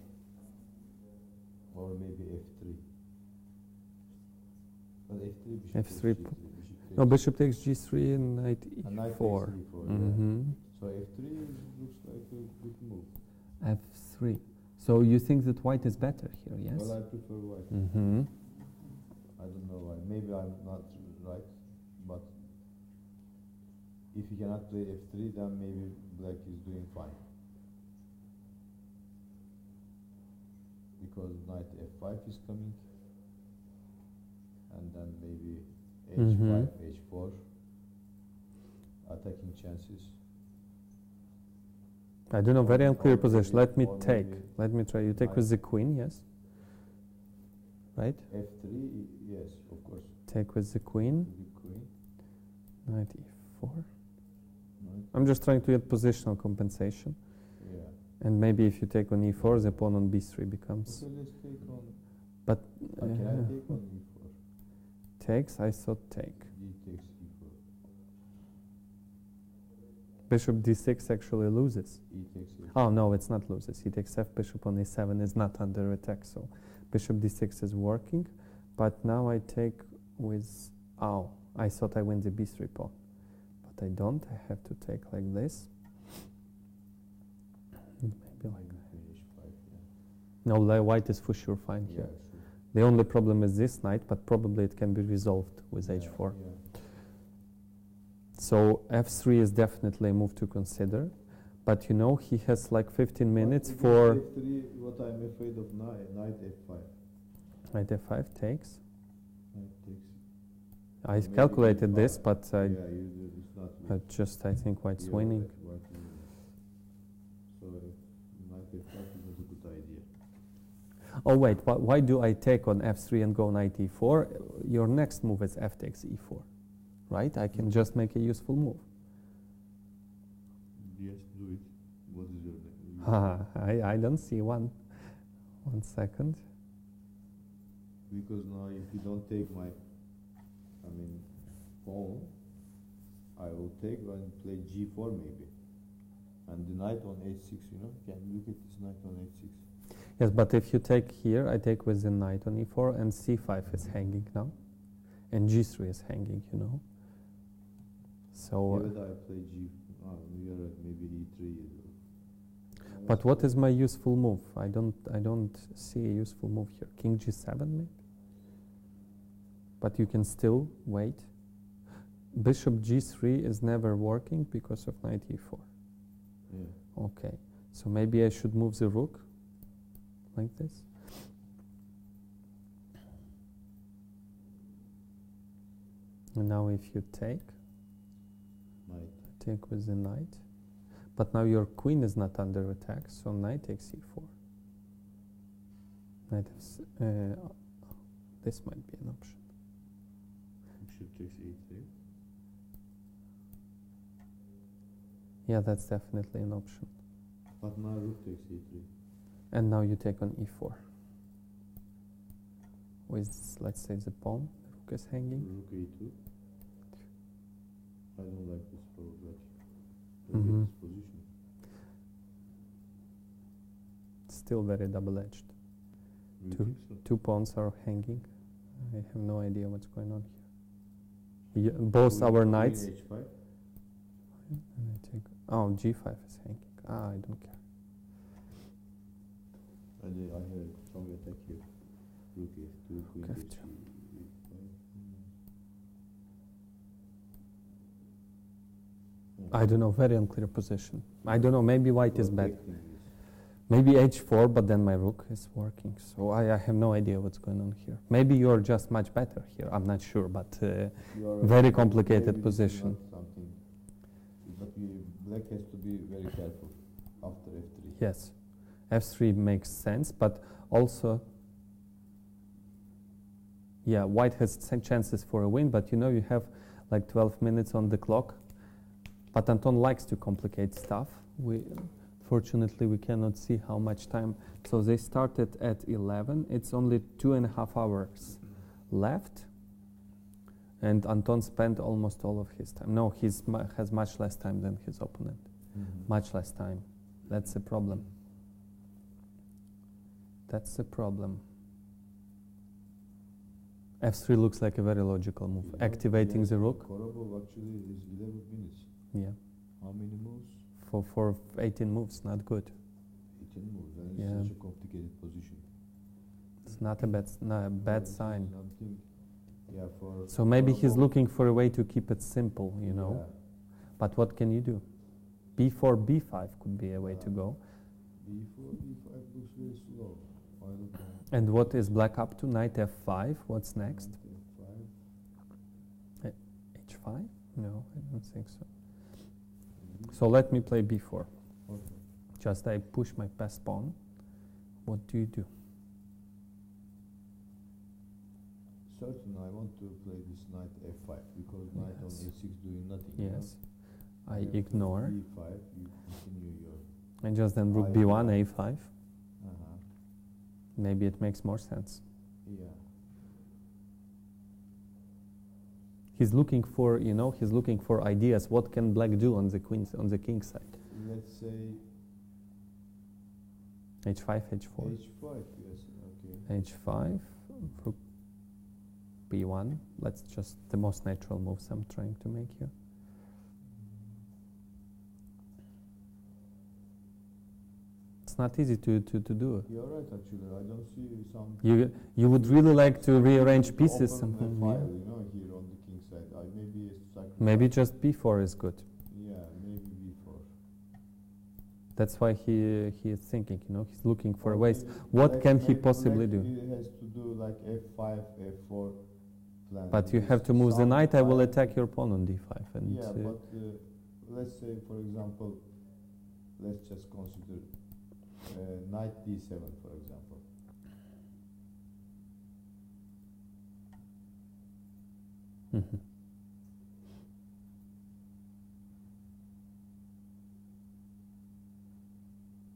or maybe F3. But F3 bishop F3 takes po- G3, No, bishop takes G3 and knight and knight takes E4. E4, Mhm. yeah. So F3 looks like a good move. F3. So you think that white is better here, yes? Well, I prefer white. Mm-hmm. I don't know why. Maybe I'm not right, but if you cannot play F3, then maybe black is doing fine. Because knight F5 is coming, and then maybe H5, H4, attacking chances. I don't know, very Or unclear maybe- position. Let me or take. maybe Let me try. You take with the queen, yes? Right? F3, yes, of course. Take with the queen, The queen. knight E4. Knight, I'm just trying to get positional compensation. yeah. And maybe if you take on E4, the pawn on B3 becomes. Okay, let's take on. But Can I uh, take on E4? takes, I thought take. D takes E4. Bishop D6 actually loses. E takes E4. Oh, no, it's not loses. He takes F, bishop on E7 is not under attack, so bishop D6 is working. But now I take with, oh, I thought I win the B3 pawn. But I don't, I have to take like this. Maybe like that. Maybe H5, yeah. No, white is for sure fine Yeah, here. sure. The only problem is this knight, but probably it can be resolved with Yeah, H4. yeah. So f3 is definitely a move to consider. But you know, he has like 15 minutes for... F3, what I'm afraid of now, knight F5. Knight f5 takes. Knight takes. I Maybe calculated E5. this, but Yeah, you do, it's not just, I think, white's winning. White winning. So knight F5 is not a good idea. Oh wait, why do I take on f3 and go knight e4? Your next move is f takes e4, right? I can just make a useful move. Yes, do it. What is your name? I don't see one. 1 second. Because now if you don't take my, pawn, I will take and play g4 maybe. And the knight on h6, you know, can you look at this knight on h6? Yes, but if you take here, I take with the knight on e4 and c5 is hanging now. And g3 is hanging, you know. So... Yeah, but I play you're right, maybe e3. But what is my useful move? I don't see a useful move here. King g7 maybe? But you can still wait. Bishop g3 is never working because of knight e4. Yeah. Okay, so maybe I should move the rook like this. And now if you take, take with the knight. But now your queen is not under attack, so knight takes e4. Knight has, this might be an option. Bishop takes e3. Yeah, that's definitely an option. But now rook takes e3. And now you take on e4. With, let's say, the pawn. The rook is hanging. Rook e2. I don't like this probably. Mhm. This position. Still very double-edged. You Two. think so? Two pawns are hanging. I have no idea what's going on here. Both our knights. Queen h5. And I take, oh, g5 is hanging. Ah, I don't care. I have a strong attack here. Rook f2, queen Rook h3. f2. I don't know, very unclear position. I don't know, maybe white is bad. Maybe h4, but then my rook is working. So I have no idea what's going on here. Maybe you're just much better here. I'm not sure, but very complicated position. But black has to be very careful after f3. Yes, f3 makes sense, but also, yeah, white has chances for a win, but you know you have like 12 minutes on the clock. But Anton likes to complicate stuff. Fortunately, we cannot see how much time. So they started at 11. It's only 2.5 hours left. And Anton spent almost all of his time. No, he has much less time than his opponent. Much less time. That's the problem. That's the problem. f3 looks like a very logical move. Activating the rook. Korobov actually is 11 minutes. Yeah. How many moves? For 18 moves, not good. 18 moves. That is Yeah. such a complicated position. It's not a bad sign. Something, yeah, for So maybe he's Korobov, looking for a way to keep it simple, you know. yeah. But what can you do? b4, b5 could be a way to go. B4, B5 looks very slow. I don't know. And what is black up to? Knight f5. What's next? F5. h5? No, I don't think so. So let me play b4. Okay. Just I push my best pawn. What do you do? Certain I want to play this knight f5 because knight on Yes. a6 doing nothing. you know? Yes. I Yeah, ignore. b5, you continue your. And just then rook I- b1, a5. Uh-huh. Maybe it makes more sense. Yeah. He's looking for, you know, he's looking for ideas. What can black do on the king side? Let's say h5, h4. h5. Yes. Okay. h5, rook b1. Let's just the most natural moves I'm trying to make here. It's it's not easy to do. You're right, actually. I don't see some. You would really like to rearrange pieces. Open Somehow, a yeah. file, you know, here on the king side. Maybe a sacrifice. Maybe just b4 is good. Yeah, maybe b4. That's why he is thinking. You know, he's looking for Or ways. maybe What black- can he maybe possibly black, do? He has to do like f5, f4 plan. But you because have to move the knight. I will sometime- attack your pawn on d5. And Yeah, but let's say, for example, let's just consider knight d7, for example. Mhm.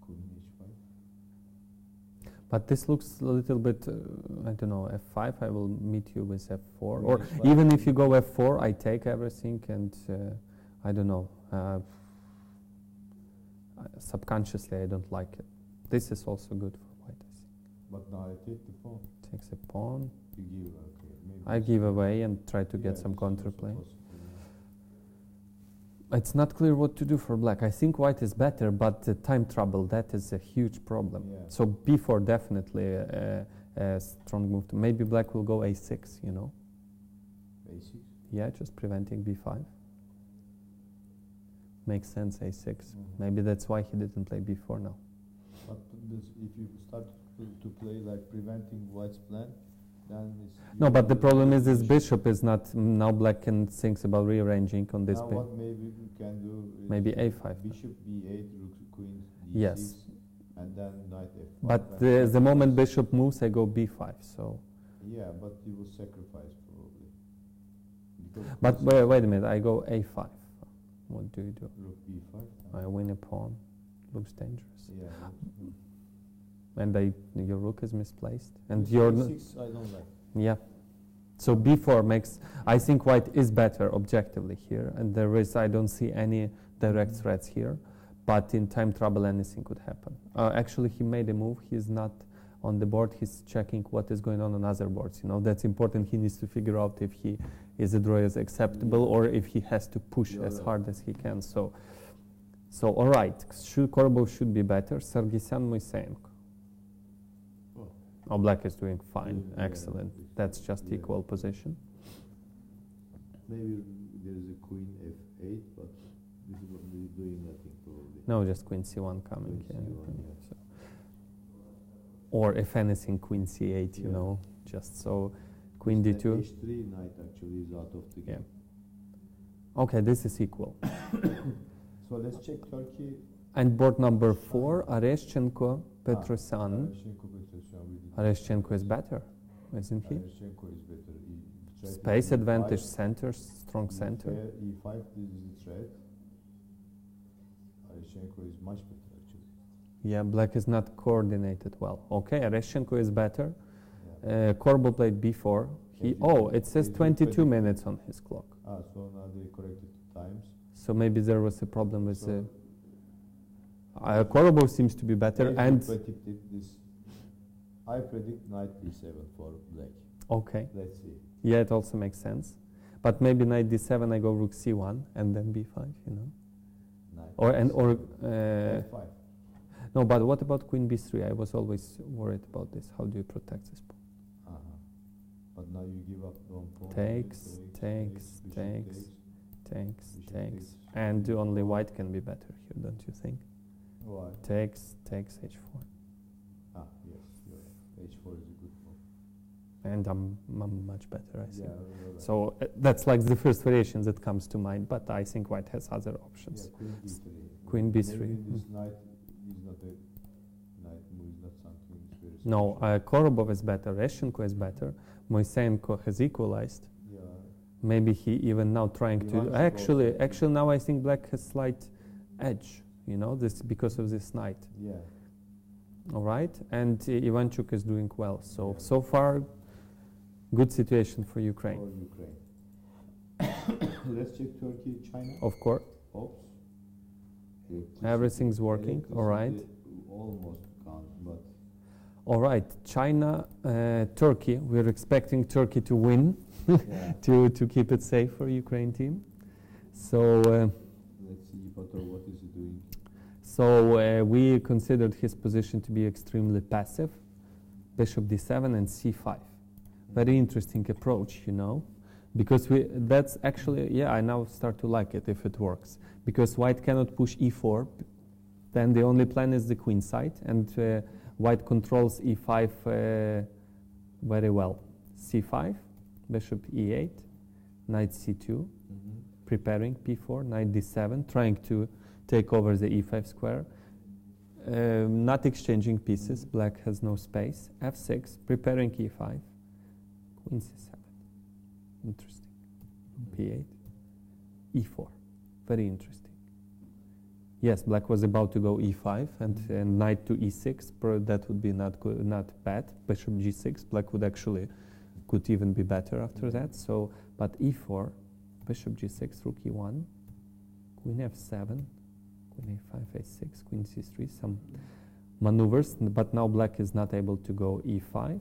Queen h5. But this looks a little bit, I don't know, f5. I will meet you with f4. Queen Or h5. even if you go f4, I take everything, and I don't know. Subconsciously, I don't like it. This is also good for white, I think. But now I take the pawn. Takes a pawn. You give, okay. Maybe I this give is- away and try to yeah, get some this is also counterplay. possible, It's not clear what to do for black. I think white is better, but time trouble, that is a huge problem. Yeah. So b4 definitely a strong move. Maybe black will go a6, you know. A6. Yeah, just preventing b5. Makes sense, a6. Mhm. Maybe that's why he didn't play b4 now. But this, if you start to play like preventing white's plan, then it's... No, you but the lose problem is this position. bishop is not, now black can think about rearranging on this Now bit. what maybe you can do is Maybe a5. bishop b8, rook queen d6, Yes. and then knight f5. But and the moment sacrifice. bishop moves, I go b5, so... Yeah, but you will sacrifice probably. Because But this wait a minute, I go a5. What do you do? rook b5. I win a pawn. Looks dangerous. Yeah. And your rook is misplaced. And This your... b6 I don't like. Yeah. So b4 makes... I think white is better objectively here. And there is... I don't see any direct threats here. But in time trouble, anything could happen. Actually, he made a move. He's not on the board. He's checking what is going on other boards. You know, that's important. He needs to figure out if a draw is acceptable or if he has to push You're as right. hard as he can. So all right. Korbov should be better. Sargsyan, Moiseyenko. Oh. Oh, black is doing fine. Yeah, Excellent. it's- That's just yeah. equal position. Maybe there is a queen f8, but this is doing nothing probably. No, just queen c1 coming. Queen Yeah. c1, yeah. So- or if anything, queen c8, you Yeah. know, just so queen Knight d2. h3, knight actually is out of the Yeah. game. Okay, this is equal. So let's check Turkey. And board number 4, Areshchenko, Petrosyan. Areshchenko, Petrosyan, we did- Areshchenko is better, isn't he? Areshchenko is better. He tried to Space do advantage, E5, center, strong center. E5, this is the threat. Areshchenko is much better actually. Yeah, black is not coordinated well. Okay, Areshchenko is better. Yeah. Korbov played b4. It says 22 minutes on his clock. So now they corrected the times. So maybe there was a problem with So Korbov seems to be better. they And predicted this. I predict knight d7 for black. okay, Let's see. yeah, it also makes sense. But maybe knight d7, I go rook c1 and then b5. You know, Knight or d7, f5. no. But what about queen b3? I was always worried about this. How do you protect this pawn? But now you give up on pawn. Takes, bishop takes, bishop takes, and only white can be better here, don't you think? Why? Takes h4, Yes, you're right. h4 is a good pawn. and I'm much better, I think. Yeah, you're right. So that's like the first variation that comes to mind, but I think white has other options. Yeah, queen b3. Queen b3, Maybe this knight is not a knight move, is not something very No, special. Korbov is better, Reshchenko is better, Moiseyenko has equalized. Yeah. Maybe he even now trying He to... wants to Actually, go- actually now I think black has slight edge, you know, this because of this knight. Yeah. All right, and Ivanchuk is doing well. So Yeah. so far, good situation for For Ukraine. Ukraine. Let's check Turkey, China. Of course, Oops. Electricity- everything's working. All right, electricity Almost gone, but all right. China, Turkey. We're expecting Turkey to win yeah. to keep it safe for Ukraine team. So Let's see, Pato, what is he doing? So we considered his position to be extremely passive. Bishop d7 and c5. Very interesting approach, you know, because that's actually, yeah, I now start to like it if it works. Because white cannot push e4, then the only plan is the queen side, and white controls e5 very well. c5, bishop e8, knight c2, preparing p4, knight d7, trying to take over the e5 square. Not exchanging pieces, black has no space. f6, preparing e5, queen c7. Interesting. p8, e4. Very interesting. Yes, black was about to go e5 and knight to e6. That would be not good, not bad. Bishop g6. Black would actually could even be better after that. So, but e4, bishop g6, rook e1, queen f7, queen a5, a6, queen c3. Some maneuvers, but now black is not able to go e5.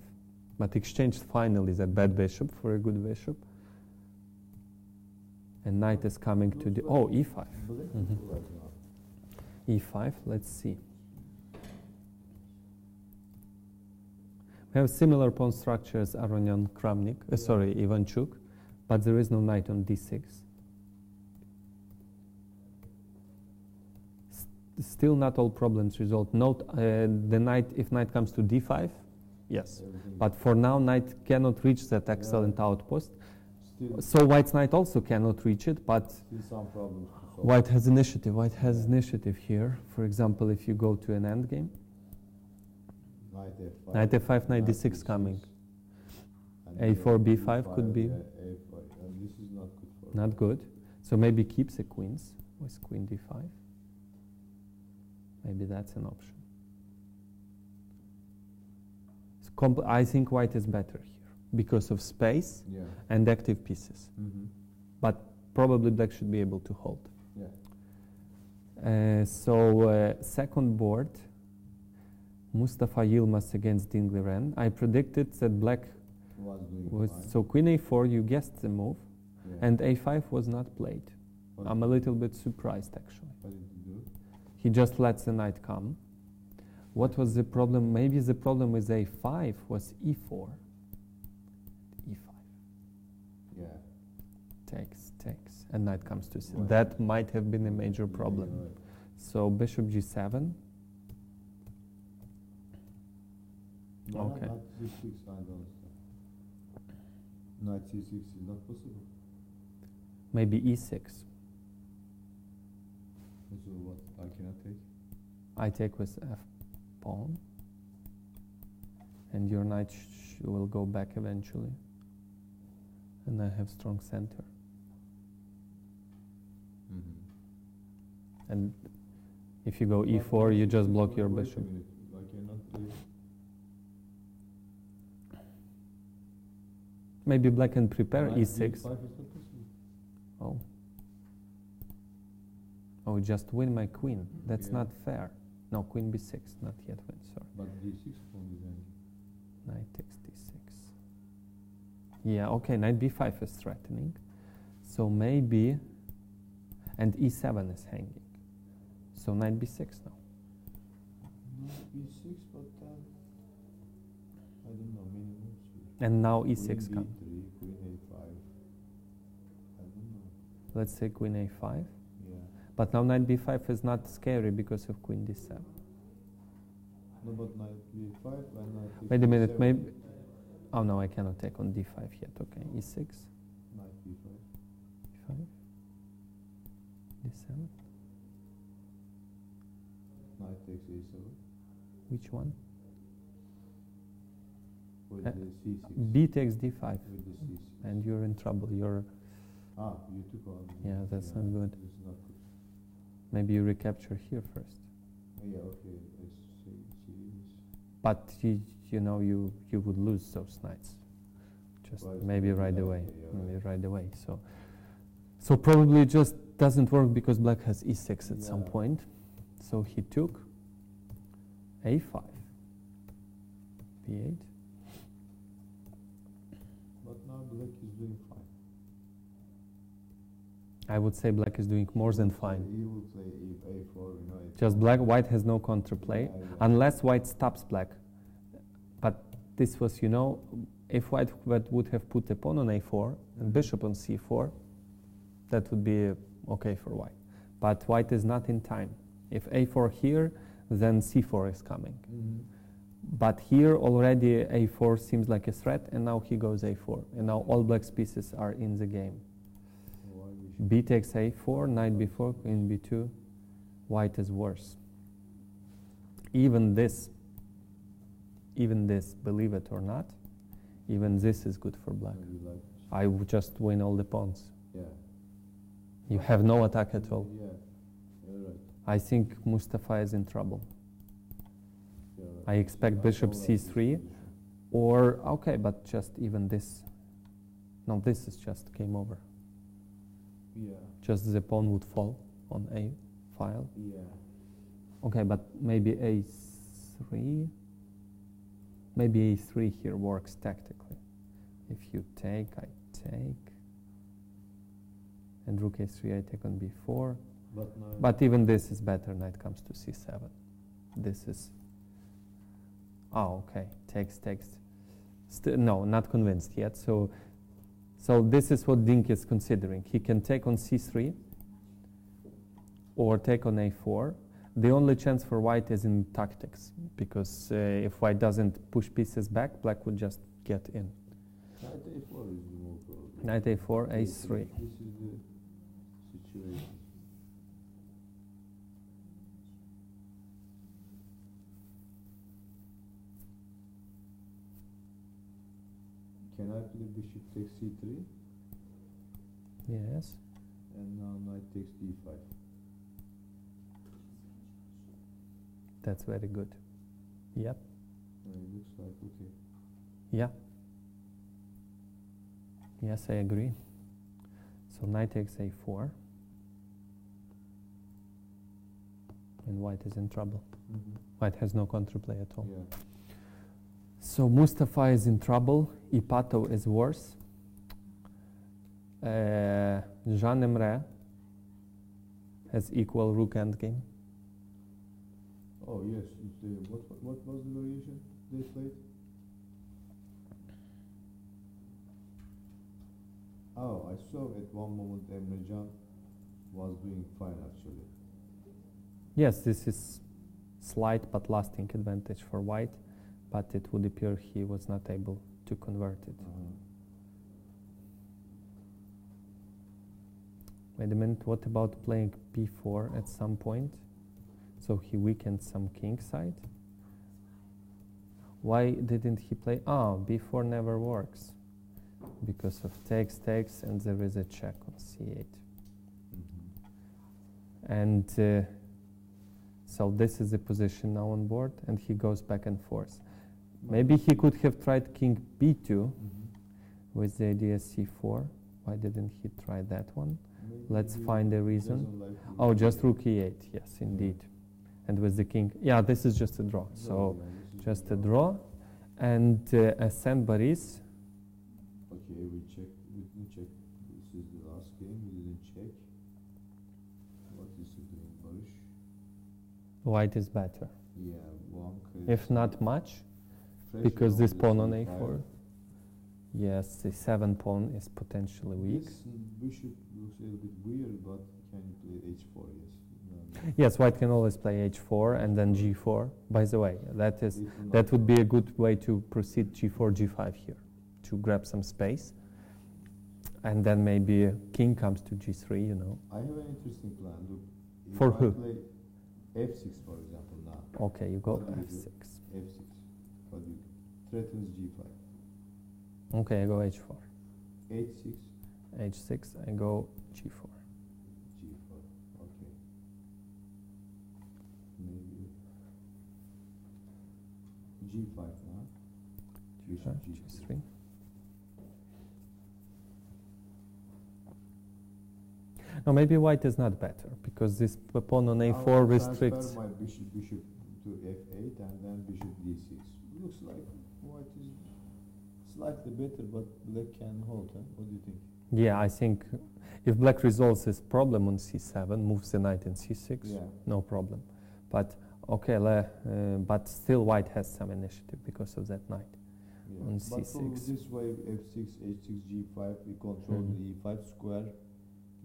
But exchanged finally that bad bishop for a good bishop. And knight is coming to the e5. e5, let's see. We have similar pawn structure as Aronian Kramnik, Ivanchuk, but there is no knight on d6. Still not all problems resolved. Note the knight, if knight comes to d5, yes. But for now, knight cannot reach that excellent outpost. So white's knight also cannot reach it, but some problems to solve. white has initiative. White has initiative here. For example, if you go to an endgame, knight f5, knight d6 coming. a4, b5 could be a5, and this is not good for not good. So maybe keeps the queens with queen d5. Maybe that's an option. I think white is better here because of space and active pieces. But probably black should be able to hold. Second board, Mustafa Yilmaz against Ding Liren. I predicted that black was so queen a4, you guessed the move, and a5 was not played. I'm a little bit surprised actually. What did you do? He just lets the knight come. What was the problem? Maybe the problem with a5 was e4. e5. Yeah. Takes, and knight comes to c. That might have been a major problem. Right. So bishop g7. No, Okay. Knight c6, I don't understand. Knight c6 is not possible. Maybe e6. So what? I cannot take. I take with f pawn, and your knight will go back eventually. And I have strong center. And if you go e4, you just block your Wait a bishop. minute. I cannot play. Maybe black can prepare Knight e6. d5 is not possible. Oh. Oh, just win my queen. That's Yeah. not fair. No, queen b6, not yet win, sorry. But d6 pawn is ending. Knight takes d6. Yeah, okay, knight b5 is threatening. So maybe, and e7 is hanging. So knight b6 now. Knight b6, but then I don't know, many moves here. And now Queen e6 comes. b3, queen a5. I don't know. Let's say queen a5. Yeah. But now knight b5 is not scary because of queen d7. No, but knight b5 and knight Wait a minute, d7. maybe. Oh no, I cannot take on d5 yet. Okay, e6, Knight b5. e5, d7. Knight takes a7. Which one? With the c6. B takes d5, With the c6. and you're in trouble. You're You took on. Yeah, that's not good. It's not good. maybe you recapture here first. Yeah, okay. Let's see. But you know you would lose those knights. Just Well, maybe right yeah, away. yeah, Maybe right. right away. So probably it just doesn't work because black has e6 at some Yeah. point. So he took a5, b8. But now black is doing fine. I would say black is doing more than fine. He will play a4, you know. Just white has no counterplay, Yeah, yeah. unless white stops black. But this was, you know, if white would have put a pawn on a4 and bishop on c4, that would be okay for white. But white is not in time. If a4 here, then c4 is coming. Mhm. But here already a4 seems like a threat, and now he goes a4. And now all black's pieces are in the game. Why we should B takes a4, knight b4, queen b2. White is worse. Even this, believe it or not, even this is good for black. maybe like I would just win all the pawns. yeah. You have no attack at all. Yeah, you're right. I think Mustafa is in trouble. You're right. I expect bishop don't like this c3, position. or, okay, but just even this. No, this is just game over. Yeah, Just the pawn would fall on a file. yeah. Okay, but maybe a3. Maybe a3 here works tactically. If you take, I take. And rook a3, I take on b4. But now But even this is better. Knight comes to c7. This is. Oh, okay. Takes. No, not convinced yet. So this is what Dink is considering. He can take on c3 or take on a4. The only chance for white is in tactics, because if white doesn't push pieces back, black would just get in. knight a4 is the more probable. Knight a4, This is a3. the situation. Can I play bishop takes c3 Yes. and now knight takes d5? That's very good. Yep. It looks like okay. Yeah. Yes, I agree. So knight takes a4. And white is in trouble. White has no counterplay at all. Yeah. So Mustafa is in trouble. Ipatov is worse. Jean Emre has equal rook endgame. Oh yes. What was the variation they played? Oh, I saw at one moment Emre Can was doing fine actually. Yes, this is slight but lasting advantage for white, but it would appear he was not able to convert it. Wait a minute, what about playing b4 at some point? So he weakened some king side. Why didn't he play? Oh, b4 never works because of takes, and there is a check on c8. And so this is the position now on board, and he goes back and forth. Maybe he could have tried king b2 with the idea c4. Why didn't he try that one? Let's find a reason. Oh, just rook e8. Yes, indeed. And with the king, yeah, this is just a draw. So just a draw, and Ascend Boris. Okay, we checked. We didn't check. This is the last game. We didn't check. What is he doing, Barış? White is better, Yeah, one. if not much, because this pawn on a4. Yes, the 7 pawn is potentially weak. This bishop looks a little bit weird, but can play h4? Yes. No. Yes, white can always play h4 and then g4. By the way, that would be a good way to proceed g4, g5 here, to grab some space. And then maybe a king comes to g3, you know. I have an interesting plan. Look, if For I who? play f6, for example, now. Okay, you go What do you do? f6. f6. What do you do? Threatens g5. Okay, I go h4. h6, h6, I go g4. g4. Okay. Maybe g5 now. Bishop g3. No, maybe white is not better, because this pawn on a4 I'll restricts. transfer my bishop to f8 and then bishop d6. Looks like white is slightly better, but black can hold. Huh? What do you think? Yeah, I think if black resolves this problem on c7, moves the knight in c6, Yeah. no problem. But okay, but still white has some initiative because of that knight. Yeah. On But from c6. this way, f6, h6, g5, we control Mhm. the e5 square,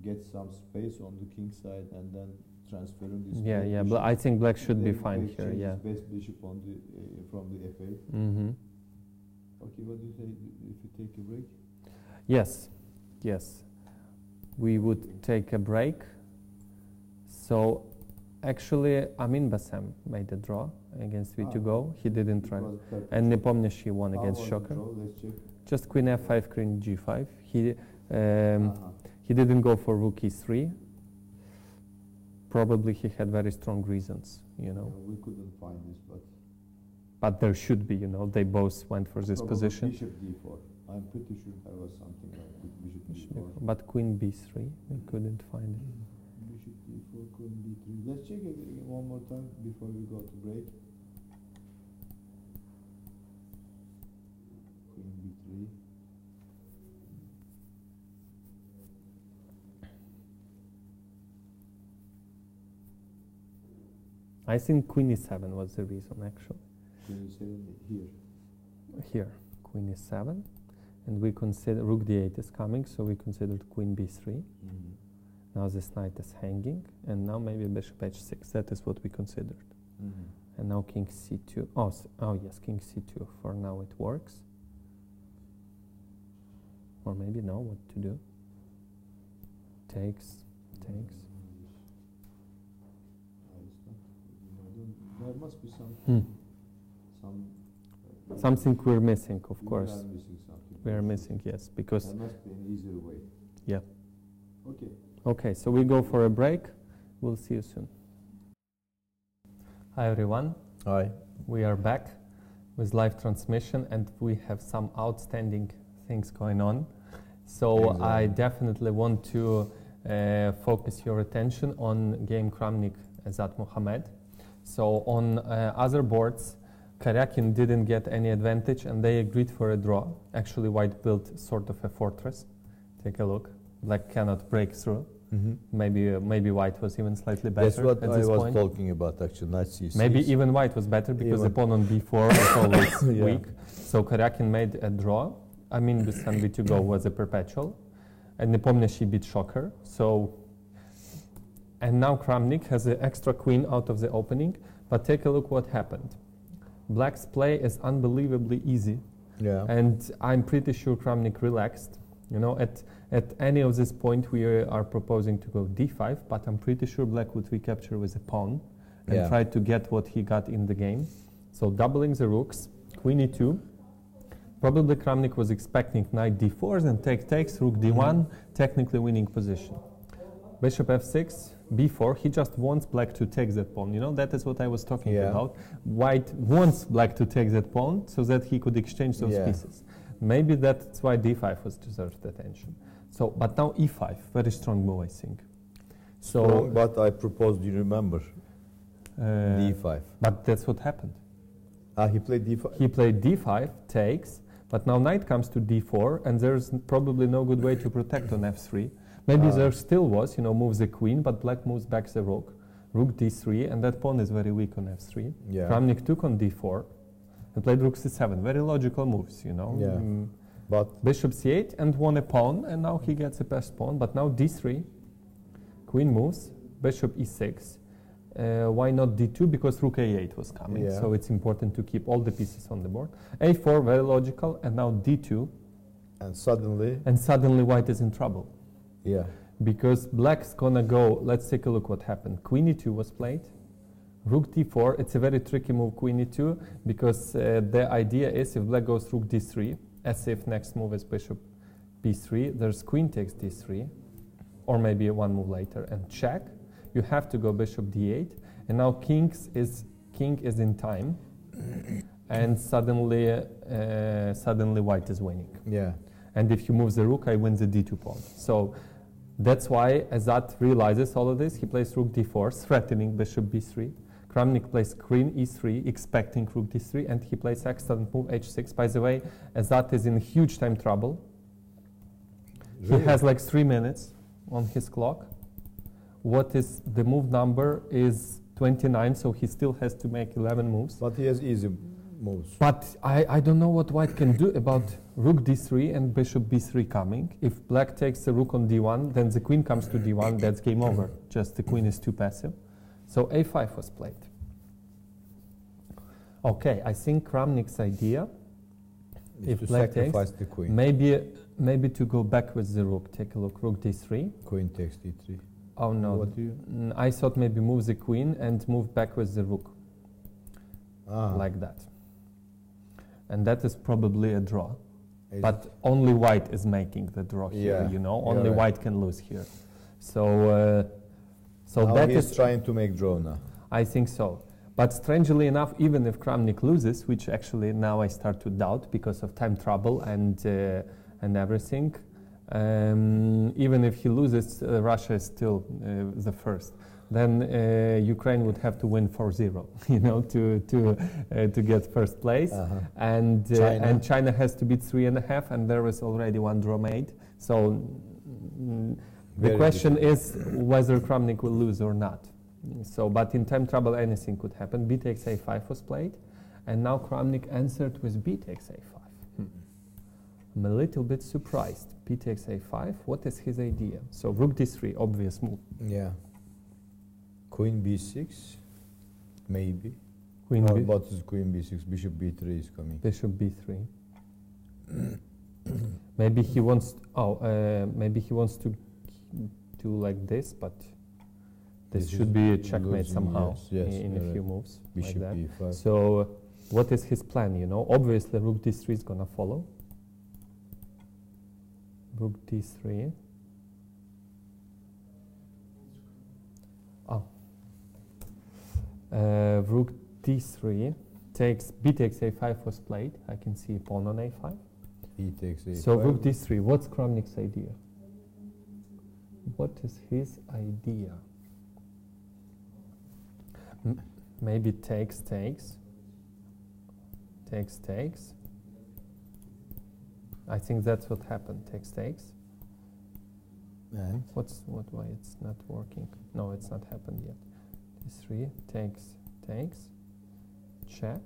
get some space on the king side, and then transferring this. Yeah, black yeah. bishop. I think black should be They fine here. exchange Yeah. his best bishop on the from the f8. Mm-hmm. Okay, what do you say if you take a break? Yes, yes. We would take a break. So actually, Amin Bassam made a draw against V2Go. He didn't try. It was perfect. And Nepomniachtchi won How against was the Shocker. draw? Let's check. Just queen f5, queen g5. Uh-huh. He didn't go for rook e3. Probably he had very strong reasons, you know. We couldn't find this, But there should be, you know. They both went for this probably position. Bishop d4. I'm pretty sure there was something like bishop d4. But queen b3, we couldn't find it. Bishop d4, queen d3. Let's check it again one more time before we go to break. Queen b3. I think queen e7 was the reason, actually. Queen e7 here. Here, queen e7. And we consider rook d8 is coming, so we considered queen b3. Now this knight is hanging, and now maybe bishop h6. That is what we considered. And now king c2. Oh yes, king c2. For now it works. Or maybe no, what to do? Takes. There must be some. Something we're missing, of We course. are missing something. We are missing, yes, because... There must be an easier way. Yeah. Okay. Okay, so we go for a break. We'll see you soon. Hi everyone. Hi. We are back with live transmission, and we have some outstanding things going on. So Exactly. I definitely want to focus your attention on game Kramnik Azat Mohammed. So on other boards, Karyakin didn't get any advantage, and they agreed for a draw. Actually, white built sort of a fortress. Take a look. Black cannot break through. Maybe white was even slightly better. That's what at I this was point. talking about, actually. Knight c6. Maybe even white was better because the Even. pawn on b4 was always Yeah. weak. So Karyakin made a draw. I mean, this and v2go was a perpetual. And Nepomniachtchi beat Shocker. And now Kramnik has an extra queen out of the opening. But take a look what happened. Black's play is unbelievably easy. Yeah. And I'm pretty sure Kramnik relaxed. You know, at any of this point we are proposing to go d5, but I'm pretty sure Black would recapture with a pawn and try to get what he got in the game. So doubling the rooks, queen e2. Probably Kramnik was expecting knight d4 and takes, rook d1, technically winning position. Bishop f6, b4, he just wants black to take that pawn. You know, that is what I was talking about. White wants black to take that pawn so that he could exchange those pieces. Maybe that's why d5 was deserved attention. So, but now e5, very strong move, I think. So, Strong, but I proposed, you remember, d5. But that's what happened. He played d5? He played d5, takes, but now knight comes to d4, and there's probably no good way to protect on f3. Maybe there still was, you know, moves the queen, but black moves back the rook. Rook d3, and that pawn is very weak on f3. Yeah. Kramnik took on d4 and played rook c7. Very logical moves, you know. Yeah. But Bishop c8 and won a pawn, and now he gets a passed pawn. But now d3, queen moves, bishop e6. Why not d2? Because rook a8 was coming, so it's important to keep all the pieces on the board. a4, very logical, and now d2. And suddenly... And suddenly white is in trouble. Yeah. Because black's gonna go, let's take a look what happened. Queen e2 was played. Rook d4, it's a very tricky move, queen e2, because the idea is if black goes rook d3, as if next move is bishop b3, there's queen takes d3, or maybe one move later, and check. You have to go bishop d8, and now king is in time, and suddenly white is winning. Yeah. And if you move the rook, I win the d2 pawn. So that's why Azat realizes all of this. He plays rook d4, threatening bishop b3. Kramnik plays queen e3, expecting rook d3, and he plays excellent move h6. By the way, Azat is in huge time trouble He has like 3 minutes on his clock. What is the move number is 29, so he still has to make 11 moves. But he has easy moves. But I don't know what white can do about rook d3 and bishop b3 coming. If black takes the rook on d1, then the queen comes to d1, that's game over. Just the queen is too passive. So a5 was played. Okay, I think Kramnik's idea, if to black sacrifice takes, the queen. maybe to go back with the rook. Take a look, rook d3. Queen takes d3. Oh no, What do you? I thought maybe move the queen and move back with the rook, Ah, like that. And that is probably a draw. is But only white is making the draw here, Yeah, you know. you're Only right. white can lose here. So, so now that he is is, trying to make draw now. I think so. But strangely enough, even if Kramnik loses, which actually now I start to doubt because of time trouble and everything, even if he loses, Russia is still the first. Then Ukraine would have to win 4-0, you know, to get first place. Uh-huh. And China? and China has to beat 3.5, and there is already one draw made. So the Very question difficult. is whether Kramnik will lose or not. So, but in time trouble, anything could happen. B takes a5 was played, and now Kramnik answered with b takes a5. I'm a little bit surprised. B takes a5. What is his idea? So rook d3, obvious move. Yeah. Queen b6, maybe. Queen No, b, but it's queen b6, bishop b3 is coming. bishop b3. Maybe he wants. Maybe he wants to do like this, but this This should is be a checkmate losing, somehow yes, in you're a few right. moves Bishop like that. b5. So, what is his plan? You know, obviously rook d3 is gonna follow. Rook d3. Rook d3 takes b takes a5 was played. I can see a pawn on a5. He takes a5. So rook d3. What's Kramnik's idea? What is his idea? Maybe takes. I think that's what happened. Takes. And Why it's not working? No, it's not happened yet. d3 takes, check,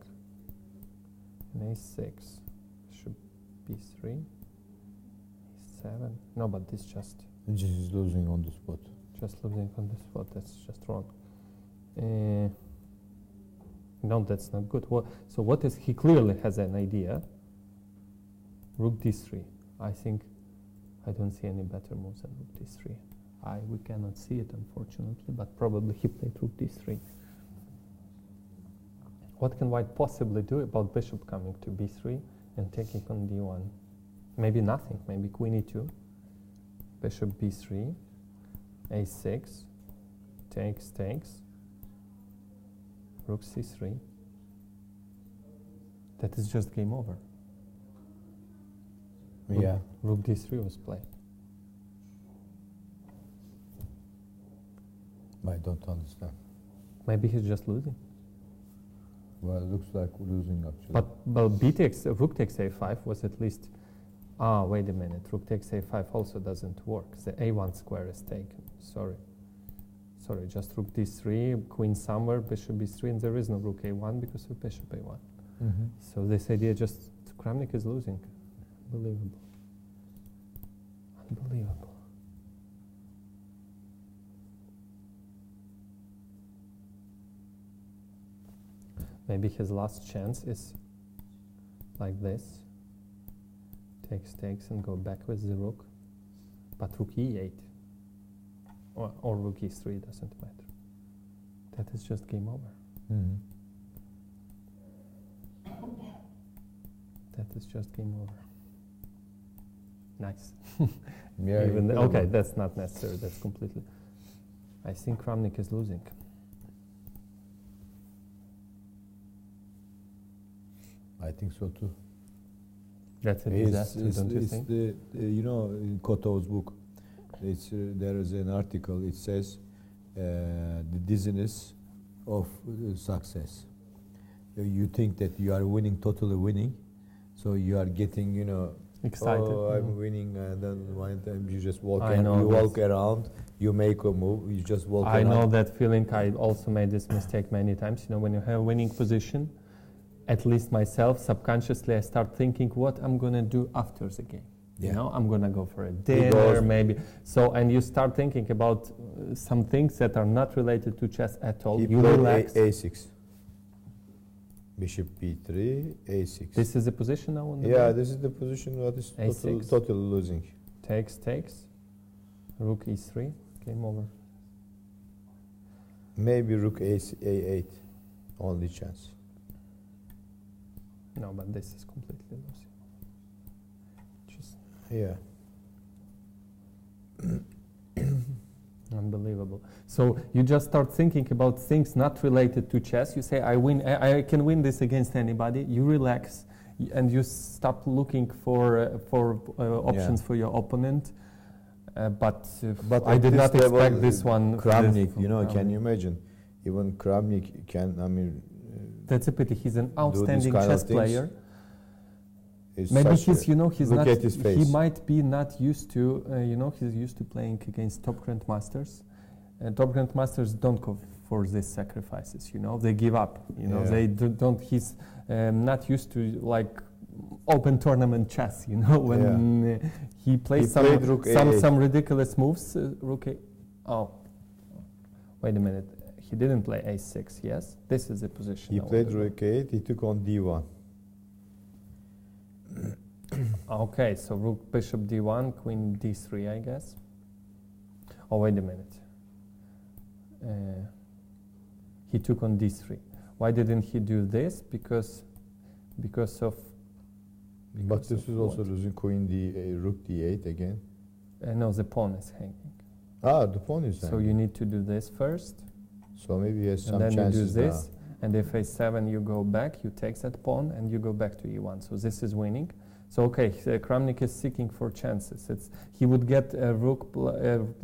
and a6, bishop b3, a7. No, but this just he's losing on the spot. losing on the spot. That's just wrong. No, that's not good. So what is he clearly has an idea. Rook d3. I don't see any better moves than rook d3. We cannot see it, unfortunately, but probably he played rook d3. What can white possibly do about bishop coming to b3 and taking on d1? Maybe nothing. Maybe queen e2, bishop b3, a6, takes, rook c3. That is just game over. Yeah. Rook d3 was played. I don't understand. Maybe he's just losing. Well, it looks like losing actually. But well, rook takes a5 was at least. Wait a minute. Rook takes a5 also doesn't work. The a1 square is taken. Sorry, just rook d3, queen somewhere, bishop b3, and there is no rook a1 because of bishop a1. Mm-hmm. So this idea just Kramnik is losing. Unbelievable. Maybe his last chance is like this. Takes and go back with the rook. But rook e8 or rook e3 doesn't matter. That is just game over. Mm-hmm. That is just game over. Nice. Yeah. Okay, that's not necessary. That's completely. I think Kramnik is losing. I think so too. That's a disaster, don't you think? You know, in Kotov's book, there is an article. It says the dizziness of success. You think that you are winning, totally winning, so you are getting, excited. Oh, you I'm know. winning, and then one time you just walk I and know you this. walk around, you make a move, you just walk I around. know that feeling. I also made this mistake many times. You know, when you have a winning position, at least myself, subconsciously, I start thinking what I'm gonna do after the game. Yeah. You know, I'm gonna go for a Because- dinner, maybe. So, and you start thinking about some things that are not related to chess at all. He You played relax. A6. Bishop B3, A6. This is the position now on the Yeah, board. this is the position that is A6. totally losing. Takes. Rook E3. Game over. Maybe rook A8, only chance. No, but this is completely losing. Just Yeah. unbelievable. So you just start thinking about things not related to chess. You say, I can win this against anybody. You relax, and you stop looking for options for your opponent. But I at did this not level, expect this one. Kramnik, from you know, can Kramnik. you imagine? Even Kramnik can, I mean, That's a pity. He's an outstanding kind of chess things. player. it's Maybe such he's, he's look not. at his He face. might be not used to, he's used to playing against top grandmasters. Top grandmasters don't go for these sacrifices. They give up. Yeah. They don't. He's not used to like open tournament chess. When he plays He played rook A8. some ridiculous moves. Rook A. Oh, wait a minute. He didn't play A6. Yes, this is the position. He now. played rook 8, he took on D1. Okay, so rook, bishop D1, queen D3, I guess. Oh, wait a minute. He took on D3. Why didn't he do this? Because of. But because this of is also what? losing queen rook D8 again. No, the pawn is hanging. Ah, the pawn is So hanging. you need to do this first, So maybe he has and some then you do chances this. And if A7, you go back, you take that pawn, and you go back to E1. So this is winning. So okay, Kramnik is seeking for chances. He would get a rook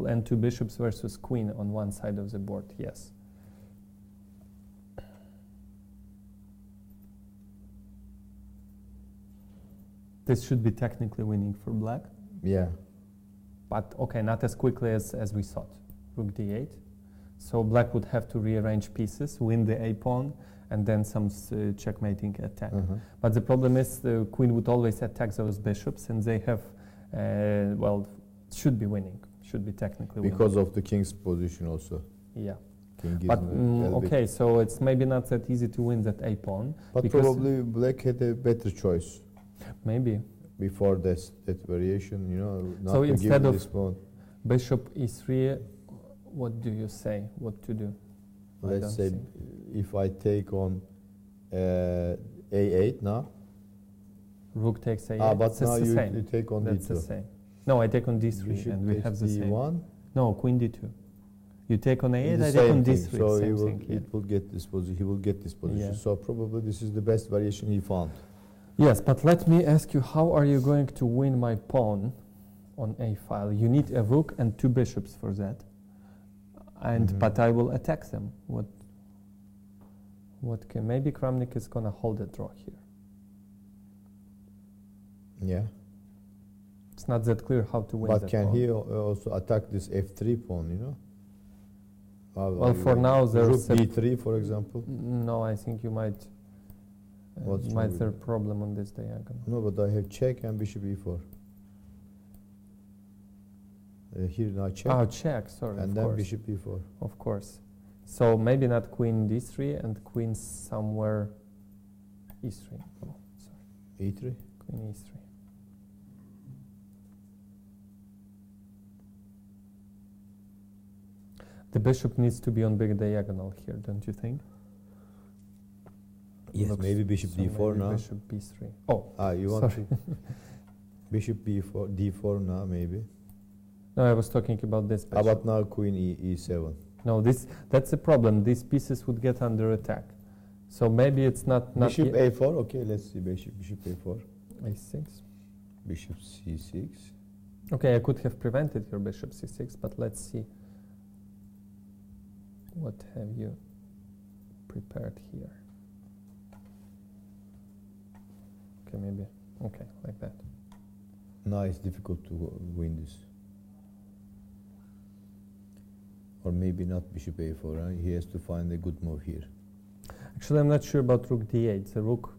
and two bishops versus queen on one side of the board. Yes. This should be technically winning for black, now. Yeah. but okay, not as quickly as we thought. Rook D8. So black would have to rearrange pieces, win the A pawn, and then some checkmating attack. Uh-huh. But the problem is the queen would always attack those bishops, and they have, should be winning, should be technically winning. Because of the king's position also. Yeah. King gives But him a little bit. okay, so it's maybe not that easy to win that A pawn. But because probably black had a better choice maybe before that variation, not So to instead give of- this pawn. bishop E3. What do you say? What to do? I Let's don't say think. if I take on A8 now. Rook takes A8. But That's now the you same. take on That's the D2. same. No, I take on D3, Bishop and we takes have the same. D1. No, queen D2. You take on A8, The I take same on thing. D3. So same he will, thing, yeah. it will get this position. He will get this position. Yeah. So probably this is the best variation he found. Yes, but let me ask you, how are you going to win my pawn on A file? You need a rook and two bishops for that. And Mhm. but I will attack them. What can maybe Kramnik is gonna hold a draw here. Yeah. It's not that clear how to win But that can pawn. he also attack this F3 pawn? Well, for now, there's rook a- D3, for example. No, I think you might What's wrong might with have a it? problem on this diagonal. No, but I have check and bishop E4. Here now check, Oh, check. Sorry, and of then course. bishop E4. Of course. So maybe not queen D3 and queen somewhere E3. Oh, sorry, E3. queen E3. The bishop needs to be on big diagonal here, don't you think? Yes, Looks- maybe bishop so D4 maybe now. Bishop B3. Oh, You want sorry. to bishop B4, D4 now maybe. No, I was talking about this How bishop. about now queen E7? No, that's the problem. These pieces would get under attack. So maybe it's not Bishop yet. A4. Okay, let's see bishop A4. A6. Bishop C6. Okay, I could have prevented your bishop C6, but let's see. What have you prepared here? Okay, maybe. Okay, like that. No, it's difficult to win this. Or maybe not bishop a4. Huh? He has to find a good move here. Actually, I'm not sure about rook d8. The rook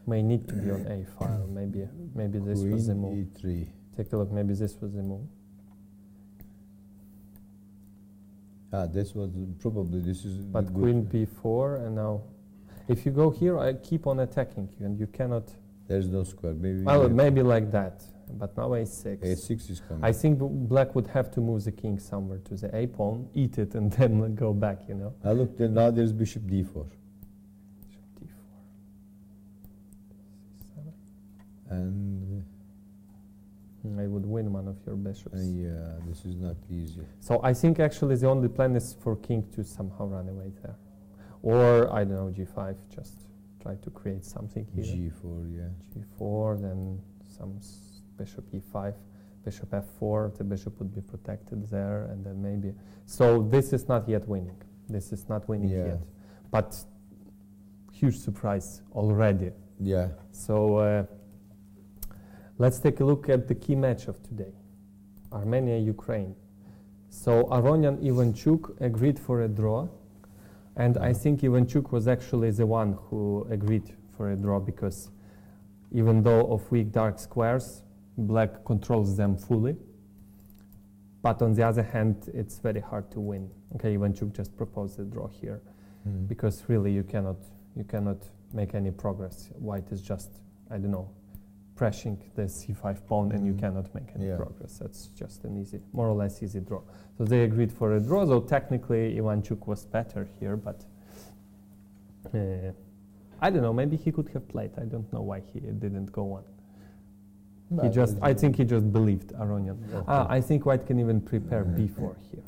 may need to be on a file. Maybe this was the move. e3. Take a look. Maybe this was the move. This was probably this is. But queen b4, and now, if you go here, I keep on attacking you, and you cannot. There's no square. Maybe. Well, maybe like that. But now a6. a6 is coming. I think black would have to move the king somewhere to the a pawn, eat it, and then go back. You know. Look, now there's bishop d4. Bishop d4. C7. And I would win one of your bishops. yeah, this is not easy. So I think actually the only plan is for king to somehow run away there, or I don't know, g5. Just try to create something here. g4, yeah. g4, then some bishop e5, bishop f4. The bishop would be protected there, and then maybe. So this is not yet winning. This is not winning Yeah. yet, but huge surprise already. Yeah. So let's take a look at the key match of today, Armenia-Ukraine. So Aronian Ivanchuk agreed for a draw, and I think Ivanchuk was actually the one who agreed for a draw, because even though of weak dark squares, black controls them fully. But on the other hand, it's very hard to win. Okay, Ivanchuk just proposed a draw here, because really you cannot make any progress. White is just, I don't know, pressing the c5 pawn, and you cannot make any progress. That's just an easy, more or less easy draw. So they agreed for a draw, though technically Ivanchuk was better here, but I don't know, maybe he could have played. I don't know why he didn't go on. He just, I think he just believed Aronian. Okay. I think white can even prepare b4 here.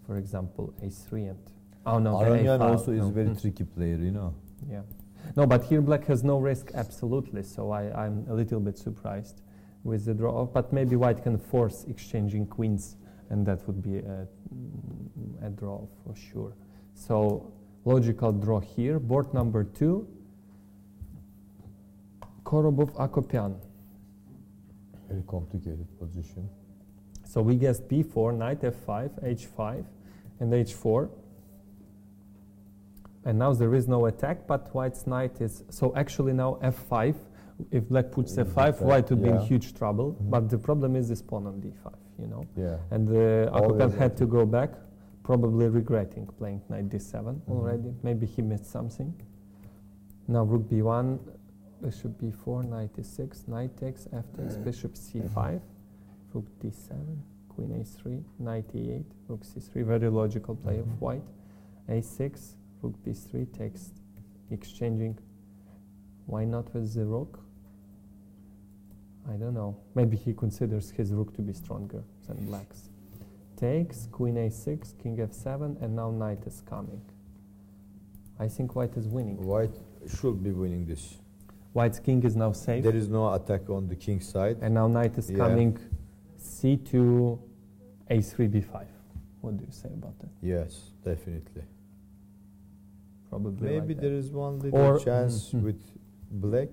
For example, a3 and, oh no, Aronian a file. also is a very tricky player, you know. Yeah. No, but here black has no risk, absolutely, so I'm a little bit surprised with the draw, but maybe white can force exchanging queens, and that would be a draw for sure. So, logical draw here, board number 2, Korobov Akopyan. Very complicated position. So we guessed b4, knight f5, h5, and h4. And now there is no attack, but white's knight is... So actually now f5, if black puts f5, white would be in huge trouble. But the problem is this pawn on d5, you know. Yeah. And Akopyan had to go back, probably regretting playing knight d7 already. Maybe he missed something. Now rook b1, bishop b4, knight e6, knight takes, f takes, bishop c5, rook d7, queen a3, knight e8, rook c3. Very logical play of white. a6, rook b3 takes, exchanging. Why not with the rook? I don't know. Maybe he considers his rook to be stronger than black's. Takes, queen a6, king f7, and now knight is coming. I think white is winning. White should be winning this. White's king is now safe. There is no attack on the king side. And now knight is coming. c2, a3, b5. What do you say about that? Yes, definitely. Probably Maybe like there is one little chance with black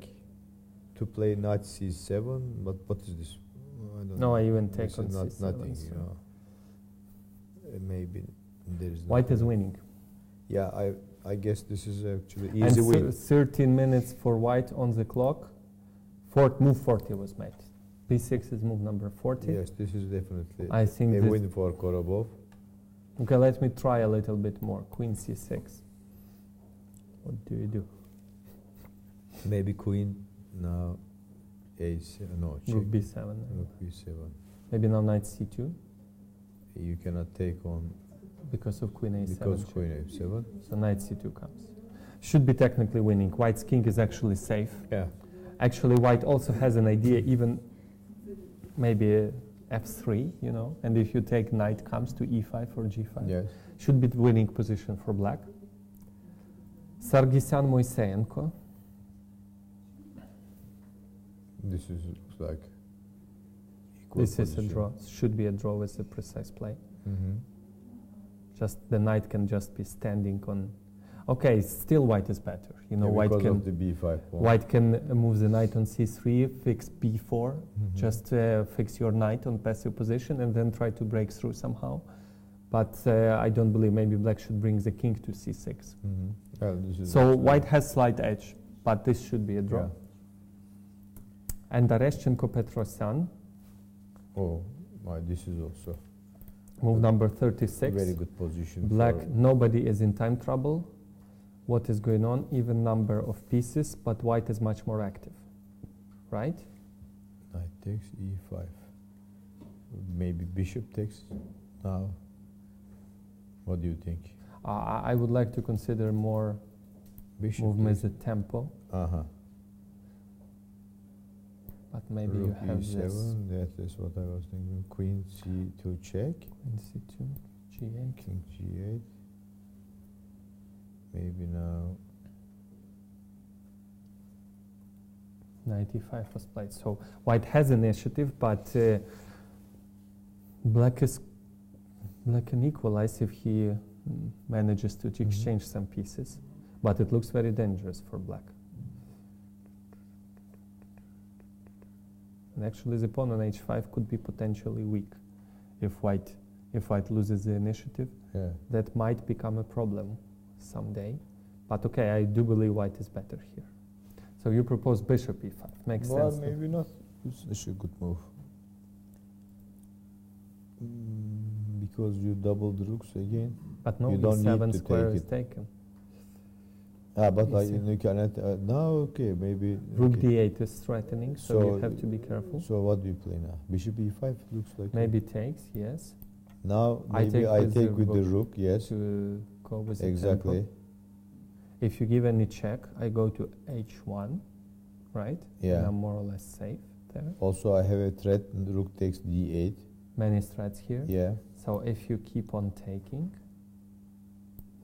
to play knight c7, but what is this? I don't know. No, I even take This on is not c7. nothing, so you know. Maybe there is. White is nothing. winning. Yeah, I guess this is actually And easy win. 13 minutes for white on the clock. Move 40 was made. b6 is move number 40. Yes, this is definitely I think a this win for Korobov. Okay, let me try a little bit more. Queen c6. What do you do? Maybe queen now a7. No, check. Rook b7. Rook b7. Maybe now knight c2 You cannot take on because of queen a7. because check. queen a7. So knight c2 comes. Should be technically winning. White's king is actually safe. Yeah. Actually, white also has an idea, even maybe f3, you know, and if you take knight comes to e5 or g5. Yes. Should be winning position for black. Sargsyan Moiseyenko. This is looks like equal This is a position. draw. Should be a draw with a precise play. Mm-hmm. Just the knight can just be standing on. Okay, still white is better. You know, Yeah, white because can of the b5 pawn. white can move the knight on c3, fix b4, Mhm. just fix your knight on passive position, and then try to break through somehow. But I don't believe maybe black should bring the king to c6. Mhm. Well, this is So actually- white has slight edge, but this should be a draw. Yeah. And Tereshchenko Petrosyan, Oh, this is also move number 36. very good position. Black, for- nobody is in time trouble. What is going on? Even number of pieces, but white is much more active, right? Knight takes e5. Maybe bishop takes now. What do you think? I would like to consider more Bishop movements takes. at tempo, Uh-huh. but maybe you Rook have this. e7. That is what I was thinking. Queen c2 check. Queen c2, g8. King g8. Maybe now. 95 was played. So white has initiative, but black can equalize if he manages to Mhm. exchange some pieces. But it looks very dangerous for black. And actually, the pawn on h5 could be potentially weak if white loses the initiative. Yeah. That might become a problem someday. But okay, I do believe white is better here. So you propose bishop e5. Makes Well, sense. maybe not. It's a good move. Because you doubled rooks again. But no, You don't need e7 to square take is it. taken. But E7. you cannot. Now, okay, maybe. Rook okay. d8 is threatening, so you So- have to be careful. So what do you play now? Bishop e5 looks like. Maybe takes, yes. Now I maybe take I with take the with the rook rook. Yes. To go with the Exactly. tempo. If you give any check, I go to h1, right? Yeah. And I'm more or less safe there. Also, I have a threat. And rook takes d8. Many threats here. Yeah. So if you keep on taking,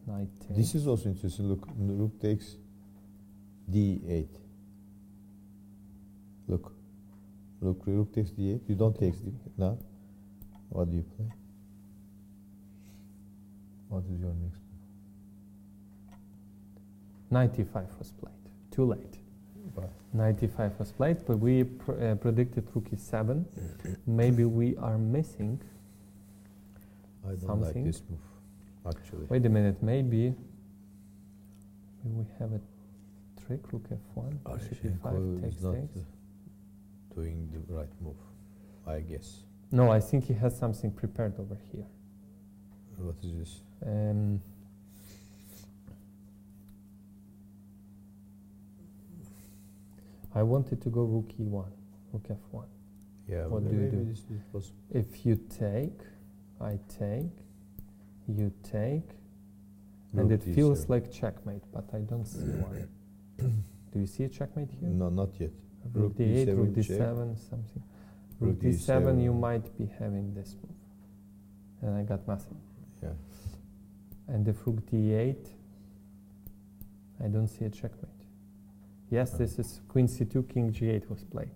knight takes. This is also interesting. Look, rook takes d8. Look, rook takes d8. You don't take d8 now. What do you play? What is your next? Knight e5 was played. Too late. But Knight e5 was played, but we predicted rook e7. Maybe we are missing. I don't Something. like this move, actually. Wait a minute, maybe we have a trick. Rook f1, bishop e5 Areshenko takes is not takes. doing the right move, I guess. No, I think he has something prepared over here. What is this? I wanted to go rook e1, rook f1. Yeah, What do you maybe do? this is possible. If you take, I take, you take, and Rook it feels d7. like checkmate, but I don't see one. Do you see a checkmate here? No, not yet. Rook d8, rook check. d7, something. Rook Rook d7, you d7. might be having this move. And I got nothing. Yeah. And if rook d8, I don't see a checkmate. Yes, this is queen c2, king g8 was played.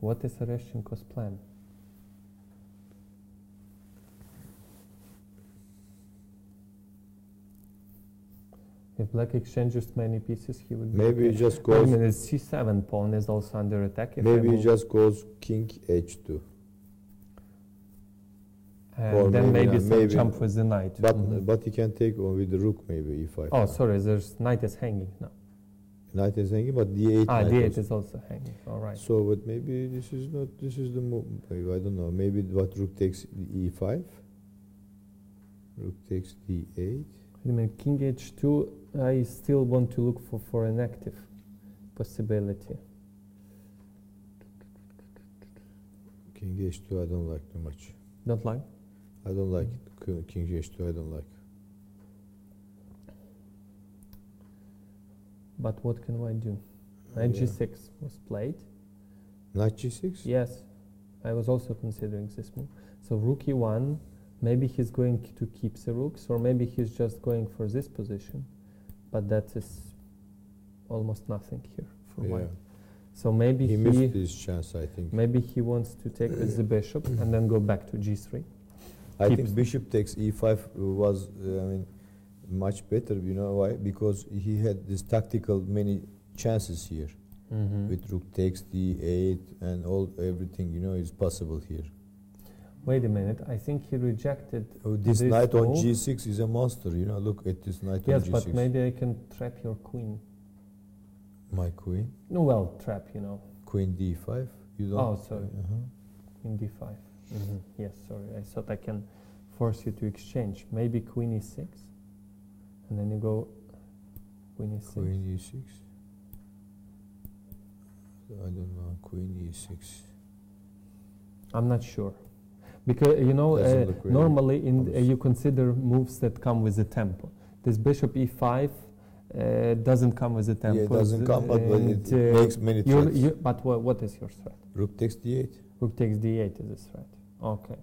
What is Tereshchenko's plan? If black exchanges many pieces, he would. Maybe he okay. just Wait a goes. minute, c7 pawn is also under attack. If I Maybe he move- just goes king h2. and or then maybe maybe not, some maybe- jump with the knight. But Mhm. but he can take on with the rook maybe e5. Oh, now. sorry, there's knight is hanging now. Knight is hanging, but d8. Ah, knight d8 also. is also hanging. All right. So, but maybe this is not. This is the move. Maybe, I don't know. Maybe what rook takes e5. Rook takes d8. Wait a minute, king h2. I still want to look for an active possibility. King h2. I don't like too much. Don't like. I don't like it. King h2. I don't like. But what can I do? Knight g6 was played. Knight g6. Yes, I was also considering this move. So rook e1, maybe he's going to keep the rooks, or maybe he's just going for this position. But that is almost nothing here for white. So maybe He missed his chance. I think. maybe he wants to take with the bishop and then go back to g3. I keeps- think bishop takes e5 was. I mean, much better. You know why? Because he had this tactical many chances here. With rook takes d8 and everything, you know, is possible here. Wait a minute, I think he rejected This knight on move. g6 is a monster, you know, look at this knight on Yes, g6. but maybe I can trap your queen. My queen? No, well, trap, you know. Queen d5? You don't? Oh, sorry. Queen d5. Yes, sorry, I thought I can force you to exchange. Maybe queen e6, and then you go queen e6. Queen e6? I don't know, queen e6. I'm not sure. Because, you know, Doesn't look really normally obvious. you consider moves that come with a tempo. This bishop e5 doesn't come with a tempo. Yeah, it doesn't come, but it makes many threats. But what is your threat? Rook takes d8. Rook takes d8 is a threat. Okay.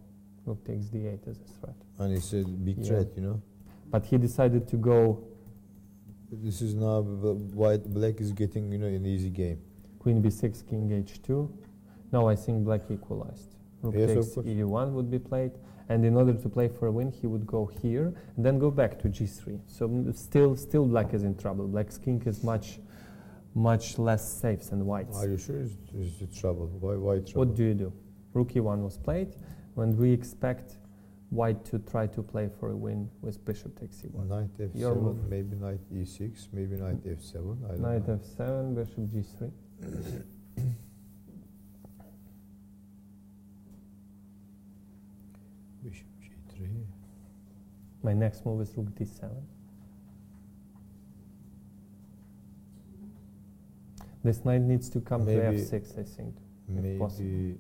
Rook takes d8 is a threat. And it's a big Yeah. threat, you know. But he decided to go This is now, black is getting, you know, an easy game. queen b6, king h2. No, I think black equalized. Rook Yes, of takes course. e1 would be played. And in order to play for a win, he would go here and then go back to g3. So still black is in trouble. Black's king is much less safe than white's. Are you sure it's trouble? Why trouble? What do you do? Rook e1 was played when we expect white to try to play for a win with bishop takes e1. Knight Your f7, move. maybe knight e6, maybe knight f7. I don't Knight know. f7, bishop g3. Bishop g3. My next move is rook d7. This knight needs to come to Maybe- f6, I think. Maybe possible.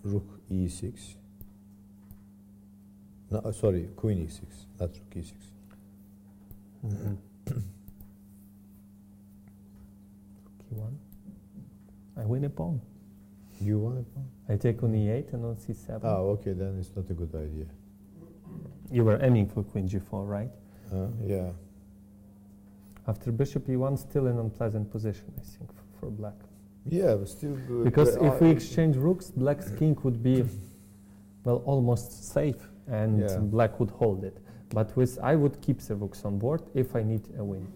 rook e6. No, sorry, queen e6, not rook e6. Rook e1. I win a pawn. You want a pawn? I take on e8 and on c7. Oh, okay, then it's not a good idea. You were aiming for queen g4, right? Yeah. After bishop e1, still an unpleasant position, I think, for black. Yeah, but still. Because if we exchange rooks, black's king would be, well, almost safe, and Yeah. black would hold it. But I would keep the rooks on board if I need a win.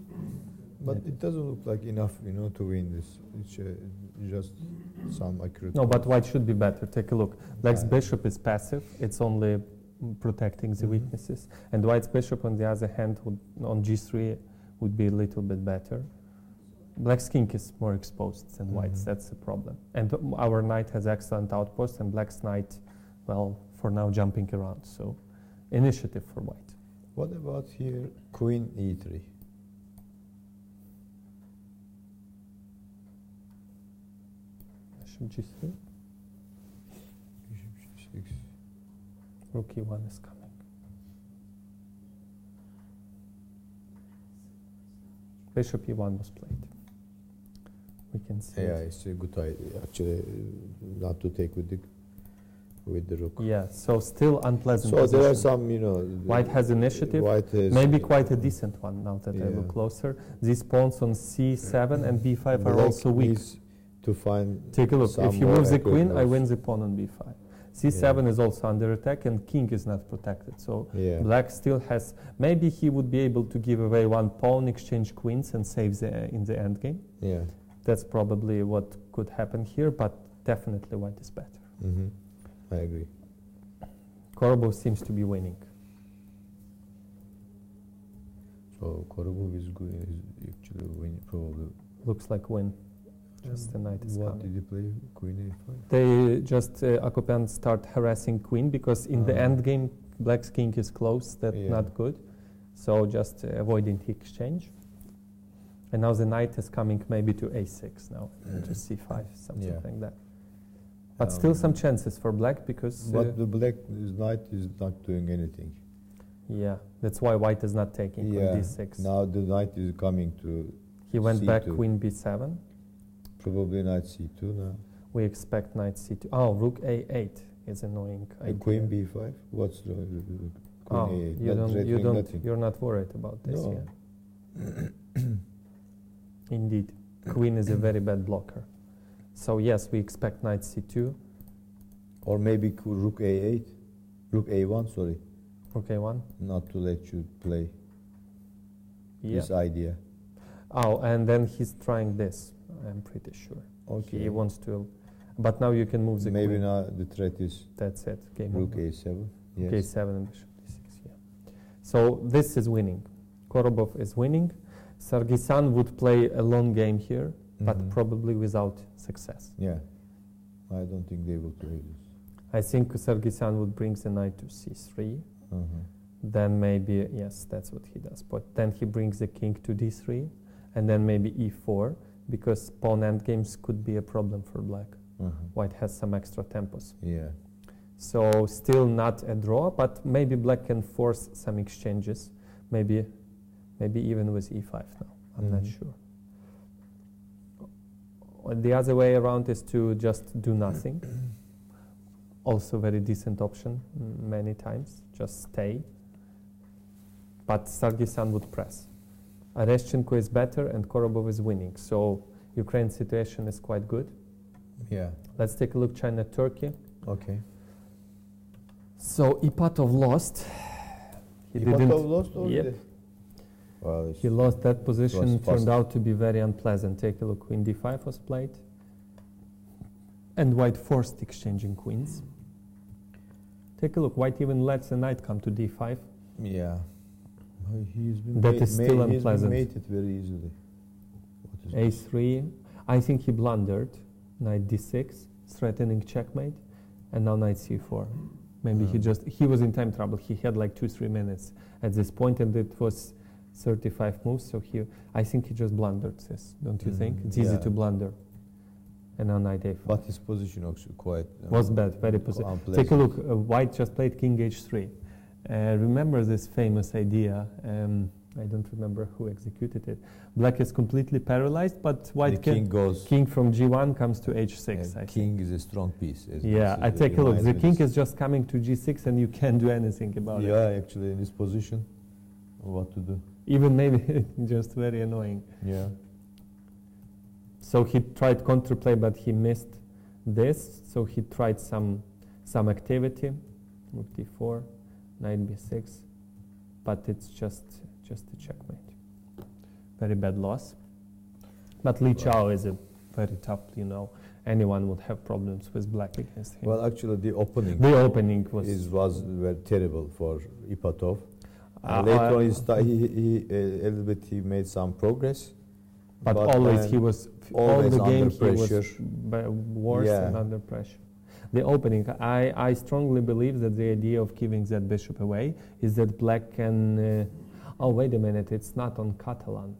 But it doesn't look like enough, you know, to win this. It's just some accurate. No, but white should be better. Take a look. Black's Yeah. bishop is passive. It's only protecting the weaknesses. And white's bishop, on the other hand, on g3 would be a little bit better. Black's king is more exposed than white's. That's the problem. And our knight has excellent outpost, and black's knight, well, for now jumping around. So initiative for white. What about here, queen e3? Bishop g3. Bishop g6. Rook e1 is coming. Bishop e1 was played. We can see. Yeah, it. it's a good idea. Actually, not to take with the rook. Yeah, so still unpleasant So there are position. some, you know. White has initiative. White has Maybe quite a decent one now that I Yeah. look closer. These pawns on c7 and b5 are black also weak. needs to find. Take a look. some If you more move the accurate queen, I moves. win the pawn on b5. c7 is also under attack, and king is not protected. So Yeah. black still has. Maybe he would be able to give away one pawn, exchange queens, and save in the endgame. Yeah. That's probably what could happen here, but definitely white is better. I agree. Korobov seems to be winning. So Korobov is good. Is actually winning probably. Looks like win. Just the knight is What coming. did he play? Queen a5. They just Akopyan start harassing queen because in the end game black's king is close. That's Yeah. not good. So just avoiding the exchange. And now the knight is coming maybe to a6 now, to c5, something Yeah. like that. But still some chances for black because But the black knight is not doing anything. yeah, that's why white is not taking Yeah. on d6. Now the knight is coming to He went back c2. queen b7. Probably knight c2 now. We expect knight c2. Oh, rook a8 is annoying. And queen b5. What's the queen Oh, a8? you Not don't, you threatening don't, nothing. you're not worried about this No. yet. Indeed, queen is a very bad blocker. So yes, we expect knight c2. Or maybe rook a8, rook a1. Sorry. Okay, one. not to let you play Yeah. this idea. Oh, and then he's trying this. I'm pretty sure. Okay. He wants to, but now you can move the Maybe queen. now the threat is That's it. Game rook over. a7. Yes. K7 and bishop d6. Yeah. So this is winning. Korobov is winning. Sargsyan would play a long game here, but Mhm. probably without success. Yeah. I don't think they will play this. I think Sargsyan would bring the knight to c3. Uh-huh. Then maybe, yes, that's what he does. But then he brings the king to d3, and then maybe e4, because pawn endgames could be a problem for black. Uh-huh. White has some extra tempos. Yeah. So still not a draw, but maybe black can force some exchanges. Maybe even with e5 now. I'm not Mhm. sure. The other way around is to just do nothing. Also very decent option many times. Just stay. But Sargsyan would press. Areshchenko is better and Korobov is winning. So Ukraine's situation is quite good. Yeah. Let's take a look China-Turkey. Okay. So Ipatov lost. He Ipatov lost already? Yep. Well, He lost that position, fast. turned out to be very unpleasant. Take a look, queen d5 was played. And white forced exchanging queens. Take a look, white even lets the knight come to d5. yeah. He's been That is still unpleasant. He's been mated very easily. What is a3, I think he blundered. Knight d6, threatening checkmate. And now knight c4. Maybe he was in time trouble. He had like 2-3 minutes at this point, and it was 35 moves. So I think he just blundered this. Don't you think? It's easy Yeah. to blunder. And now knight a4. But his position also quite Was bad, very positive. unpleasant. Take a look. White just played king h3. Remember this famous idea? I don't remember who executed it. Black is completely paralyzed, but white The king goes. king from g1 comes to h6. I King is a strong piece. yeah, I take a look. The king is just coming to g6, and you can't do anything about it. Yeah, actually, in this position, what to do? Even maybe just very annoying. Yeah. So he tried counterplay, but he missed this. So he tried some activity. Rook d4, knight b6, but it's just a checkmate. Very bad loss. But Li Chao is a very tough, anyone would have problems with black against him. Well, actually, the opening was very terrible for Ipatov. Later on, he made some progress. But always he was all the game under pressure. He was worse and under pressure. The opening, I strongly believe that the idea of giving that bishop away is that black can. Oh, wait a minute! It's not on Catalan.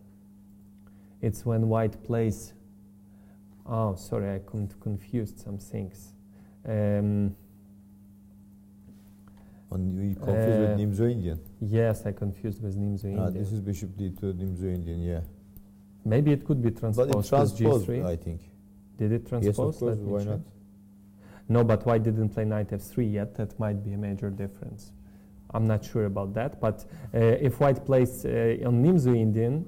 It's when white plays. Oh, sorry, I confused some things. You confused with Nimzo Indian. Yes, I confused with Nimzo Indian. This is bishop d2, Nimzo Indian. Yeah. Maybe it could be transposed, But it transposed, with g3. I think. Did it transpose? Yes, of course. Let me Why check. not? No, but white didn't play knight f3 yet. That might be a major difference. I'm not sure about that. But if white plays on Nimzo Indian,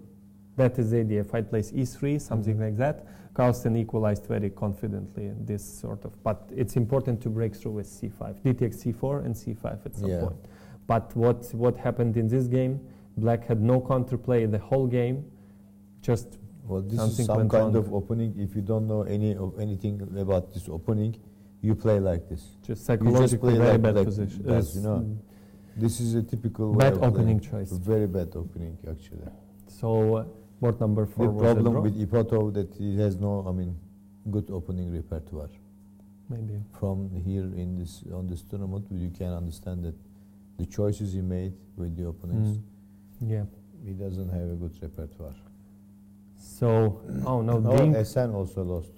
that is the idea. If white plays e3, something like that, Carlsen equalized very confidently in this sort of. But it's important to break through with c5. D takes c4 and c5 at some point. But what happened in this game? Black had no counterplay the whole game. Just well, this is some kind of opening. If you don't know anything about this opening, you play like this. Just psychologically very bad position. This is a typical bad way of opening playing. choice. Very bad opening, actually. So board number 4 the was a problem draw. with Ipatov that he has no, good opening repertoire. Maybe. From here on this tournament, you can understand that the choices he made with the opponents. Yeah. He doesn't have a good repertoire. So, Ding. SN also lost.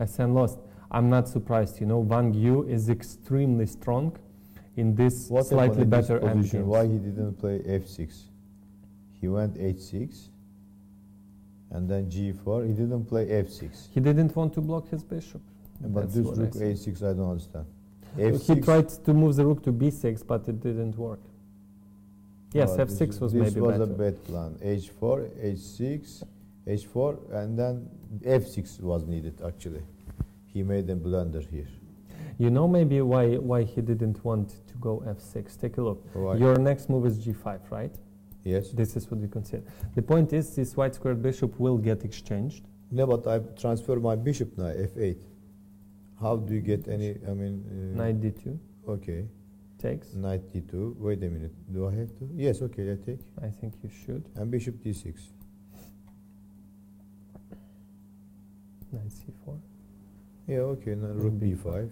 SN lost. I'm not surprised. Wang Yu is extremely strong in this slightly better position. endgames. Why he didn't play f6? He went h6 and then g4. He didn't play f6. He didn't want to block his bishop. But this rook a6, I don't understand. F6. He tried to move the rook to b6, but it didn't work. Yes, f6 was maybe better. This was a bad plan. h4, h6, h4, and then f6 was needed, actually. He made a blunder here. You know maybe why he didn't want to go f6. Take a look. Why? Your next move is g5, right? Yes. This is what you consider. The point is this white squared bishop will get exchanged. No, but I transfer my bishop now, f8. How do you get any, I mean... Knight d2 Okay. takes. Knight d2. Wait a minute. Do I have to? Yes, okay, I take. I think you should. And bishop d6. Knight c4. Yeah, okay, now rook b5.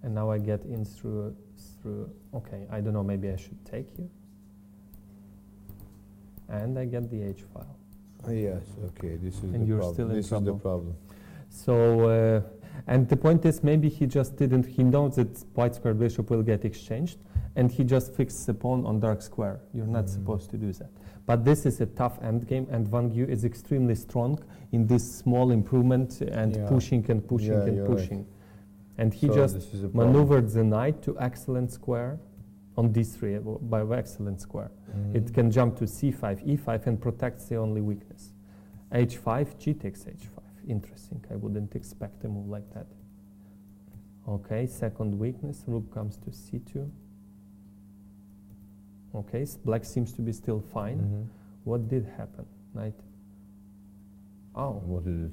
And now I get in through, okay, I don't know, maybe I should take here. And I get the h file. Yes, okay, this is And the you're problem. still in This trouble. is the problem. So, and the point is maybe he just didn't, he knows that white square bishop will get exchanged and he just fixed the pawn on dark square. You're not supposed to do that. But this is a tough endgame and Wang Yu is extremely strong in this small improvement and Yeah. pushing and pushing Yeah, and you're pushing. right. And he So just this is a problem. maneuvered the knight to excellent square on d3 by excellent square. It can jump to c5, e5 and protects the only weakness. h5, g takes h5. Interesting. I wouldn't expect a move like that. Okay, second weakness. Rook comes to c2. Okay, black seems to be still fine. What did happen? Knight. Oh, What is it?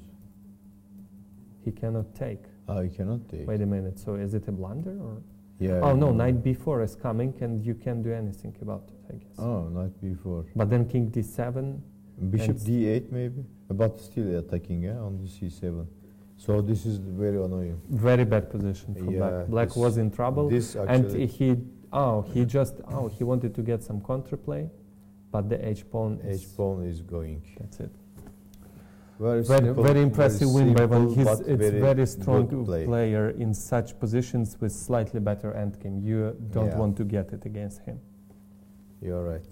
he cannot take. Ah, you cannot take. Wait a minute. So is it a blunder or? Yeah. Oh no, knight b4 is coming and you can't do anything about it, I guess. Oh, knight b4. But then king d7. Bishop And d8 maybe, but still attacking, yeah, on the c7. So this is very annoying. Very bad position for Yeah, black. Black this- was in trouble. This And actually, he wanted to get some counterplay, but the h pawn is, h-pawn is going. that's it. Very, Very, simple, very impressive win by Van. simple, He's but it's very strong good play. player in such positions with slightly better endgame. You don't Yeah. want to get it against him. You're right.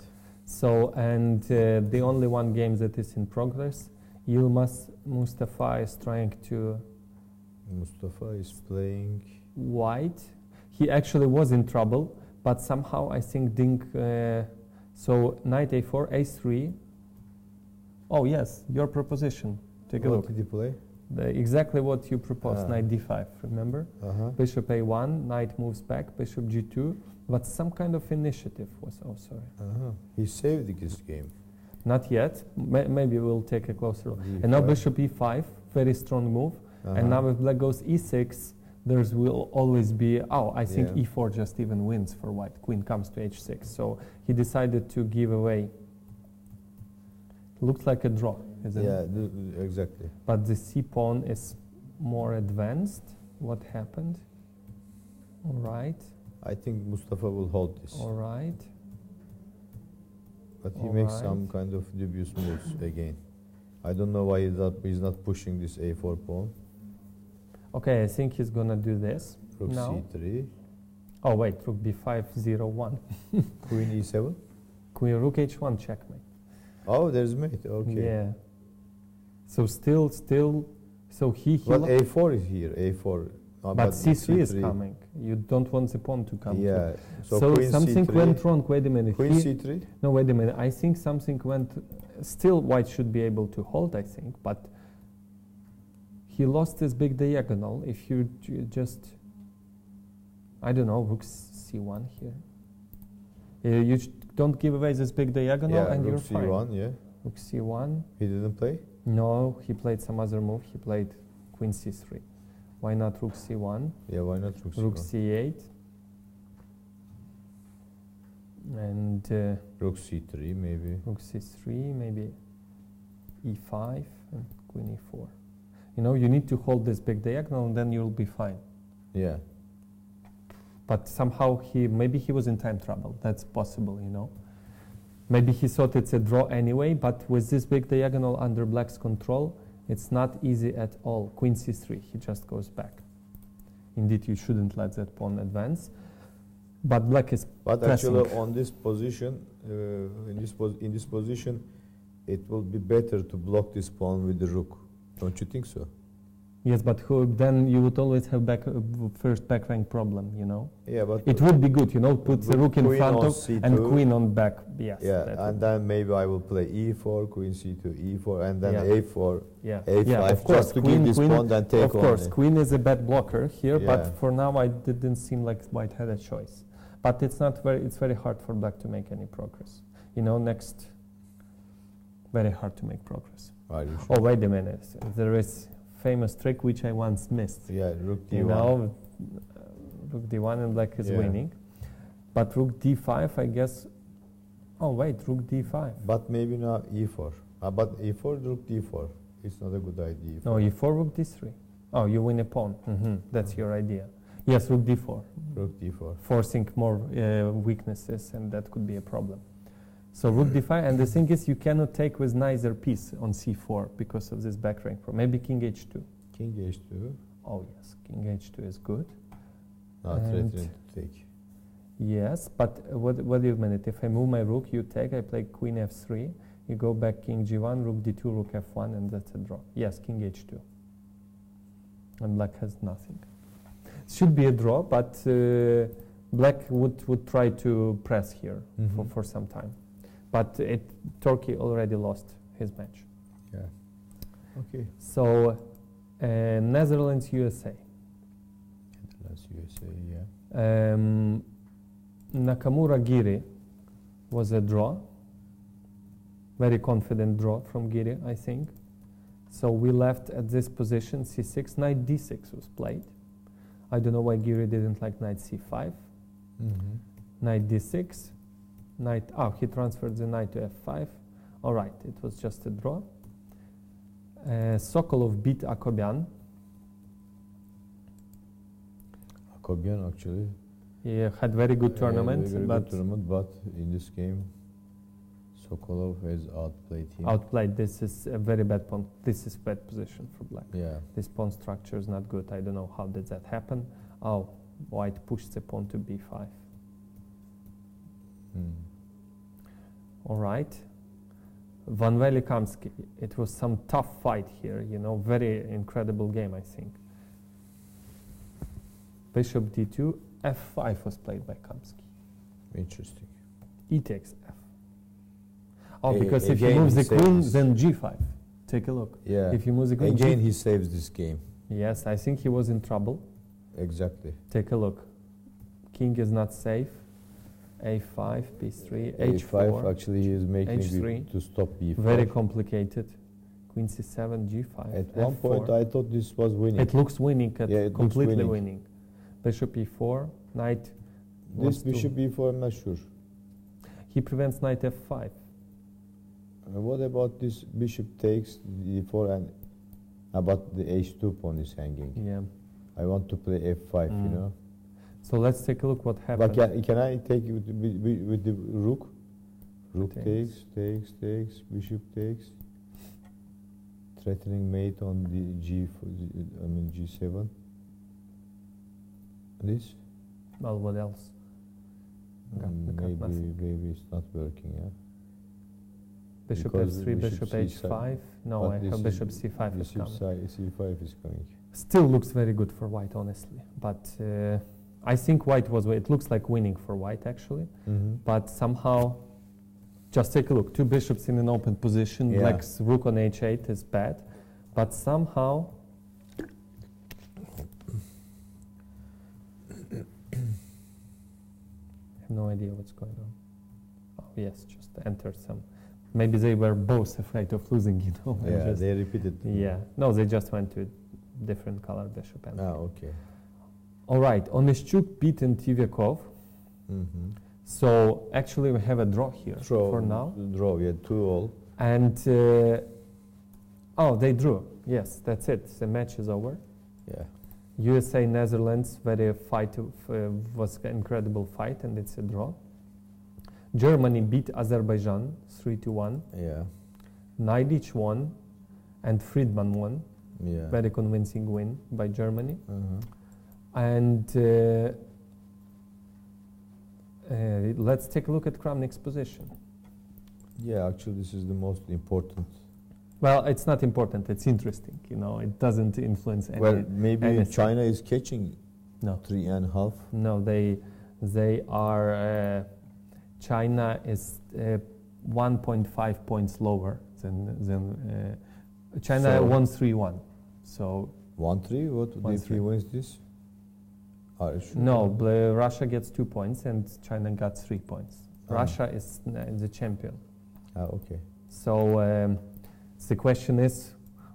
So, and the only one game that is in progress, Yilmaz Mustafa is trying to Mustafa is playing. white. He actually was in trouble, but somehow I think so knight a4, a3. Oh yes, your proposition. Take a What look. did he play? Exactly what you proposed, Ah. knight d5, remember? Bishop a1, knight moves back, bishop g2, but some kind of initiative was, oh sorry. He saved this game. Not yet, maybe we'll take a closer look. And now D5. bishop e5, very strong move. And now if black goes e6, there's will always be, I think Yeah. e4 just even wins for white. Queen comes to h6. So he decided to give away. Looks like a draw, isn't it? Yeah, exactly. But the c pawn is more advanced. What happened? All right, I think Mustafa will hold this. all right. But he All makes right. some kind of dubious moves again. I don't know why he's not pushing this a4 pawn. Okay, I think he's gonna do this. Rook No. c3. Oh wait, rook b5, 0-1. Queen e7. Queen rook h1 checkmate. Oh, there's mate. Okay. Yeah. So still, so he But lo- a4 is here. A4. but c3 is coming. You don't want the pawn to come. Yeah. So queen something c3. went wrong. Wait a minute. Queen He- c3. No, wait a minute. I think something went. Still, white should be able to hold. I think, but he lost this big diagonal. If you just, I don't know, rook c1 here. You don't give away this big diagonal, Yeah, and rook you're c1. fine. Yeah. Rook c1. He didn't play. No, he played some other move. He played queen c3. Why not rook c1? Yeah. Why not rook c1? Rook c8. And Rook c3 maybe. rook c3, maybe e5 and queen e4. You know, you need to hold this big diagonal and then you'll be fine. Yeah. But somehow maybe he was in time trouble. That's possible, you know. Maybe he thought it's a draw anyway, but with this big diagonal under black's control, it's not easy at all. Queen c3, he just goes back. Indeed, you shouldn't let that pawn advance. But black is But pressing. actually, on this position, in this position, it will be better to block this pawn with the rook. Don't you think so? Yes, but then you would always have first back rank problem, you know. Yeah, but It would be good, you know, put the rook in queen front on of C2. and queen on back. Yes. yeah, that and would- then maybe I will play e4, queen c2, e4, and then Yeah. a4, yeah. a5, yeah, of course, just to give this pawn and take of on course, it. queen is a bad blocker here, Yeah. but for now I didn't seem like white had a choice. But it's very hard for black to make any progress. You know, next, very hard to make progress. Are you sure? Oh, wait a minute. There is famous trick which I once missed. Yeah, rook d1. You know, rook d1 and black is Yeah. winning. But rook d5, I guess. Oh, wait, rook d5. But maybe not e4. But e4, rook d4. It's not a good idea. No, e4, rook d3. Oh, you win a pawn. That's your idea. Yes, rook d4. Rook d4. Forcing more weaknesses, and that could be a problem. So rook d5, and the thing is, you cannot take with neither piece on c4 because of this back rank problem. Maybe king h2. King h2. Oh yes, king h2 is good. Not And- threatening to take. Yes, but what do you mean? If I move my rook, you take, I play queen f3, you go back king g1, rook d2, rook f1, and that's a draw. Yes, king h2. And black has nothing. Should be a draw, but black would try to press here Mhm. for some time. But Turkey already lost his match. Yeah. Okay. So Netherlands, USA. Netherlands, USA, yeah. Nakamura Giri was a draw. Very confident draw from Giri, I think. So we left at this position, c6. Knight d6 was played. I don't know why Giri didn't like knight c5. Mm-hmm. Knight d6. Knight, he transferred the knight to f5. All right, it was just a draw. Sokolov beat Akobian. Akobian actually. He had very good tournament, Very but good tournament, but in this game, Sokolov has outplayed him. outplayed. This is a very bad pawn. This is bad position for black. Yeah. This pawn structure is not good. I don't know how did that happen. Oh, white pushed the pawn to b5. Mm. All right. Van Velikamsky. It was some tough fight here, you know, very incredible game, I think. Bishop d2, f5 was played by Kamsky. Interesting. E takes f. Oh, because if he again, moves he the queen, saves- then g5. Take a look. Yeah. If he moves the queen, Again, he saves this game. yes, I think he was in trouble. Exactly. Take a look. King is not safe. a5, b3, A5 h4. actually he is making H3. it to stop b4. Very complicated. Queen c7, g5. At one point, f4. I thought this was winning. It looks winning, Yeah, it looks completely winning. winning. Bishop e4, knight. This wants to- bishop b4, I'm not sure. He prevents knight f5. What about this bishop takes d4 and about the h2 pawn is hanging? Yeah. I want to play f5, you Mm. know. So let's take a look what happened. But can I take it with the rook? Rook Takes. takes, bishop takes. Threatening mate on the g7. This? Well, what else? Got nothing. Maybe it's not working, yeah. Bishop because f3, bishop bishop c7. h5. No, But I this have is- bishop c5 is Bishop coming. c5 is coming. Still looks very good for white, honestly. But I think white was. It looks like winning for white actually. Mm-hmm. But somehow, just take a look. Two bishops in an open position. Yeah. Black's rook on h8 is bad. But somehow, I have no idea what's going on. Oh yes, just entered some. Maybe they were both afraid of losing, you know. and Yeah, just- they repeated. yeah. No, they just went to different color bishop. And Okay. all right, Onishchuk beaten Tivyakov. Mm-hmm. So actually we have a draw here for now. Draw, yeah, 2-all. And they drew. Yes, that's it. The match is over. Yeah. USA Netherlands, very was an incredible fight, and it's a draw. Germany beat Azerbaijan 3-1. Yeah. Naidic won, and Friedman won. Yeah. Very convincing win by Germany. Uh-huh. And let's take a look at Kramnik's position. Yeah, actually, this is the most important. Well, it's not important. It's interesting. It doesn't influence Well, maybe anything. China is catching No. 3.5. No, they are. China is 1.5 points lower than China. So- 1-3-1. So 1-3. What? If 1-3. he wins this? Are you sure? no, Russia gets 2 points and China got 3 points. Ah. Russia is the champion. Okay. So the question is,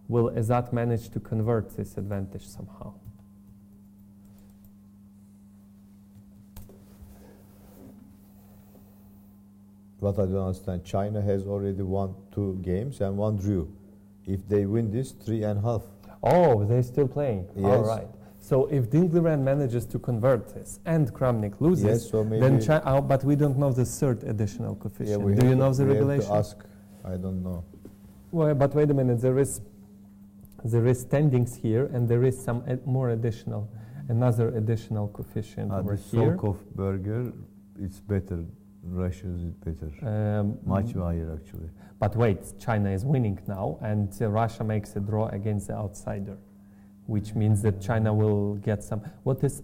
will Azad manage to convert this advantage somehow? What I don't understand, China has already won 2 games and 1 drew. If they win this, 3.5. Oh, they're still playing. Yes. All right. So if Dingliran manages to convert this and Kramnik loses, Yes, so maybe. then but we don't know the third additional coefficient. we Do you have know to- the we have regulation? to ask. I don't know. Well, but wait a minute. There is standings here, and there is some another additional coefficient over The here. Solkov burger, it's better. Russia's is better. Much higher, actually. But wait, China is winning now, and Russia makes a draw against the outsider, which means that China will get some. What is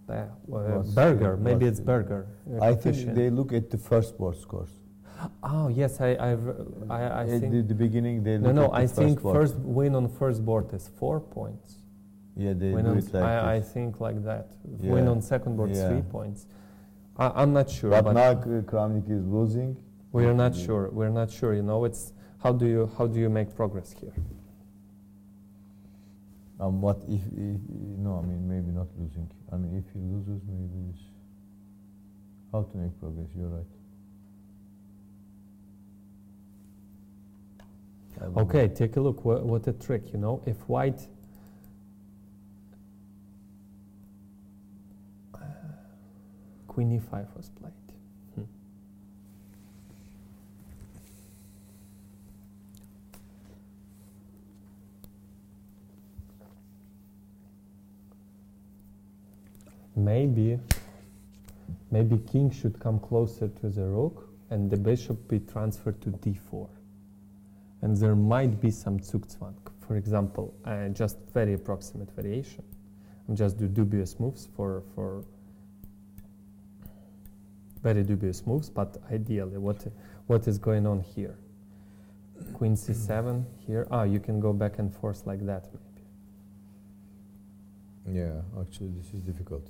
burger? Maybe it's burger. I think coefficient. they look at the first board scores. Oh yes, I At think. the beginning, they No, look no. at the I think board. first win on first board is 4 points. Yeah, they Win do on it like I this. think like that. Yeah. Win on second board Yeah. 3 points. I'm not sure, But but now Kramnik is losing. we're not sure. We're not sure. It's how do you make progress here? What if no? I mean, maybe not losing. I mean, if he loses, maybe it's how to make progress. You're right. I don't Okay, take a look. What a trick, If white Queen e5 was played. Maybe king should come closer to the rook and the bishop be transferred to d4. And there might be some Zugzwang. For example, just very approximate variation. I'm just do dubious moves for very dubious moves, but ideally, what is going on here? Queen c7 here. You can go back and forth like that, maybe. Yeah, actually, this is difficult.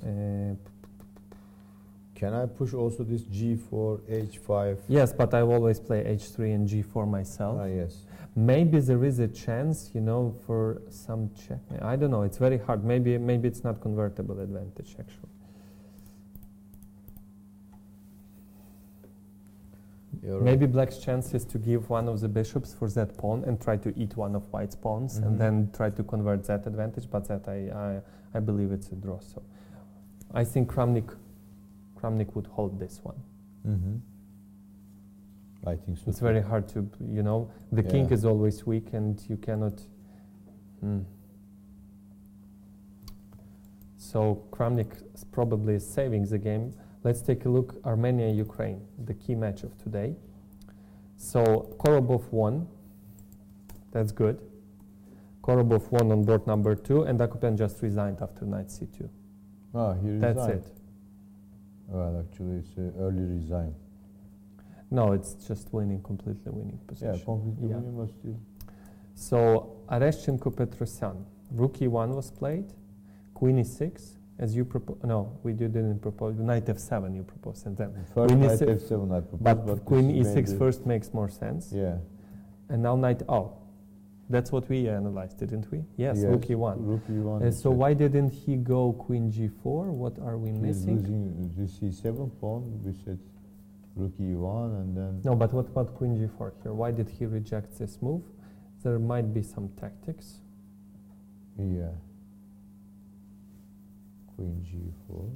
Can I push also this g4, h5? Yes, but I always play h3 and g4 myself. Yes. Maybe there is a chance, for some check. I don't know. It's very hard. Maybe it's not convertible advantage actually. You're Maybe black's chance is to give one of the bishops for that pawn and try to eat one of white's pawns and then try to convert that advantage. But that I believe it's a draw. So I think Kramnik would hold this one. Mm-hmm. I think so. It's very hard to, the king Yeah. is always weak and you cannot. So Kramnik probably is saving the game. Let's take a look, Armenia-Ukraine, the key match of today. So Korobov won. That's good. Korobov won on board number 2, and Akupian just resigned after knight c2. He resigned. That's it. Well, actually, it's early resign. No, it's just completely winning position. Yeah, completely Yeah. winning, but still. So Areshchenko-Petrosyan, rook e1 was played, queen e6, as you propose. No, we didn't propose. Knight f7 you proposed, and then First queen knight e6 f7 I proposed, but queen this e6 maybe- first makes more sense. Yeah. And now knight. That's what we analyzed, didn't we? Yes, rook e1. Rook e1. So why didn't he go queen g4? What are we He's missing? losing the c7 pawn. We said rook e1 and then. No, but what about queen g4 here? Why did he reject this move? There might be some tactics. Yeah. Queen g4.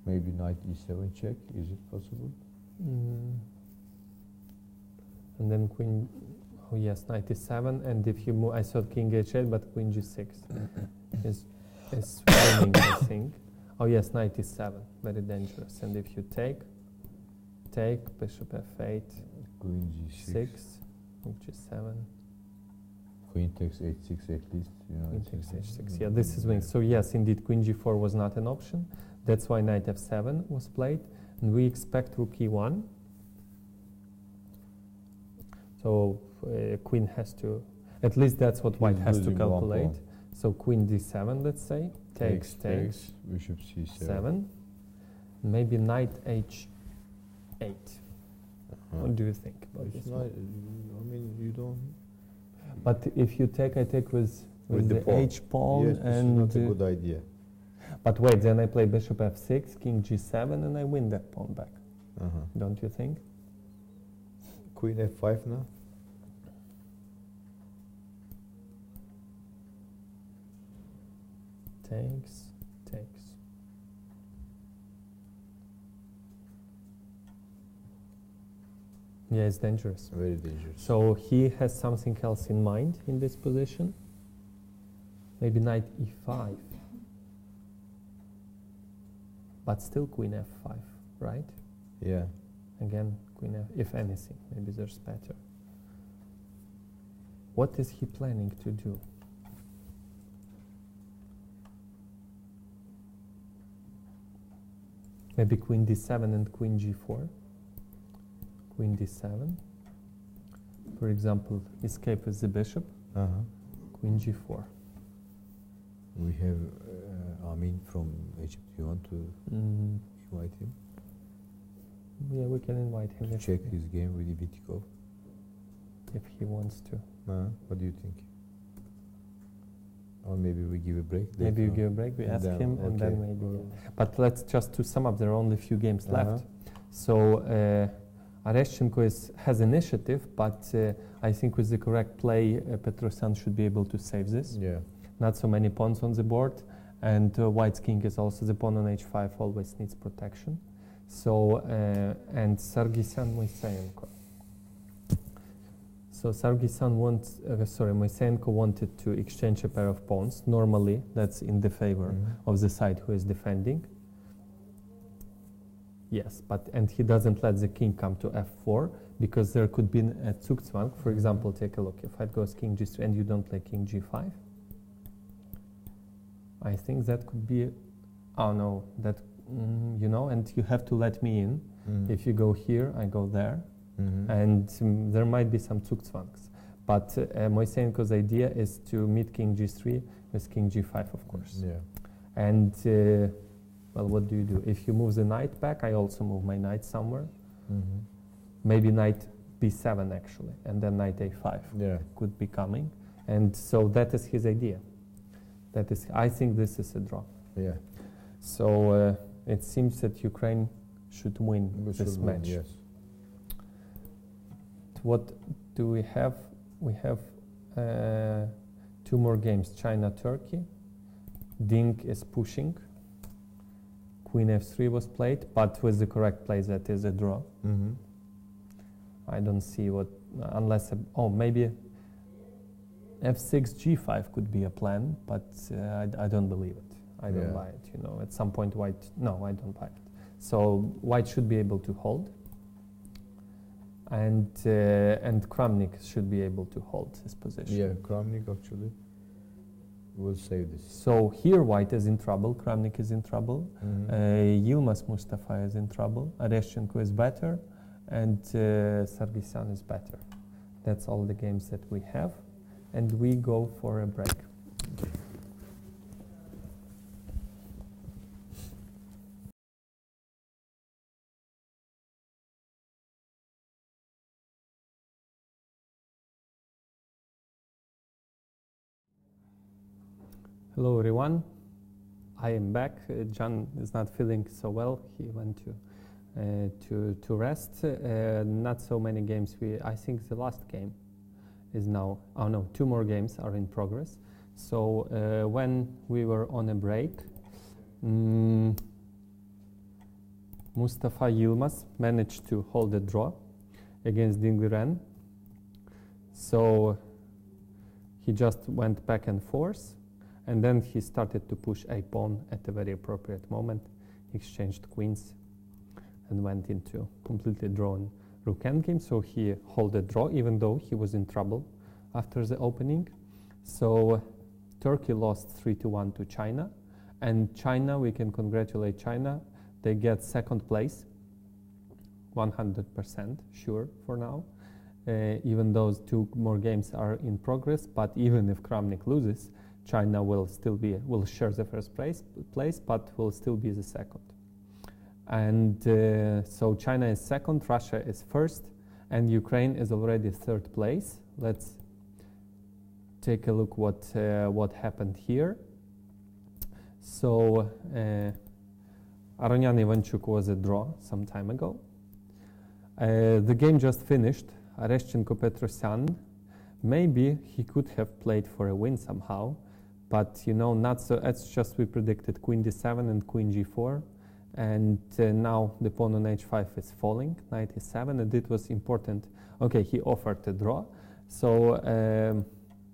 Maybe knight e7 check. Is it possible? And then queen. Oh yes, knight e7. And if you move, I thought king h8, but queen g6 is winning, I think. Oh yes, knight e7, very dangerous. And if you take, bishop f8, Queen g6. 6, rook g7, Queen takes h6 at least. You know, queen it's takes a- h6. Yeah, this is winning. So yes, indeed, queen g4 was not an option. That's why knight f7 was played. And we expect rook e1. So queen has to, at least that's what white He's has to losing one calculate. pawn. So queen d7, let's say, takes, bishop c7. 7. Maybe knight h8. What do you think about It's this not, one? I mean, you don't. But if you take, I take with With the the pawn. h pawn, Yes, this is and not a good idea. but wait, then I play bishop f6, king g7, and I win that pawn back. Don't you think? Queen f5 now. Takes. Yeah, it's dangerous. Very dangerous. So he has something else in mind in this position. Maybe knight e5. But still queen f5, right? Yeah. Again, queen f, if anything, maybe there's better. What is he planning to do? Maybe queen d7 and queen g4. Queen d7. For example, escape with the bishop. Queen g4. We have Amin from Egypt. You want to invite him Yeah, we can invite him to if, check his game with Ivitikov? if he wants to. What do you think? Or maybe we give a break. Maybe you later give a on. break, we And ask then- him, and then okay. maybe. But let's just to sum up, there are only a few games left. Uh-huh. So Areshchenko has initiative, but I think with the correct play, Petrosyan should be able to save this. Yeah. Not so many pawns on the board, and White's king is also the pawn on h5 always needs protection. So and Sargsyan Moiseyenko. So Sargsyan Moiseyenko wanted to exchange a pair of pawns. Normally, that's in the favor of the side who is defending. Yes, and he doesn't let the king come to f4 because there could be a Zugzwang. For example, take a look. If white goes king g3 and you don't play king g5, I think that could be. Oh no, that you know, and you have to let me in. If you go here, I go there, and there might be some Zugzwangs. But Moiseyenko's idea is to meet king g3 with king g5, of course. Yeah. And well, what do you do? If you move the knight back, I also move my knight somewhere. Maybe knight b7 actually, and then knight a5 Yeah. could be coming. And so that is his idea. That is, I think this is a draw. Yeah. So it seems that Ukraine should win We this should win, match. Yes. What do we have? We have 2 more games. China-Turkey. Ding is pushing. Queen f3 was played, but with the correct play, that is a draw. I don't see what, unless, maybe f6, g5 could be a plan, but I don't believe it. I don't Yeah. buy it, you know. At some point, white, no, I don't buy it. So white should be able to hold, and Kramnik should be able to hold his position. Yeah, Kramnik actually will save this. So here white is in trouble, Kramnik is in trouble, Yilmaz Mustafa is in trouble, Areshchenko is better, and Sargsyan is better. That's all the games that we have, and we go for a break. Hello everyone, I am back. John is not feeling so well. He went to rest. Not so many games. I think the last game is now. Oh no, 2 more games are in progress. So when we were on a break, Mustafa Yilmaz managed to hold a draw against Dingiren. So he just went back and forth. And then he started to push a pawn at a very appropriate moment, exchanged queens, and went into completely drawn rook endgame. So he held a draw, even though he was in trouble after the opening. So Turkey lost 3-1 to China. And China, we can congratulate China. They get second place, 100% sure for now. Even those 2 more games are in progress. But even if Kramnik loses, China will share the first place, but will still be the second. And so China is second, Russia is first, and Ukraine is already third place. Let's take a look what happened here. So Aronian Ivanchuk was a draw some time ago. The game just finished. Areshchenko Petrosyan, maybe he could have played for a win somehow, but not so. It's just we predicted queen d7 and queen g4, and now the pawn on h5 is falling, knight e7, and it was important. Okay, he offered a draw, so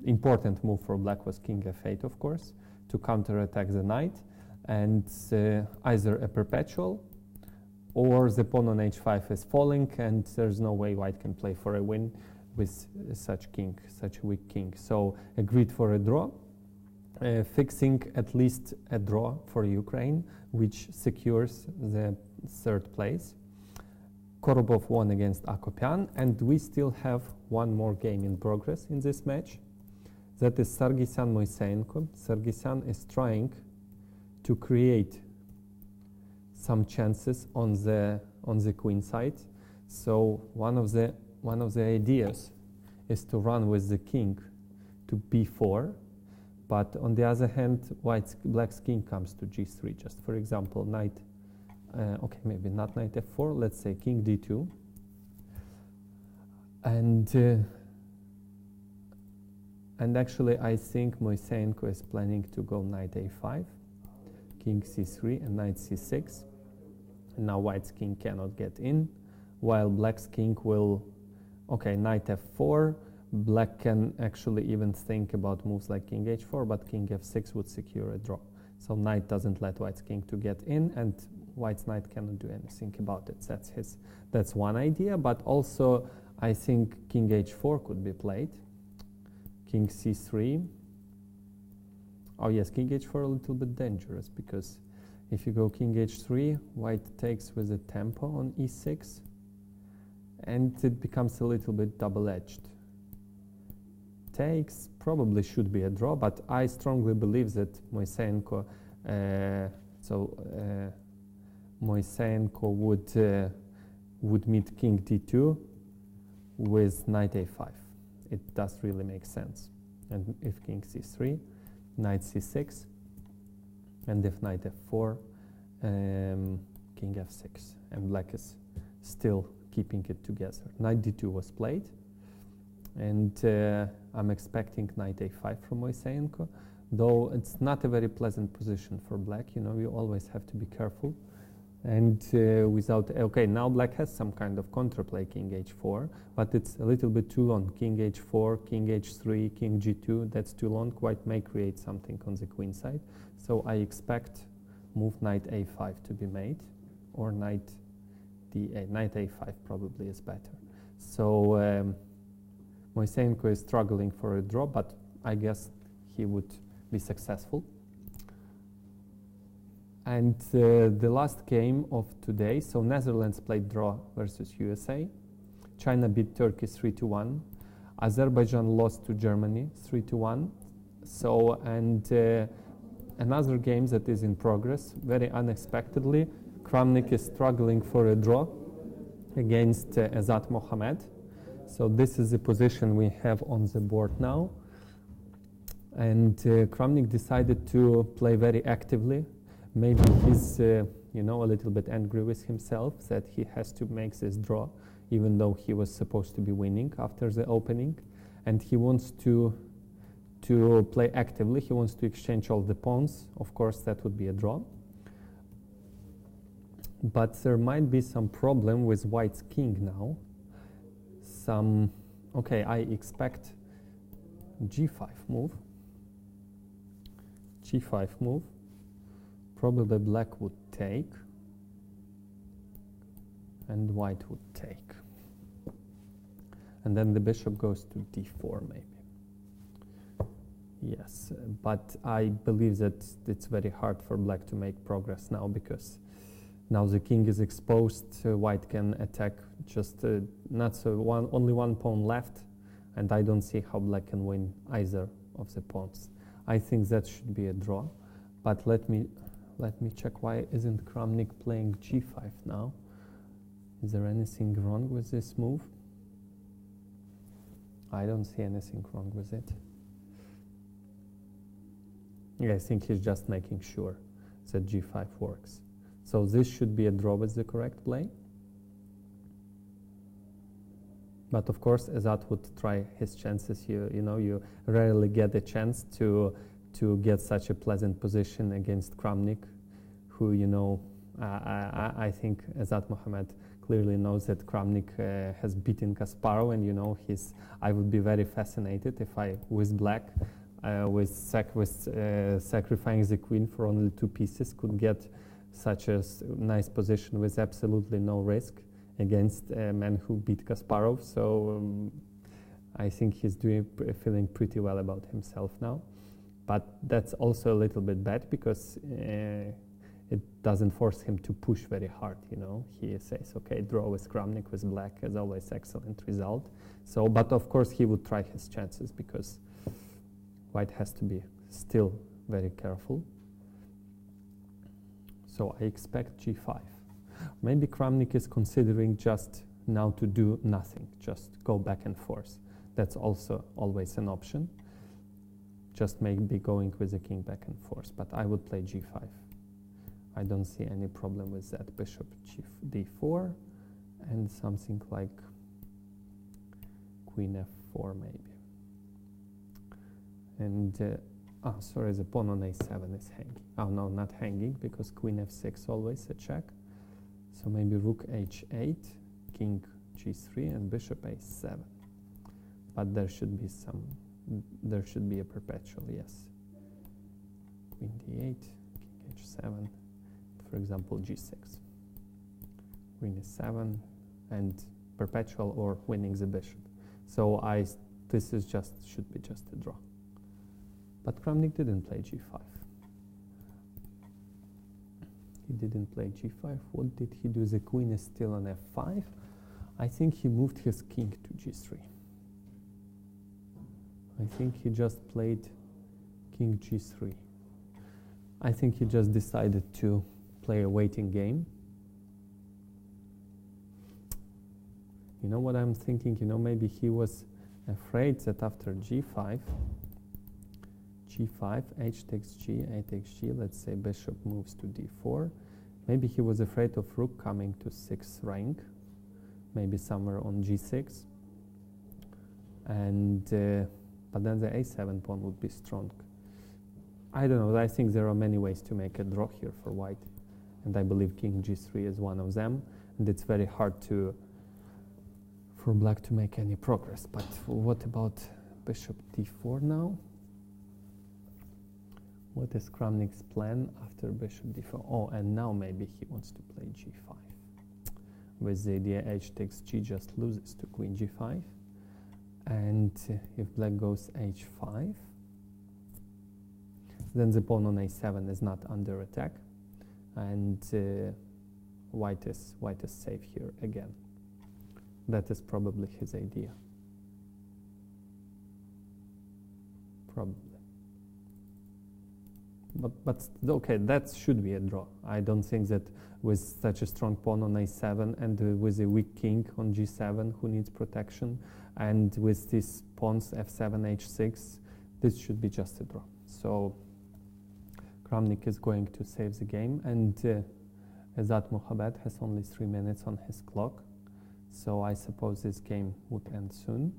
important move for black was king f8, of course, to counterattack the knight, and either a perpetual or the pawn on h5 is falling, and there's no way white can play for a win with such a weak king. So agreed for a draw, fixing at least a draw for Ukraine, which secures the third place. Korobov won against Akopyan, and we still have one more game in progress in this match. That is Sargsyan-Moiseyenko. Sargsyan is trying to create some chances on the queen side. So one of the ideas is to run with the king to b4, but on the other hand, black's king comes to g3. Just for example, knight. Okay, maybe not knight f4. Let's say king d2, and actually I think Moiseyenko is planning to go knight a5, king c3, and knight c6. And now white's king cannot get in, while black's king will, okay, knight f4. Black can actually even think about moves like king h4, but king f6 would secure a draw. So knight doesn't let white's king to get in, and white's knight cannot do anything about it. That's one idea, but also I think king h4 could be played. King c3. Oh yes, king h4 a little bit dangerous, because if you go king h3, white takes with a tempo on e6, and it becomes a little bit double-edged. Takes probably should be a draw, but I strongly believe that Moiseyenko would meet king d2 with knight a5. It does really make sense. And if king c3, knight c6, and if knight f4, king f6, and black is still keeping it together. Knight d2 was played, and I'm expecting knight a5 from Moiseyenko, though it's not a very pleasant position for black. You always have to be careful. And okay, now black has some kind of counterplay, king h4, but it's a little bit too long. King h4, king h3, king g2, that's too long. White may create something on the queen side. So I expect move knight a5 to be made, or knight d8. Knight a5 probably is better. So Moiseyenko is struggling for a draw, but I guess he would be successful. And the last game of today, so Netherlands played draw versus USA. China beat Turkey 3-1. Azerbaijan lost to Germany 3-1. So, and another game that is in progress, very unexpectedly, Kramnik is struggling for a draw against Azat Mohamed. So this is the position we have on the board now. And Kramnik decided to play very actively. Maybe he's, a little bit angry with himself that he has to make this draw, even though he was supposed to be winning after the opening. And he wants to play actively. He wants to exchange all the pawns. Of course, that would be a draw. But there might be some problem with white's king now. Okay, I expect g5 move. g5 move. Probably black would take, and white would take. And then the bishop goes to d4 maybe. Yes, but I believe that it's very hard for black to make progress now, because now the king is exposed. White can attack just only one pawn left, and I don't see how black can win either of the pawns. I think that should be a draw, but let me check. Why isn't Kramnik playing g5 now? Is there anything wrong with this move? I don't see anything wrong with it. Yeah, I think he's just making sure that g5 works. So this should be a draw with the correct play. But of course, Azat would try his chances. You rarely get a chance to get such a pleasant position against Kramnik, who I think Azat Mohammed clearly knows that Kramnik has beaten Kasparov, and I would be very fascinated if I, with black, sacrificing the queen for only 2 pieces, could get such a nice position with absolutely no risk against a man who beat Kasparov. So I think he's feeling pretty well about himself now. But that's also a little bit bad, because it doesn't force him to push very hard. He says, okay, draw with Kramnik with black is always excellent result. So, but of course he would try his chances, because white has to be still very careful. So I expect g5. Maybe Kramnik is considering just now to do nothing, just go back and forth. That's also always an option. Just maybe going with the king back and forth, but I would play g5. I don't see any problem with that. Bishop d4, and something like queen f4 maybe. And sorry, the pawn on a7 is hanging. Oh no, not hanging, because queen f6 always a check. So maybe rook h8, king g3, and bishop a7. But there should be a perpetual, yes. Queen d8, king h7, for example g6. Queen e7, and perpetual or winning the bishop. So this is should be just a draw. But Kramnik didn't play g5. He didn't play g5. What did he do? The queen is still on f5. I think he moved his king to g3. I think he just played king g3. I think he just decided to play a waiting game. You know what I'm thinking? Maybe he was afraid that after g5, h takes g, a takes g, let's say bishop moves to d4. Maybe he was afraid of rook coming to 6th rank, maybe somewhere on g6. And but then the a7 pawn would be strong. I don't know. I think there are many ways to make a draw here for white, and I believe king g3 is one of them. And it's very hard for black to make any progress. But what about bishop d4 now? What is Kramnik's plan after bishop d4? Oh, and now maybe he wants to play g5. With the idea h takes g just loses to queen g5. And if black goes h5, then the pawn on a7 is not under attack. And white is safe here again. That is probably his idea. Probably. But okay, that should be a draw. I don't think that with such a strong pawn on a7 and with a weak king on g7 who needs protection, and with these pawns f7, h6, this should be just a draw. So Kramnik is going to save the game, and Azat Mohabed has only 3 minutes on his clock. So I suppose this game would end soon.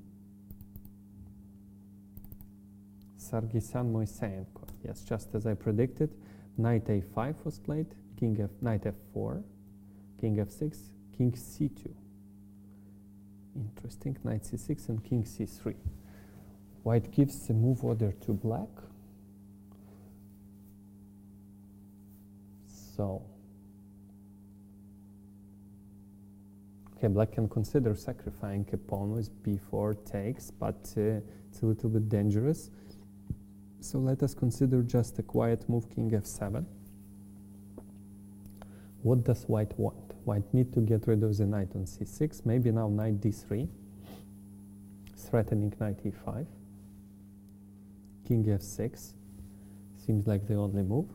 Sargsyan Moiseyenko. Yes, just as I predicted, knight a5 was played, knight f4, king f6, king c2. Interesting, knight c6 and king c3. White gives the move order to black. So, okay, black can consider sacrificing a pawn with b4 takes, but it's a little bit dangerous. So let us consider just a quiet move, king f7. What does white want? White need to get rid of the knight on c6, maybe now knight d3, threatening knight e5. King f6 seems like the only move.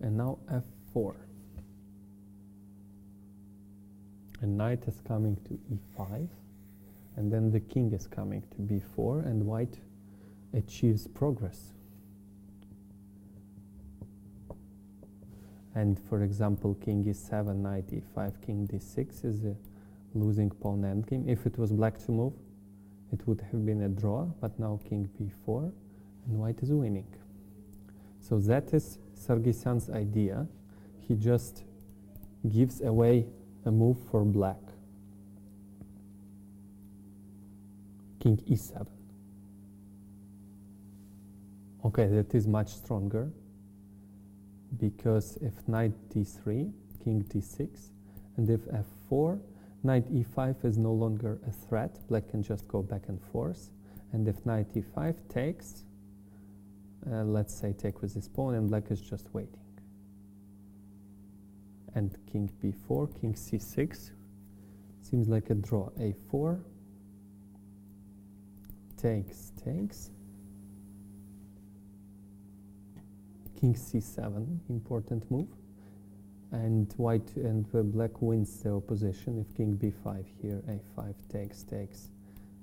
And now f4. And knight is coming to e5, and then the king is coming to b4, and white achieves progress. And for example, king e7, knight e5, king d6 is a losing pawn endgame. If it was black to move, it would have been a draw, but now king b4, and white is winning. So that is Sargsyan's idea. He just gives away a move for black. King e7. Okay, that is much stronger, because if knight d3, king d6, and if f4, knight e5 is no longer a threat. Black can just go back and forth. And if knight e5 takes, let's say take with this pawn, and black is just waiting. And king b4, king c6, seems like a draw. a4, takes, king c7, important move. And white and black wins the opposition. If king b5 here, a5 takes,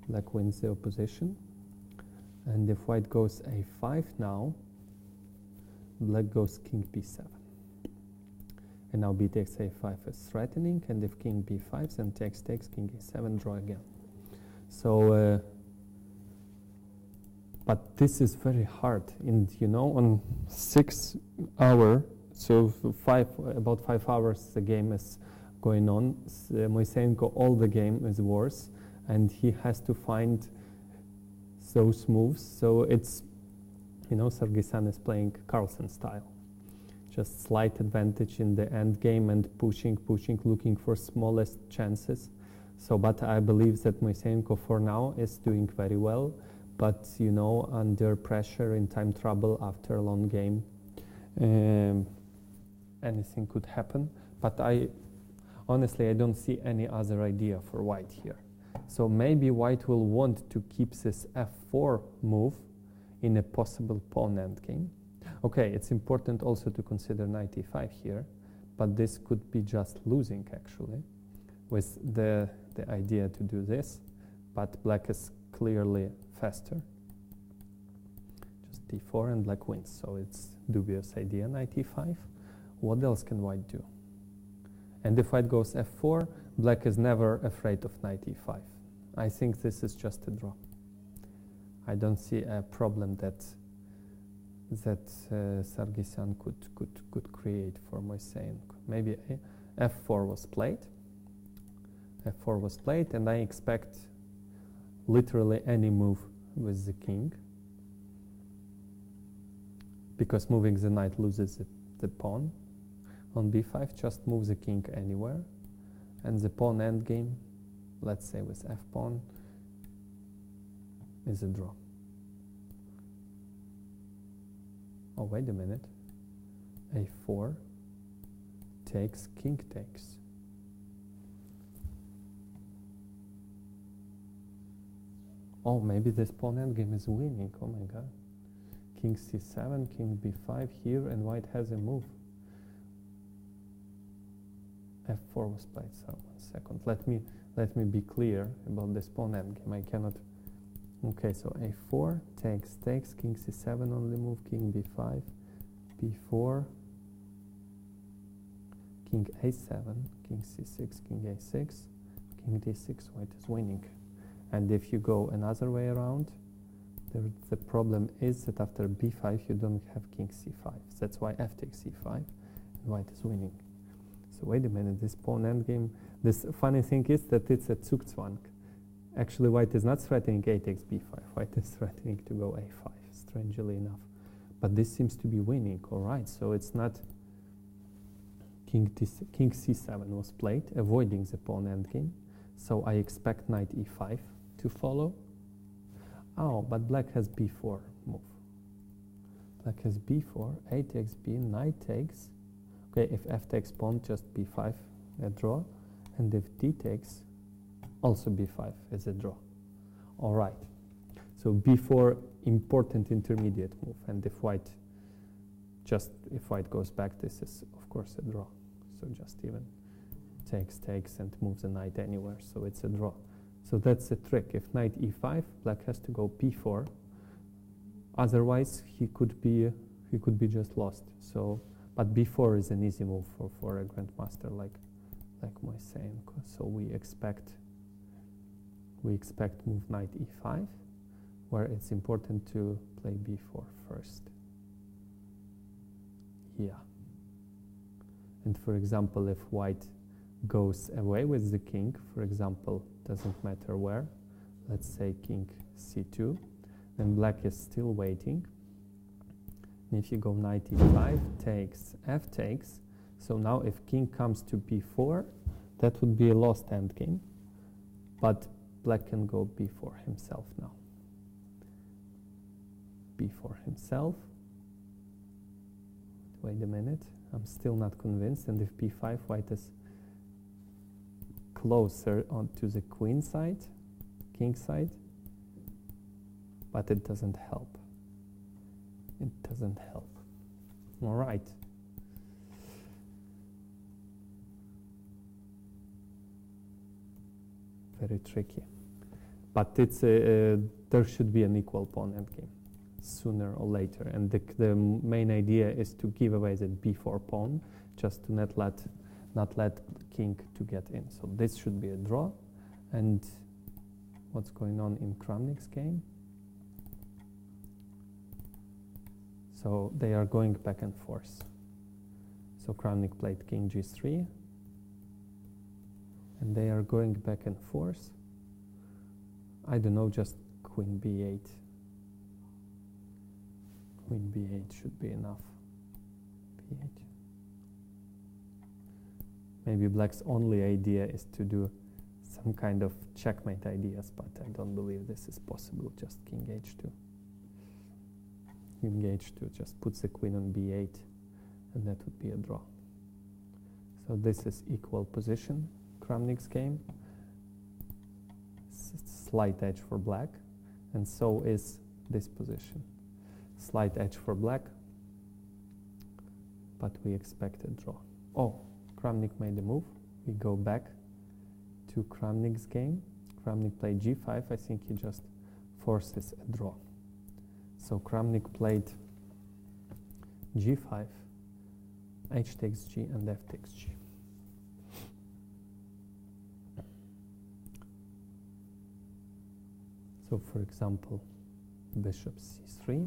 black wins the opposition. And if white goes a5 now, black goes king b7. And now b takes a5 is threatening, and if king b5 then takes, king e7, draw again. So, but this is very hard. And you know, on 6 hour, so about 5 hours the game is going on, Moiseyenko all the game is worse, and he has to find those moves. So it's, you know, Sargsyan is playing Carlsen style. Just slight advantage in the end game and pushing, looking for smallest chances. So, but I believe that Moiseyenko for now is doing very well. But, you know, under pressure, in time trouble, after a long game, anything could happen. But honestly, I don't see any other idea for white here. So maybe white will want to keep this f4 move in a possible pawn endgame. Okay, it's important also to consider knight e5 here, but this could be just losing actually, with the idea to do this, but black is clearly faster. Just d4 and black wins, so it's dubious idea, knight e5. What else can white do? And if white goes f4, black is never afraid of knight e5. I think this is just a draw. I don't see a problem that Sargsyan could create for Moiseyenko. Maybe f4 was played. f4 was played, and I expect literally any move with the king, because moving the knight loses the pawn. On b5, just move the king anywhere, and the pawn endgame, let's say with f-pawn, is a draw. Oh, wait a minute. a4 takes, king takes. Oh, maybe this pawn endgame is winning. Oh my god. King c7, king b5 here, and white has a move. f4 was played. So 1 second. Let me be clear about this pawn endgame. I cannot. Okay, so a4 takes, king c7 only move, king b5, b4, king a7, king c6, king a6, king d6. White is winning. And if you go another way around, the problem is that after b5 you don't have king c5. That's why f takes c5, and white is winning. So wait a minute, this pawn endgame, this funny thing is that it's a Zugzwang. Actually, white is not threatening a takes b5, white is threatening to go a5, strangely enough. But this seems to be winning, all right, so it's not king c7 was played, avoiding the pawn endgame. So I expect knight e5 to follow. Oh, but black has b4 move. Black has b4, a takes b, knight takes. Okay, if f takes pawn, just b5, a draw. And if d takes, also b5 is a draw. All right. So b4, important intermediate move. And if white goes back, this is of course a draw. So just even takes and moves the knight anywhere. So it's a draw. So that's the trick. If knight e5, black has to go b4. Otherwise, he could be just lost. So, but b4 is an easy move for a grandmaster like Moiseyenko. So we expect move knight e5, where it's important to play b4 first. Yeah. And for example, if white goes away with the king, for example, doesn't matter where, let's say king c2, then black is still waiting. And if you go knight e5, takes, f takes, so now if king comes to b4, that would be a lost endgame, but black can go b4 himself now. b4 himself. Wait a minute, I'm still not convinced. And if b5, white is closer onto the queen side, king side, but it doesn't help. It doesn't help. All right. Very tricky. But it's there should be an equal pawn endgame sooner or later. And the main idea is to give away the b4 pawn, just to not let king to get in. So this should be a draw. And what's going on in Kramnik's game? So they are going back and forth. So Kramnik played king g3. And they are going back and forth. I don't know, just queen b8. Queen b8 should be enough. b8. Maybe black's only idea is to do some kind of checkmate ideas, but I don't believe this is possible. Just king h2. King h2 just puts the queen on b8, and that would be a draw. So this is equal position. Kramnik's game. Slight edge for black, and so is this position. Slight edge for black, but we expect a draw. Oh, Kramnik made a move. We go back to Kramnik's game. Kramnik played g5. I think he just forces a draw. So Kramnik played g5, h takes g, and f takes g. So for example, bishop c3,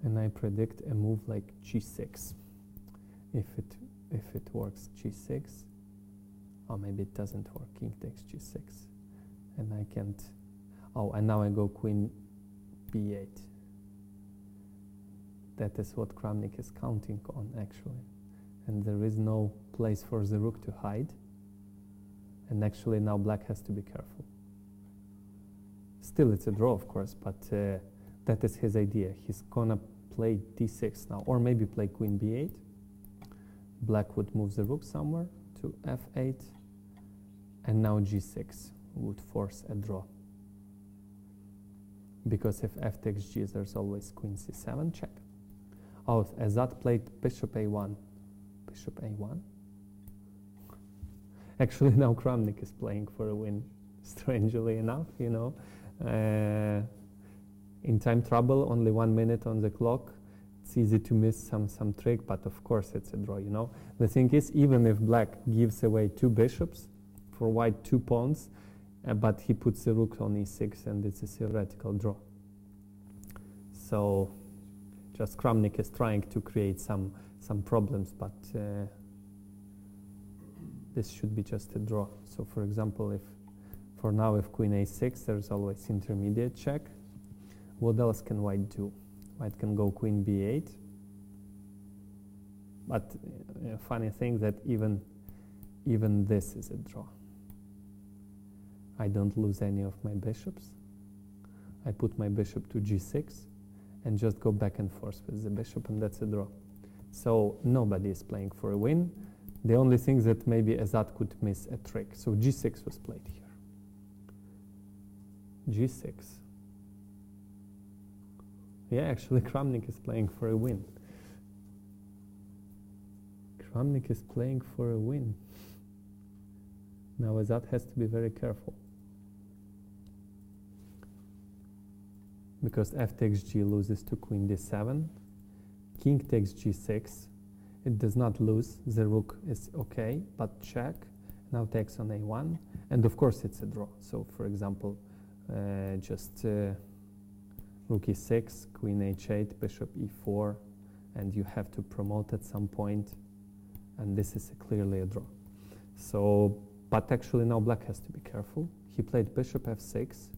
and I predict a move like g6. If it works, g6, or maybe it doesn't work, king takes g6, and I can't. Oh, and now I go queen b8. That is what Kramnik is counting on, actually, and there is no place for the rook to hide. And actually now black has to be careful. Still it's a draw, of course, but that is his idea. He's gonna play d6 now, or maybe play queen b8. Black would move the rook somewhere to f8, and now g6 would force a draw. Because if f takes g, there's always queen c7 check. Oh, Azad played bishop a1. Bishop a1? Actually, now Kramnik is playing for a win, strangely enough, you know. In time trouble, only 1 minute on the clock. It's easy to miss some trick, but of course it's a draw, you know. The thing is, even if black gives away 2 bishops, for white 2 pawns, but he puts the rook on e6, and it's a theoretical draw. So, just Kramnik is trying to create some problems, but this should be just a draw. So for example, if queen a6, there's always intermediate check. What else can white do? White can go queen b8. But funny thing that even this is a draw. I don't lose any of my bishops. I put my bishop to g6 and just go back and forth with the bishop, and that's a draw. So nobody is playing for a win. The only thing that maybe Azad could miss a trick. So g6 was played here. g6. Yeah, actually Kramnik is playing for a win. Kramnik is playing for a win. Now Azad has to be very careful, because f takes g loses to queen d7, king takes g6, it does not lose, the rook is okay, but check, now takes on a1, and of course it's a draw. So for example, rook e6, queen h8, bishop e4, and you have to promote at some point, and this is clearly a draw. So, but actually now black has to be careful. He played bishop f6.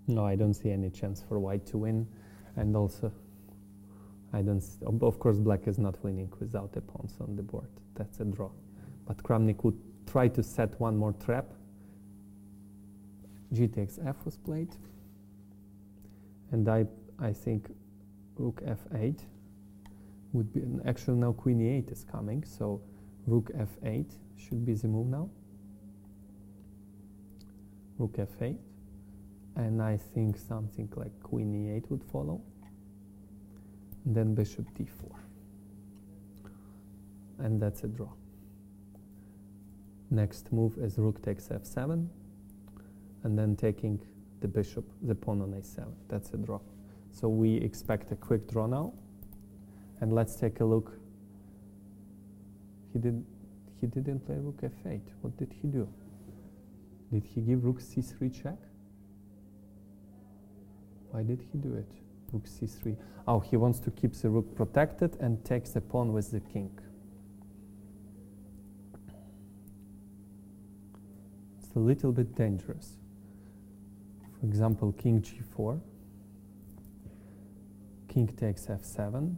No, I don't see any chance for white to win, and also I don't. Of course, black is not winning without the pawns on the board. That's a draw. But Kramnik would try to set one more trap. G takes f was played, and I think rook f8 would be. Actually, now queen e8 is coming, so rook f8 should be the move now. Rook f8. And I think something like queen e8 would follow. And then bishop d4. And that's a draw. Next move is rook takes f7. And then taking the bishop, the pawn on a7. That's a draw. So we expect a quick draw now. And let's take a look. He didn't play rook f8. What did he do? Did he give rook c3 check? Why did he do it? Rook c3. Oh, he wants to keep the rook protected and takes the pawn with the king. It's a little bit dangerous. For example, king g4. King takes f7.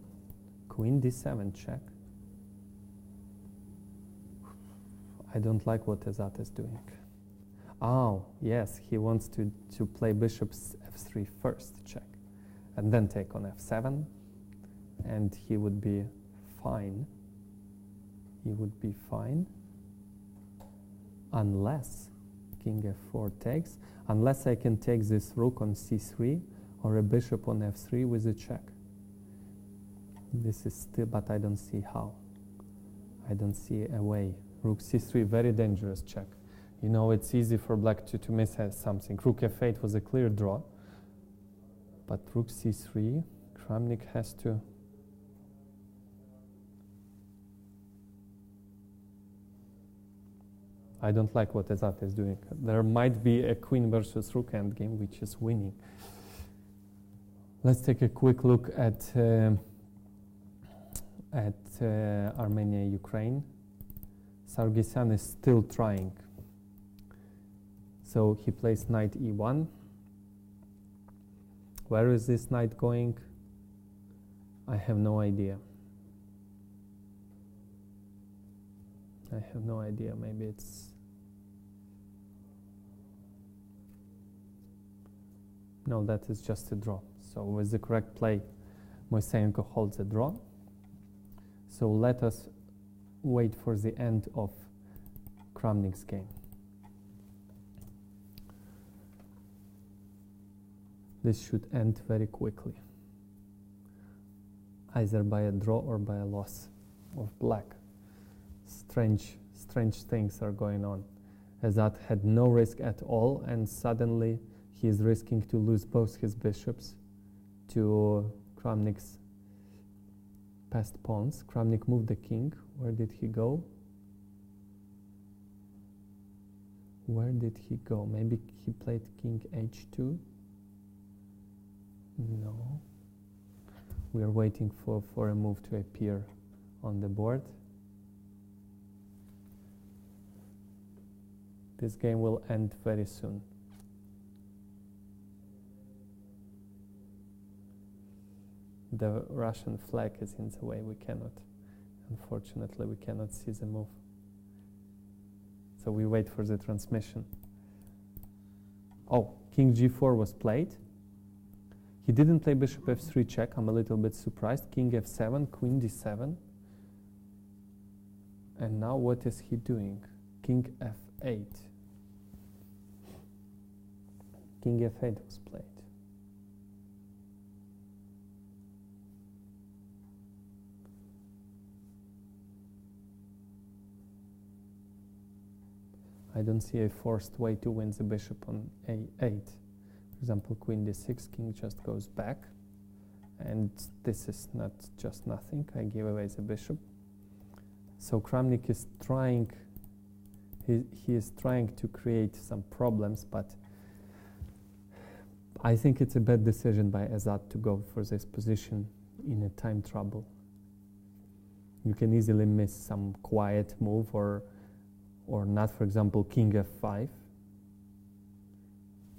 Queen d7 check. I don't like what Azat is doing. Oh, yes, he wants to play bishop f3 first, check, and then take on f7, and he would be fine. He would be fine unless king f4 takes, unless I can take this rook on c3 or a bishop on f3 with a check. This is still, but I don't see how. I don't see a way. Rook c3, very dangerous check. You know, it's easy for black to miss something. Rook f8 was a clear draw. But rook c3, Kramnik has to... I don't like what Azat is doing. There might be a queen versus rook endgame, which is winning. Let's take a quick look at Armenia, Ukraine. Sargsyan is still trying. So he plays knight e1. Where is this knight going? I have no idea. I have no idea. Maybe it's... No, that is just a draw. So with the correct play, Moiseyenko holds a draw. So let us wait for the end of Kramnik's game. This should end very quickly, either by a draw or by a loss of black. Strange things are going on. Azat had no risk at all, and suddenly he is risking to lose both his bishops to Kramnik's passed pawns. Kramnik moved the king. Where did he go? Where did he go? Maybe he played king h2. No. We are waiting for a move to appear on the board. This game will end very soon. The Russian flag is in the way. Unfortunately, we cannot see the move. So we wait for the transmission. Oh, King G4 was played. He didn't play Bishop F3 check. I'm a little bit surprised. King F7, Queen D7. And now what is he doing? King F8. King F8 was played. I don't see a forced way to win the bishop on A8. For example, Queen D6, King just goes back. And this is not just nothing. I give away the bishop. So Kramnik is trying, he is trying to create some problems, but I think it's a bad decision by Azad to go for this position in a time trouble. You can easily miss some quiet move or not. For example, King F5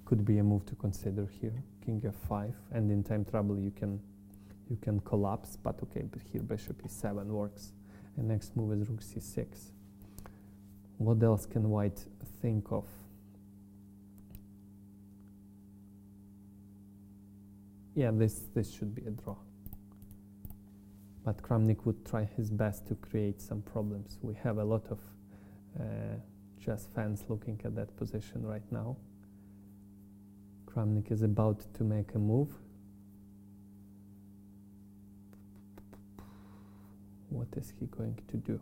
could be a move to consider here. King F5, and in time trouble you can collapse, but okay, but here Bishop E7 works. And next move is Rook C6. What else can White think of? Yeah, this should be a draw. But Kramnik would try his best to create some problems. We have a lot of chess fans looking at that position right now. Kramnik is about to make a move. What is he going to do?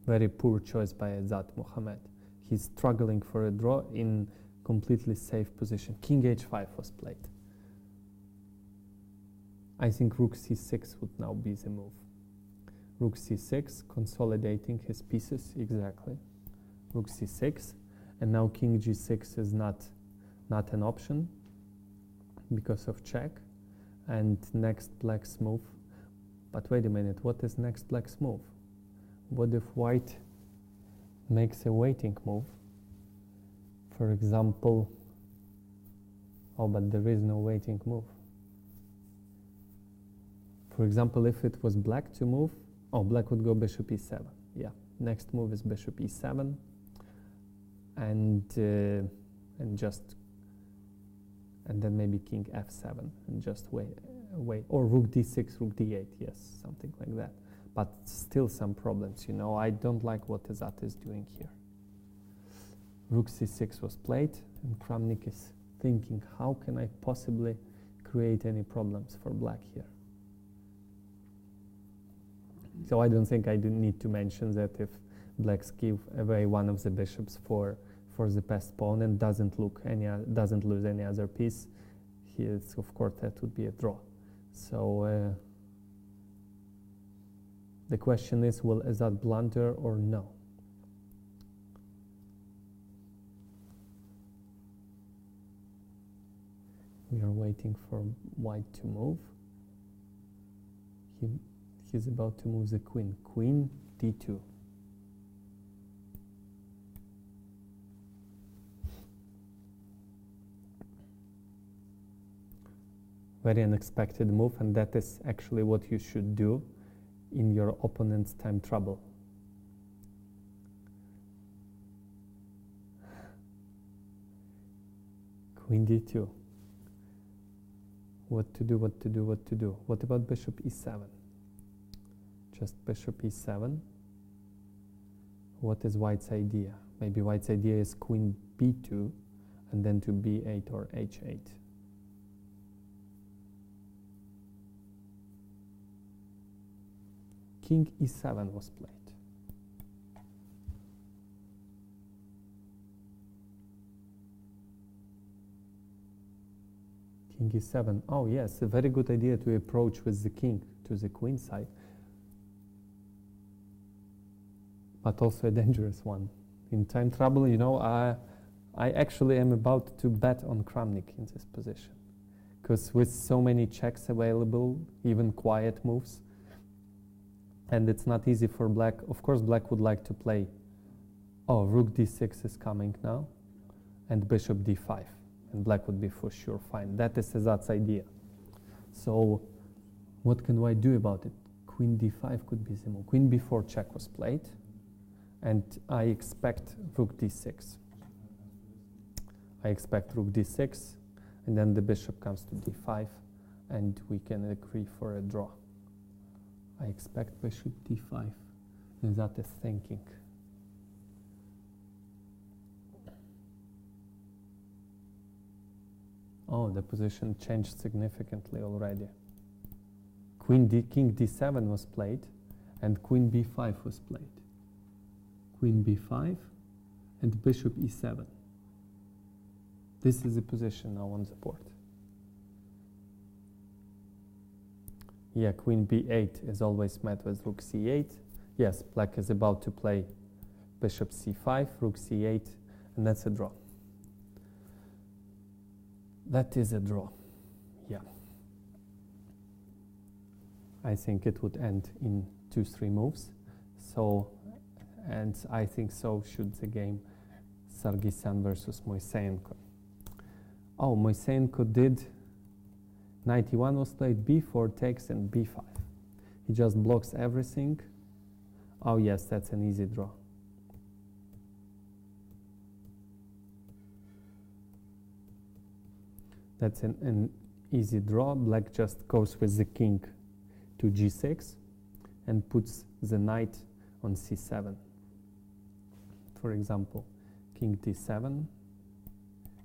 Very poor choice by Azad Mohammed. He's struggling for a draw in completely safe position. King H5 was played. I think Rook C6 would now be the move. Rook C6, consolidating his pieces, exactly. Rook C6, and now King G6 is not an option because of check. And next Black's move. But wait a minute, what is next Black's move? What if White makes a waiting move? For example, oh, but there is no waiting move. For example, if it was Black to move, oh, Black would go Bishop E7. Yeah, next move is Bishop E7, and then maybe King F7 and just wait, or Rook D6, Rook D8. Yes, something like that. But still some problems, you know. I don't like what Azad is doing here. Rook C6 was played, and Kramnik is thinking, how can I possibly create any problems for Black here? So I don't think I do need to mention that if Blacks give away one of the bishops for the passed pawn and doesn't lose any other piece, of course that would be a draw. So the question is, will Azad blunder or no? We are waiting for White to move. He's about to move the queen. Queen D2. Very unexpected move, and that is actually what you should do in your opponent's time trouble. Queen D2. What to do, what to do, what to do? What about Bishop E7? Just Bishop E7. What is White's idea? Maybe White's idea is Queen B2 and then to B8 or H8. King E7 was played. King E7. Oh yes, a very good idea to approach with the king to the queen side. But also a dangerous one. In time trouble, you know, I actually am about to bet on Kramnik in this position. Because with so many checks available, even quiet moves, And it's not easy for black. Of course, black would like to play. Oh, rook d6 is coming now, and bishop d5, and black would be for sure fine. That is Azat's idea. So, what can white do about it? Queen d5 could be the move. Queen b4 check was played, and I expect rook d6. I expect rook d6, and then the bishop comes to d5, and we can agree for a draw. I expect bishop d5, and that is thinking. Oh, the position changed significantly already. King d7 was played, and queen b5 was played. Queen b5, and bishop e7. This is the position now on the board. Yeah, queen b8 is always met with rook c8. Yes, black is about to play bishop c5, rook c8, and that's a draw. That is a draw, yeah. I think it would end in 2-3 moves. So, and I think so should the game Sargsyan versus Moiseyenko. Oh, Moiseyenko did, knight e1 was played, b4 takes, and b5. He just blocks everything. Oh yes, that's an easy draw. That's an easy draw. Black just goes with the king to g6 and puts the knight on c7. For example, king d7,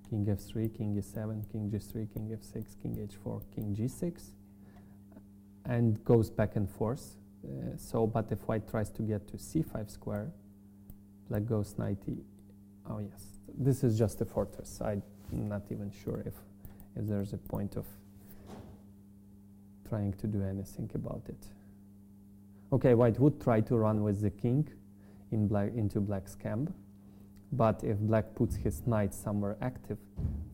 king f3, king e7, king g3, king f6, king h4, king g6, and goes back and forth. But if white tries to get to c5 square, black goes knight e. Oh yes, this is just a fortress. I'm not even sure if there's a point of trying to do anything about it. Okay, white would try to run with the king into black's camp, but if black puts his knight somewhere active,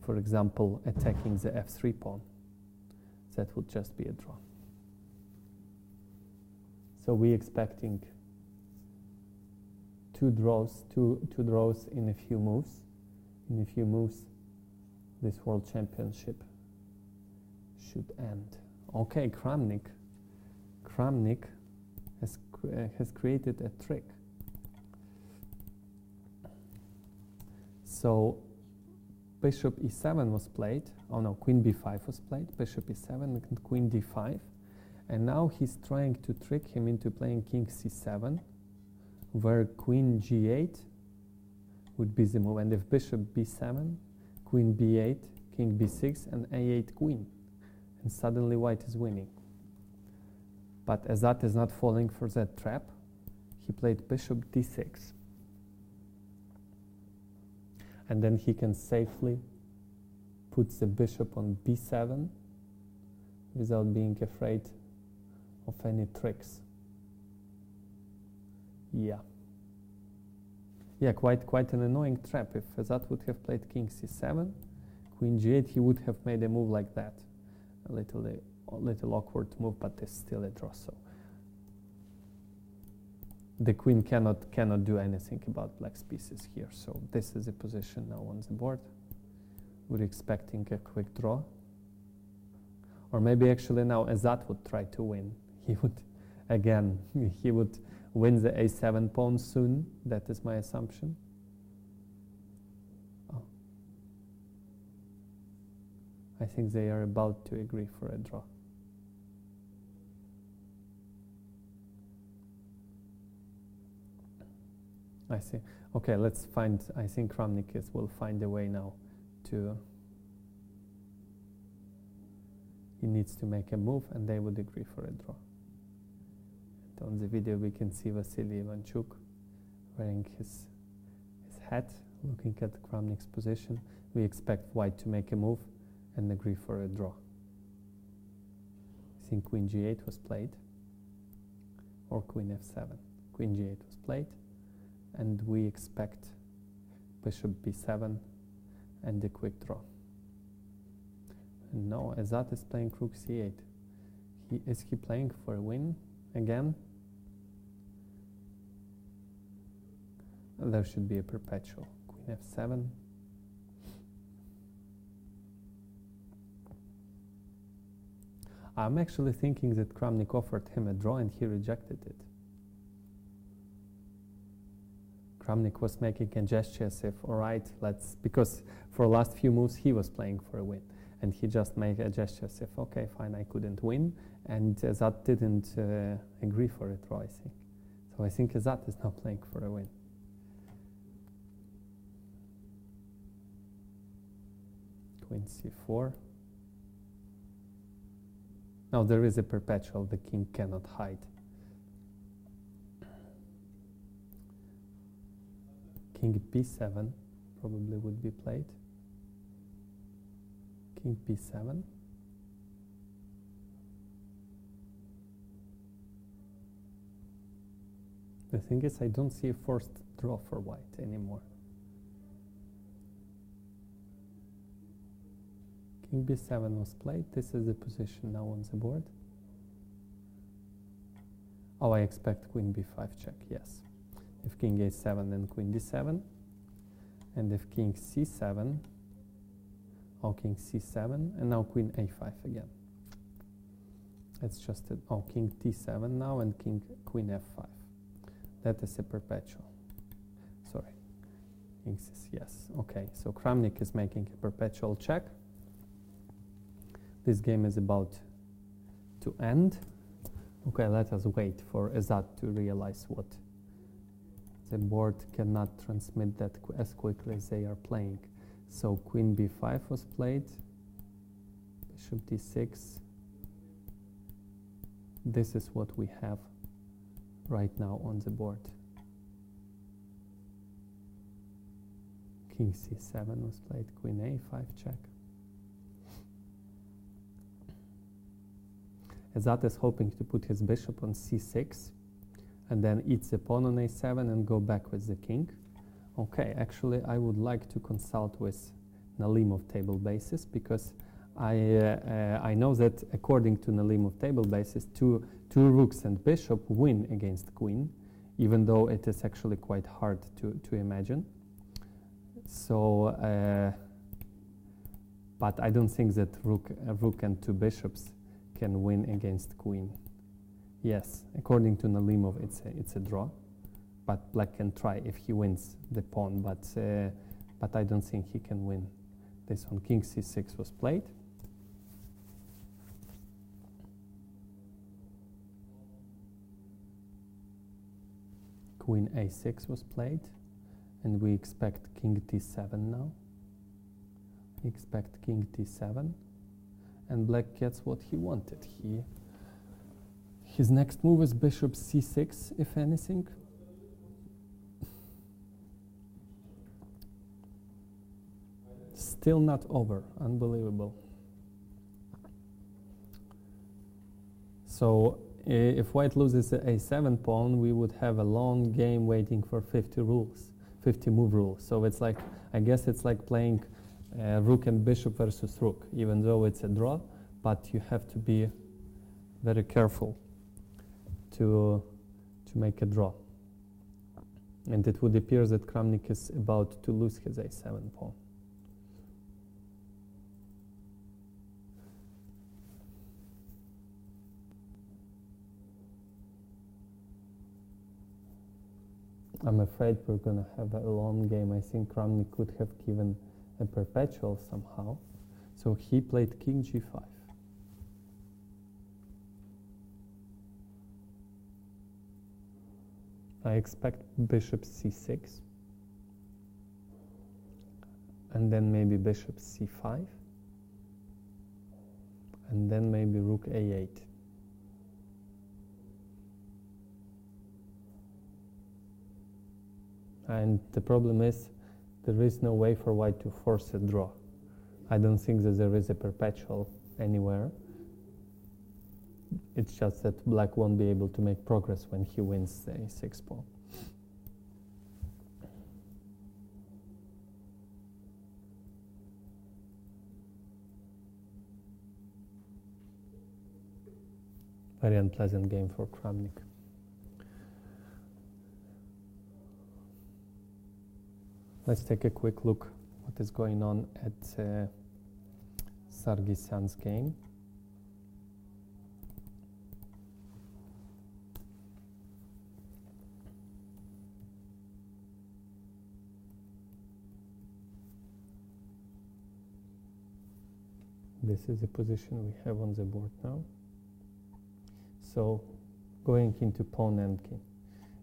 for example, attacking the f3 pawn, that would just be a draw. So we're expecting two draws in a few moves. In a few moves, this world championship should end. Okay, Kramnik has created a trick. So bishop e7 was played. Oh no, queen b5 was played. Bishop e7 and queen d5. And now he's trying to trick him into playing king c7, where queen g8 would be the move. And if bishop b7, queen b8, king b6, and a8 queen. And suddenly white is winning. But Azat is not falling for that trap. He played bishop d6. And then he can safely put the bishop on b7 without being afraid of any tricks. Yeah. Yeah, quite an annoying trap. If Azat would have played king c7, queen g8, he would have made a move like that. A little awkward move, but it's still a draw. So the queen cannot do anything about black's pieces here. So this is the position now on the board. We're expecting a quick draw. Or maybe actually now Azat would try to win. He would, again, he would win the a7 pawn soon. That is my assumption. Oh. I think they are about to agree for a draw. I see. Okay, let's find, I think Kramnik will find a way now to, he needs to make a move and they would agree for a draw. And on the video we can see Vasily Ivanchuk wearing his hat, looking at Kramnik's position. We expect white to make a move and agree for a draw. I think queen g8 was played, or queen f7. Queen g8 was played. And we expect bishop b7 and a quick draw. And no, Azat is playing rook c8. Is he playing for a win again? There should be a perpetual. Queen f7. I'm actually thinking that Kramnik offered him a draw and he rejected it. Kramnik was making a gesture as if, all right, let's, because for the last few moves he was playing for a win. And he just made a gesture as if, okay, fine, I couldn't win. And Azat didn't agree for a draw, I think. So I think Azat is now playing for a win. Queen c4. Now there is a perpetual, the king cannot hide. King b7 probably would be played. King b7. The thing is, I don't see a forced draw for white anymore. King b7 was played. This is the position now on the board. Oh, I expect queen b5 check, yes. If king a7, then queen d7. And if king c7, oh, king c7, and now queen a5 again. It's just, oh, king t7 now, and queen f5. That is a perpetual. Sorry. King c, yes, okay. So Kramnik is making a perpetual check. This game is about to end. Okay, let us wait for Azat to realize what the board cannot transmit that as quickly as they are playing. So queen b5 was played, bishop d6. This is what we have right now on the board. King c7 was played, queen a5 check. Azat is hoping to put his bishop on c6 and then eats the pawn on a7 and go back with the king. Okay, actually I would like to consult with Nalimov table basis, because I know that according to Nalimov table basis, two rooks and bishop win against queen, even though it is actually quite hard to imagine. So, but I don't think that rook and two bishops can win against queen. Yes, according to Nalimov, it's a draw, but black can try if he wins the pawn, but I don't think he can win this one. King c6 was played. Queen a6 was played, and we expect king d7 now. We expect king d7. And black gets what he wanted. His next move is bishop c6, if anything. Still not over. Unbelievable. So if white loses the a7 pawn, we would have a long game waiting for 50 move rules. So it's like, I guess it's like playing rook and bishop versus rook, even though it's a draw, but you have to be very careful to make a draw. And it would appear that Kramnik is about to lose his a7 pawn. I'm afraid we're going to have a long game. I think Kramnik could have given a perpetual somehow. So he played king g5. I expect bishop c6. And then maybe bishop c5. And then maybe rook a8. And the problem is, there is no way for white to force a draw. I don't think that there is a perpetual anywhere. It's just that black won't be able to make progress when he wins the a6 pawn. Very unpleasant game for Kramnik. Let's take a quick look what is going on at Sargsyan's game. This is the position we have on the board now. So going into pawn endgame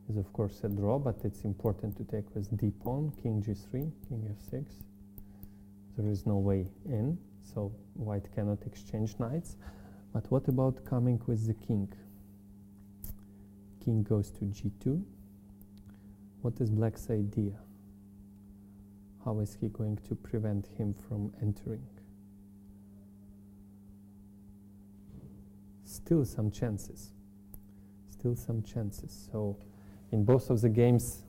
is of course a draw, but it's important to take with d pawn, king g3, king f6. There is no way in, so white cannot exchange knights. But what about coming with the king? King goes to g2. What is black's idea? How is he going to prevent him from entering? Still some chances. Still some chances. So in both of the games,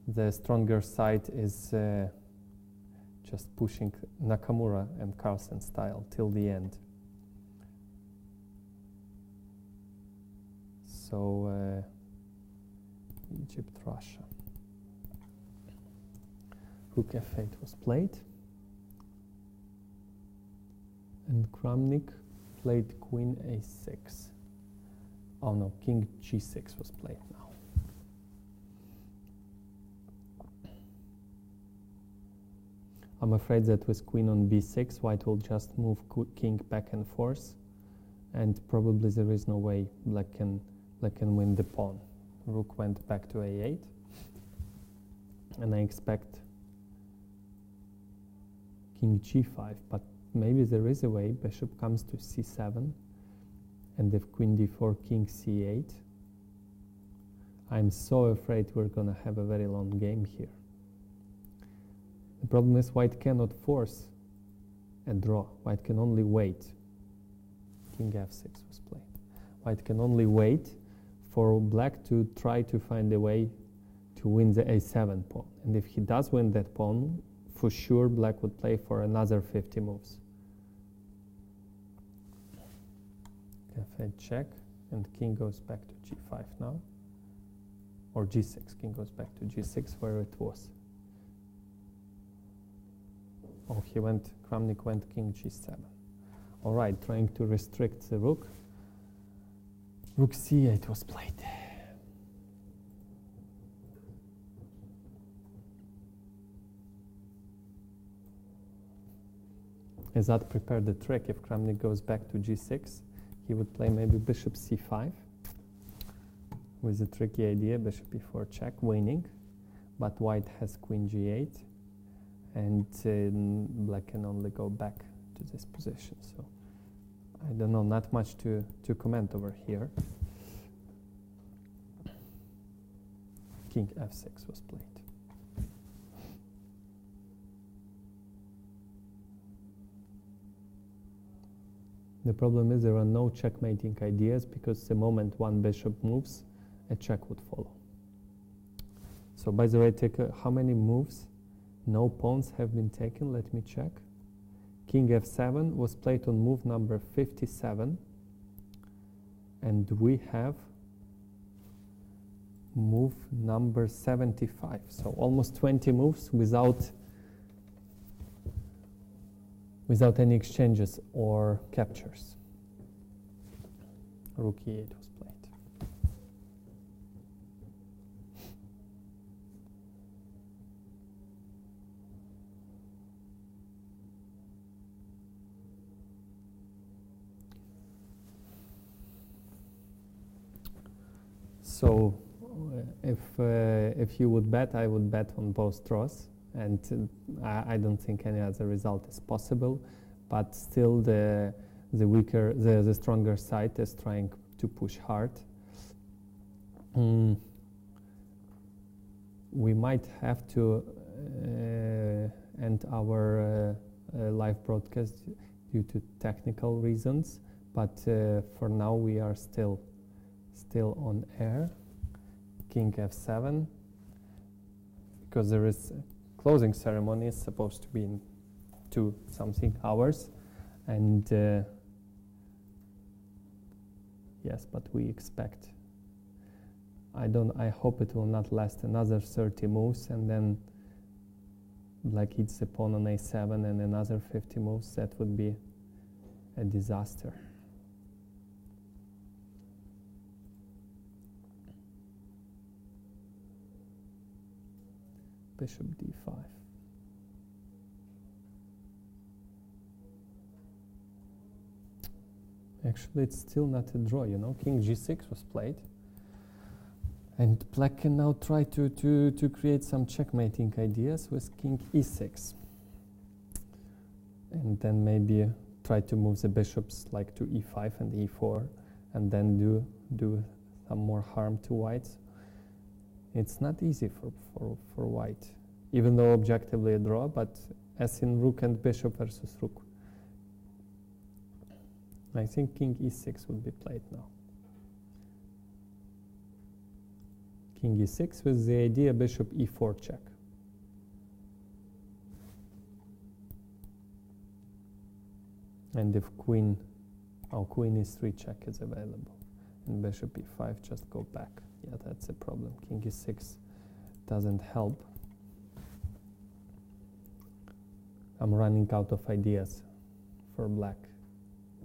the stronger side is just pushing Nakamura and Carlsen style till the end. So Egypt, Russia. Rook f8 was played. And Kramnik played queen a6. Oh no, king g6 was played now. I'm afraid that with queen on b6, white will just move king back and forth, and probably there is no way black can win the pawn. Rook went back to a8, and I expect king g5, but maybe there is a way. Bishop comes to c7, and if queen d4, king c8. I'm so afraid we're gonna have a very long game here. The problem is white cannot force a draw. White can only wait. King f6 was played. White can only wait for black to try to find a way to win the a7 pawn. And if he does win that pawn, for sure black would play for another 50 moves. F8 check, and king goes back to g5 now. Or g6, king goes back to g6 where it was. Oh, Kramnik went king g7. All right, trying to restrict the rook. Rook c8 was played. Azad prepared the trick. If Kramnik goes back to g6, he would play maybe bishop c5 with a tricky idea, bishop e4 check, winning. But white has queen g8, and black can only go back to this position. So I don't know, not much to comment over here. King f6 was played. The problem is there are no checkmating ideas, because the moment one bishop moves, a check would follow. So by the way, how many moves? No pawns have been taken. Let me check. King f7 was played on move number 57, and we have move number 75. So almost 20 moves without any exchanges or captures. Rook e8 was played. So if you would bet, I would bet on both draws, and I don't think any other result is possible. But still, the stronger side is trying to push hard. We might have to end our live broadcast due to technical reasons, but for now we are still on air. King f7, because there is closing ceremony is supposed to be in 2-something hours, and yes, but we expect, I hope it will not last another 30 moves, and then Black hits the pawn on a7 and another 50 moves. That would be a disaster. Bishop d5. Actually, it's still not a draw, you know. King g6 was played. And black can now try to create some checkmating ideas with king e6. And then maybe try to move the bishops like to e5 and e4, and then do some more harm to white. It's not easy for white, even though objectively a draw, but as in rook and bishop versus rook. I think king e6 would be played now. King e6 with the idea bishop e4 check. And if queen e3 check is available, and bishop e5 just go back. Yeah, that's a problem. King e6 doesn't help. I'm running out of ideas for black.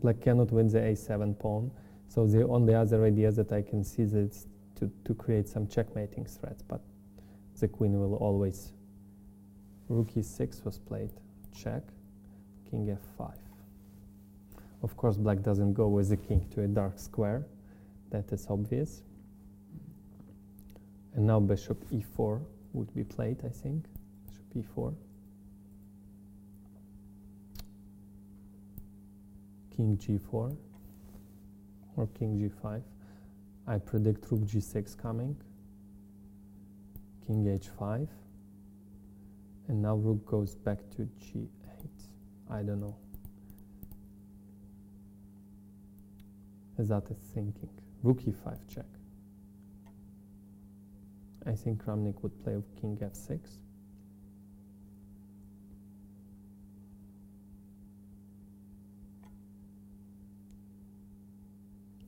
Black cannot win the a7 pawn, so the only other idea that I can see is to create some checkmating threats, but the queen will always. Rook e6 was played, check, king f5. Of course, black doesn't go with the king to a dark square, that is obvious. And now bishop e4 would be played, I think. Bishop e4. King g4 or king g5. I predict rook g6 coming. King h5. And now rook goes back to g8. I don't know. Azat is thinking. Rook e5 check. I think Kramnik would play king f6.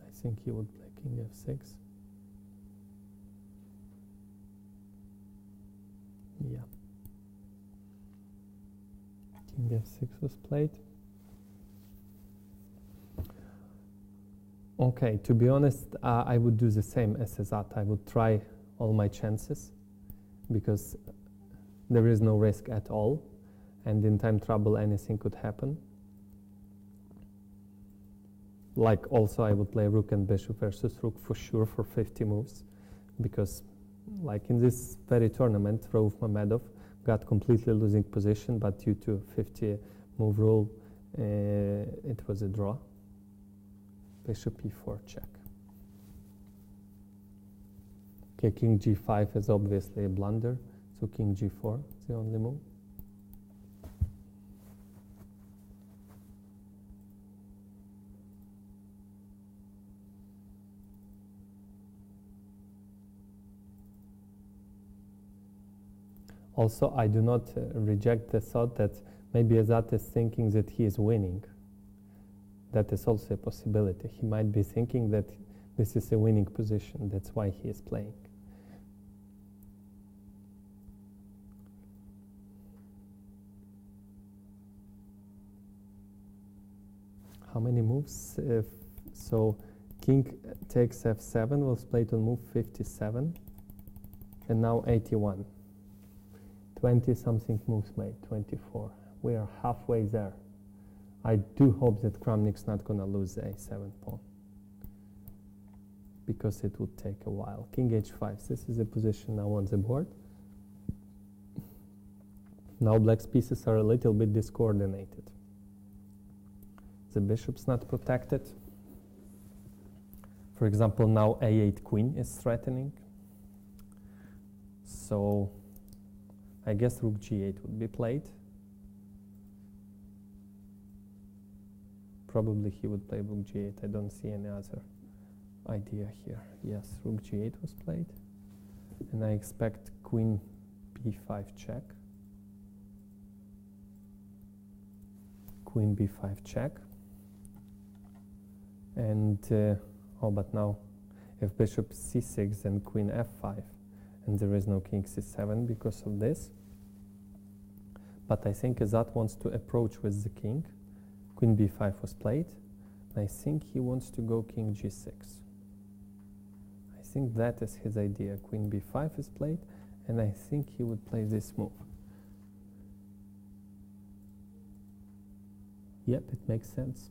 I think he would play king f6. Yeah. King f6 was played. Okay, to be honest, I would do the same as Azat. I would try all my chances because there is no risk at all, and in time trouble anything could happen. Like also I would play rook and bishop versus rook for sure for 50 moves, because like in this very tournament, Rauf Mamedov got completely losing position, but due to 50 move rule, it was a draw. Bishop e4 check. Okay, king g5 is obviously a blunder, so king g4 is the only move. Also, I do not reject the thought that maybe Azat is thinking that he is winning. That is also a possibility. He might be thinking that this is a winning position. That's why he is playing. How many moves? So king takes f7 was played on move 57, and now 81. 20 something moves made, 24. We are halfway there. I do hope that Kramnik's not going to lose the a7 pawn, because it would take a while. King h5, this is the position now on the board. Now black's pieces are a little bit discoordinated. The bishop's not protected. For example, now a8 queen is threatening. So I guess rook g8 would be played. Probably he would play rook g8. I don't see any other idea here. Yes, rook g8 was played. And I expect queen b5 check. Queen b5 check. And, oh, but now if bishop c6 and queen f5, and there is no king c7 because of this. but I think Azat wants to approach with the king. Queen b5 was played. I think he wants to go king g6. I think that is his idea. Queen b5 is played, and I think he would play this move. Yep, it makes sense.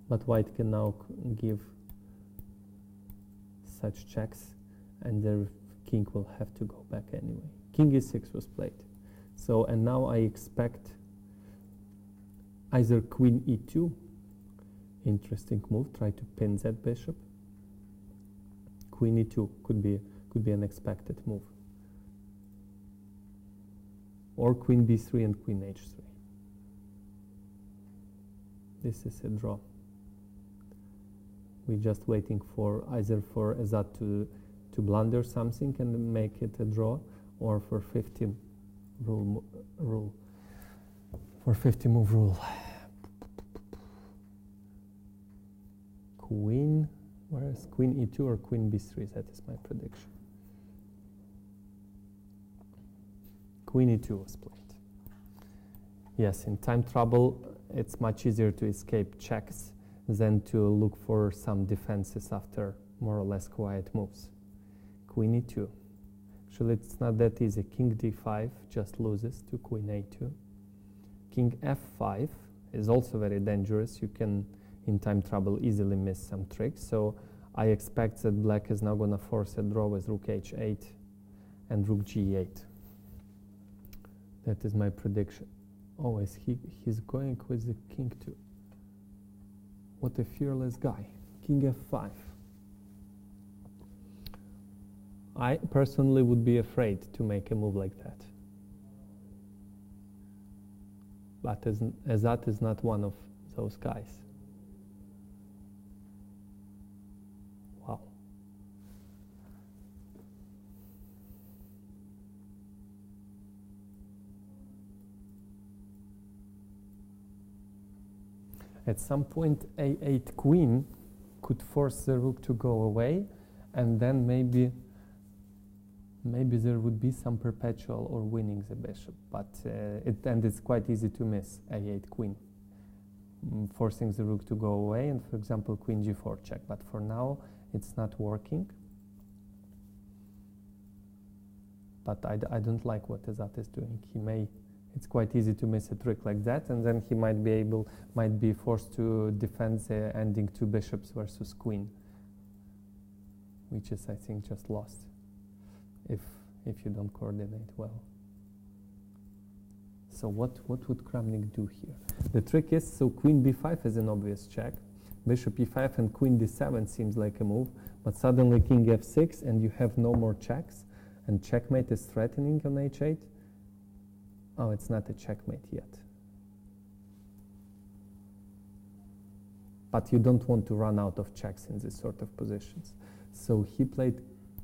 But white can now give such checks, and their king will have to go back anyway. King e6 was played. So, and now I expect either queen e2, interesting move, try to pin that bishop. Queen e2 could be an expected move. Or queen b3 and queen h3. This is a draw. We're just waiting for either for Azat to blunder something and make it a draw, or for 50 rule for 50 move rule. Queen, where is queen e2 or queen b3? That is my prediction. Queen e2 was played. Yes, in time trouble, it's much easier to escape checks than to look for some defenses after more or less quiet moves. Queen e2. Actually, it's not that easy. King d5 just loses to queen a2. King f5 is also very dangerous. You can, in time trouble, easily miss some tricks. So I expect that black is now going to force a draw with rook h8 and rook g8. That is my prediction. Oh, he's going with the king too. What a fearless guy. King f5. I personally would be afraid to make a move like that. But Azat is not one of those guys. Wow. At some point, a8 queen could force the rook to go away, and then maybe there would be some perpetual or winning the bishop. But it's quite easy to miss a8 queen, forcing the rook to go away, and for example, queen g4 check. But for now, it's not working. But I don't like what Azat is doing. It's quite easy to miss a trick like that, and then he might be forced to defend the ending two bishops versus queen, which is, I think, just lost if you don't coordinate well. So what would Kramnik do here? The trick is, so queen b5 is an obvious check, bishop e5 and queen d7 seems like a move, but suddenly king f6 and you have no more checks, and checkmate is threatening on h8. Oh, it's not a checkmate yet. But you don't want to run out of checks in this sort of positions. So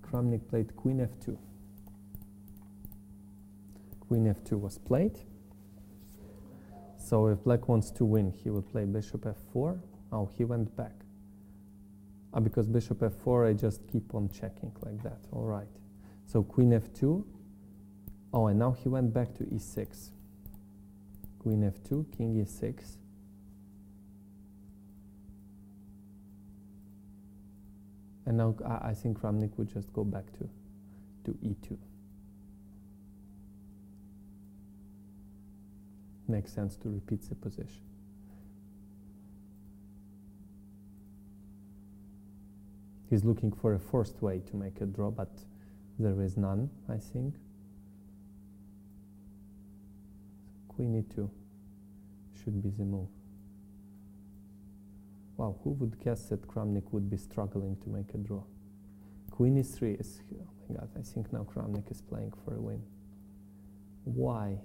Kramnik played queen f2. Queen f2 was played. So if black wants to win, he will play bishop f4. Oh, he went back. Because bishop f4, I just keep on checking like that. All right. So queen f2. Oh, and now he went back to e6. Queen f2, king e6. And now I think Kramnik would just go back to e2. Makes sense to repeat the position. He's looking for a forced way to make a draw, but there is none, I think. Queen e2 should be the move. Wow, who would guess that Kramnik would be struggling to make a draw? Queen e3 is, oh my god, I think now Kramnik is playing for a win. Why?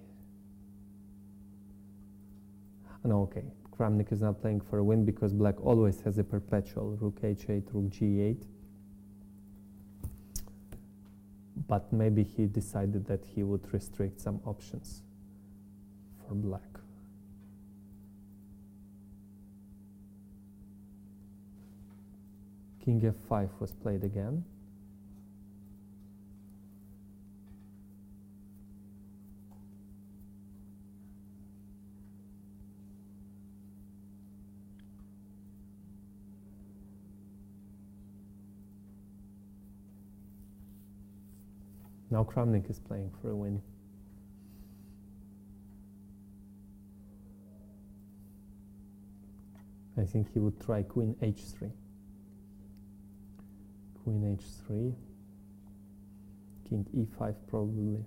No, okay, Kramnik is not playing for a win because black always has a perpetual rook h8, rook g8. But maybe he decided that he would restrict some options for black. King f5 was played again. Now Kramnik is playing for a win. I think he would try queen h3. Queen h3. King e5 probably.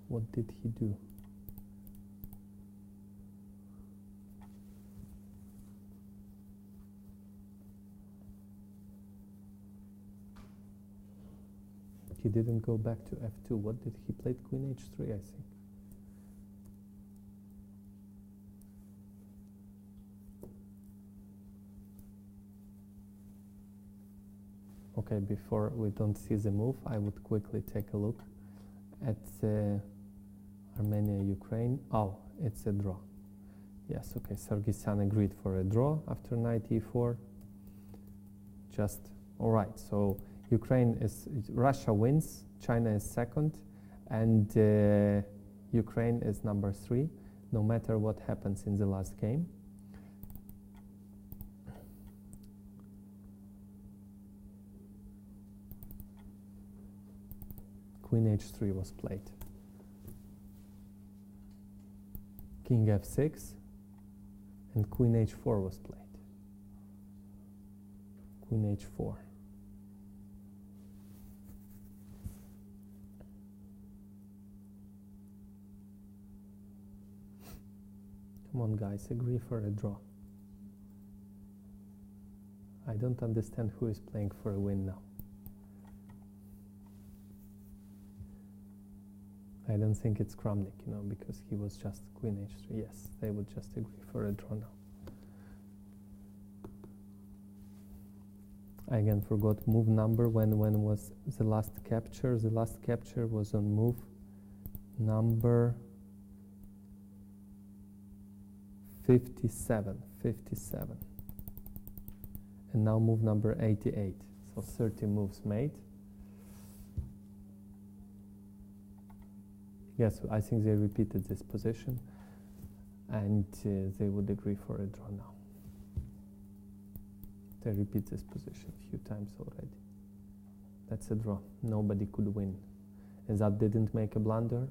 What did he do? He didn't go back to f2. What did he play? Queen h3, I think. Okay, before we don't see the move, I would quickly take a look at Armenia, Ukraine. Oh, it's a draw. Yes, okay, Sargsyan agreed for a draw after knight e4. Just, all right, so Russia wins, China is second, and Ukraine is number 3, no matter what happens in the last game. Queen h3 was played. King f6 and Queen h4 was played. Queen h4. Come on guys, agree for a draw. I don't understand who is playing for a win now. I don't think it's Kramnik, you know, because he was just Queen h3. Yes, they would just agree for a draw now. I again forgot move number. When was the last capture? The last capture was on move number 57. And now move number 88. So 30 moves made. Yes, I think they repeated this position, and they would agree for a draw now. They repeat this position a few times already. That's a draw. Nobody could win. Azad didn't make a blunder,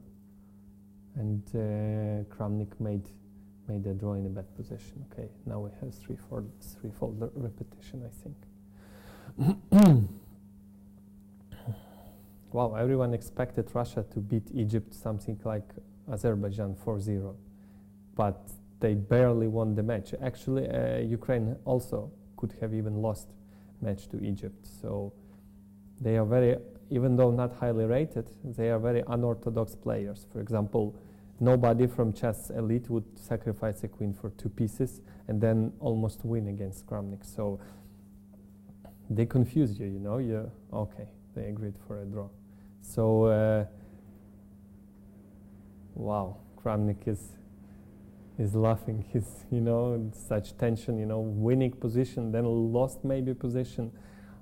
and Kramnik made a draw in a bad position. Okay, now we have threefold repetition, I think. Wow, everyone expected Russia to beat Egypt something like Azerbaijan 4-0, but they barely won the match. Actually, Ukraine also could have even lost match to Egypt. So they are very, even though not highly rated, they are very unorthodox players. For example, nobody from chess elite would sacrifice a queen for 2 pieces and then almost win against Kramnik. So they confuse you, you know. Okay, they agreed for a draw. So wow, Kramnik is laughing. He's, you know, in such tension, you know, winning position, then lost maybe position,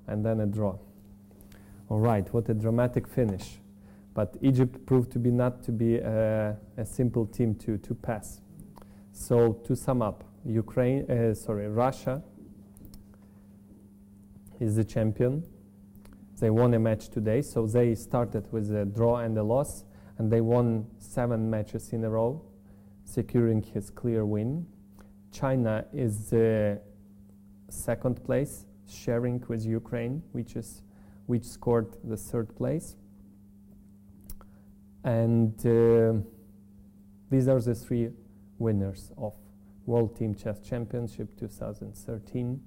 and then a draw. All right, what a dramatic finish. But Egypt proved to be not to be a simple team to pass. So to sum up, Russia is the champion. They won a match today, so they started with a draw and a loss, and they won 7 matches in a row, securing his clear win. China is second place, sharing with Ukraine, which scored the 3rd place. And these are the 3 winners of World Team Chess Championship 2013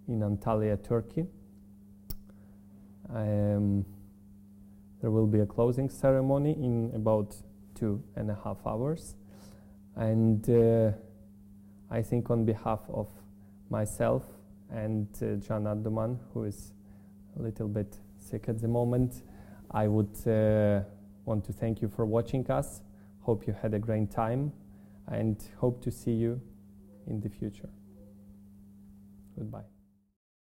in Antalya, Turkey. There will be a closing ceremony in about 2.5 hours. And I think on behalf of myself and Can Adduman, who is a little bit sick at the moment, I would want to thank you for watching us. Hope you had a great time and hope to see you in the future. Goodbye.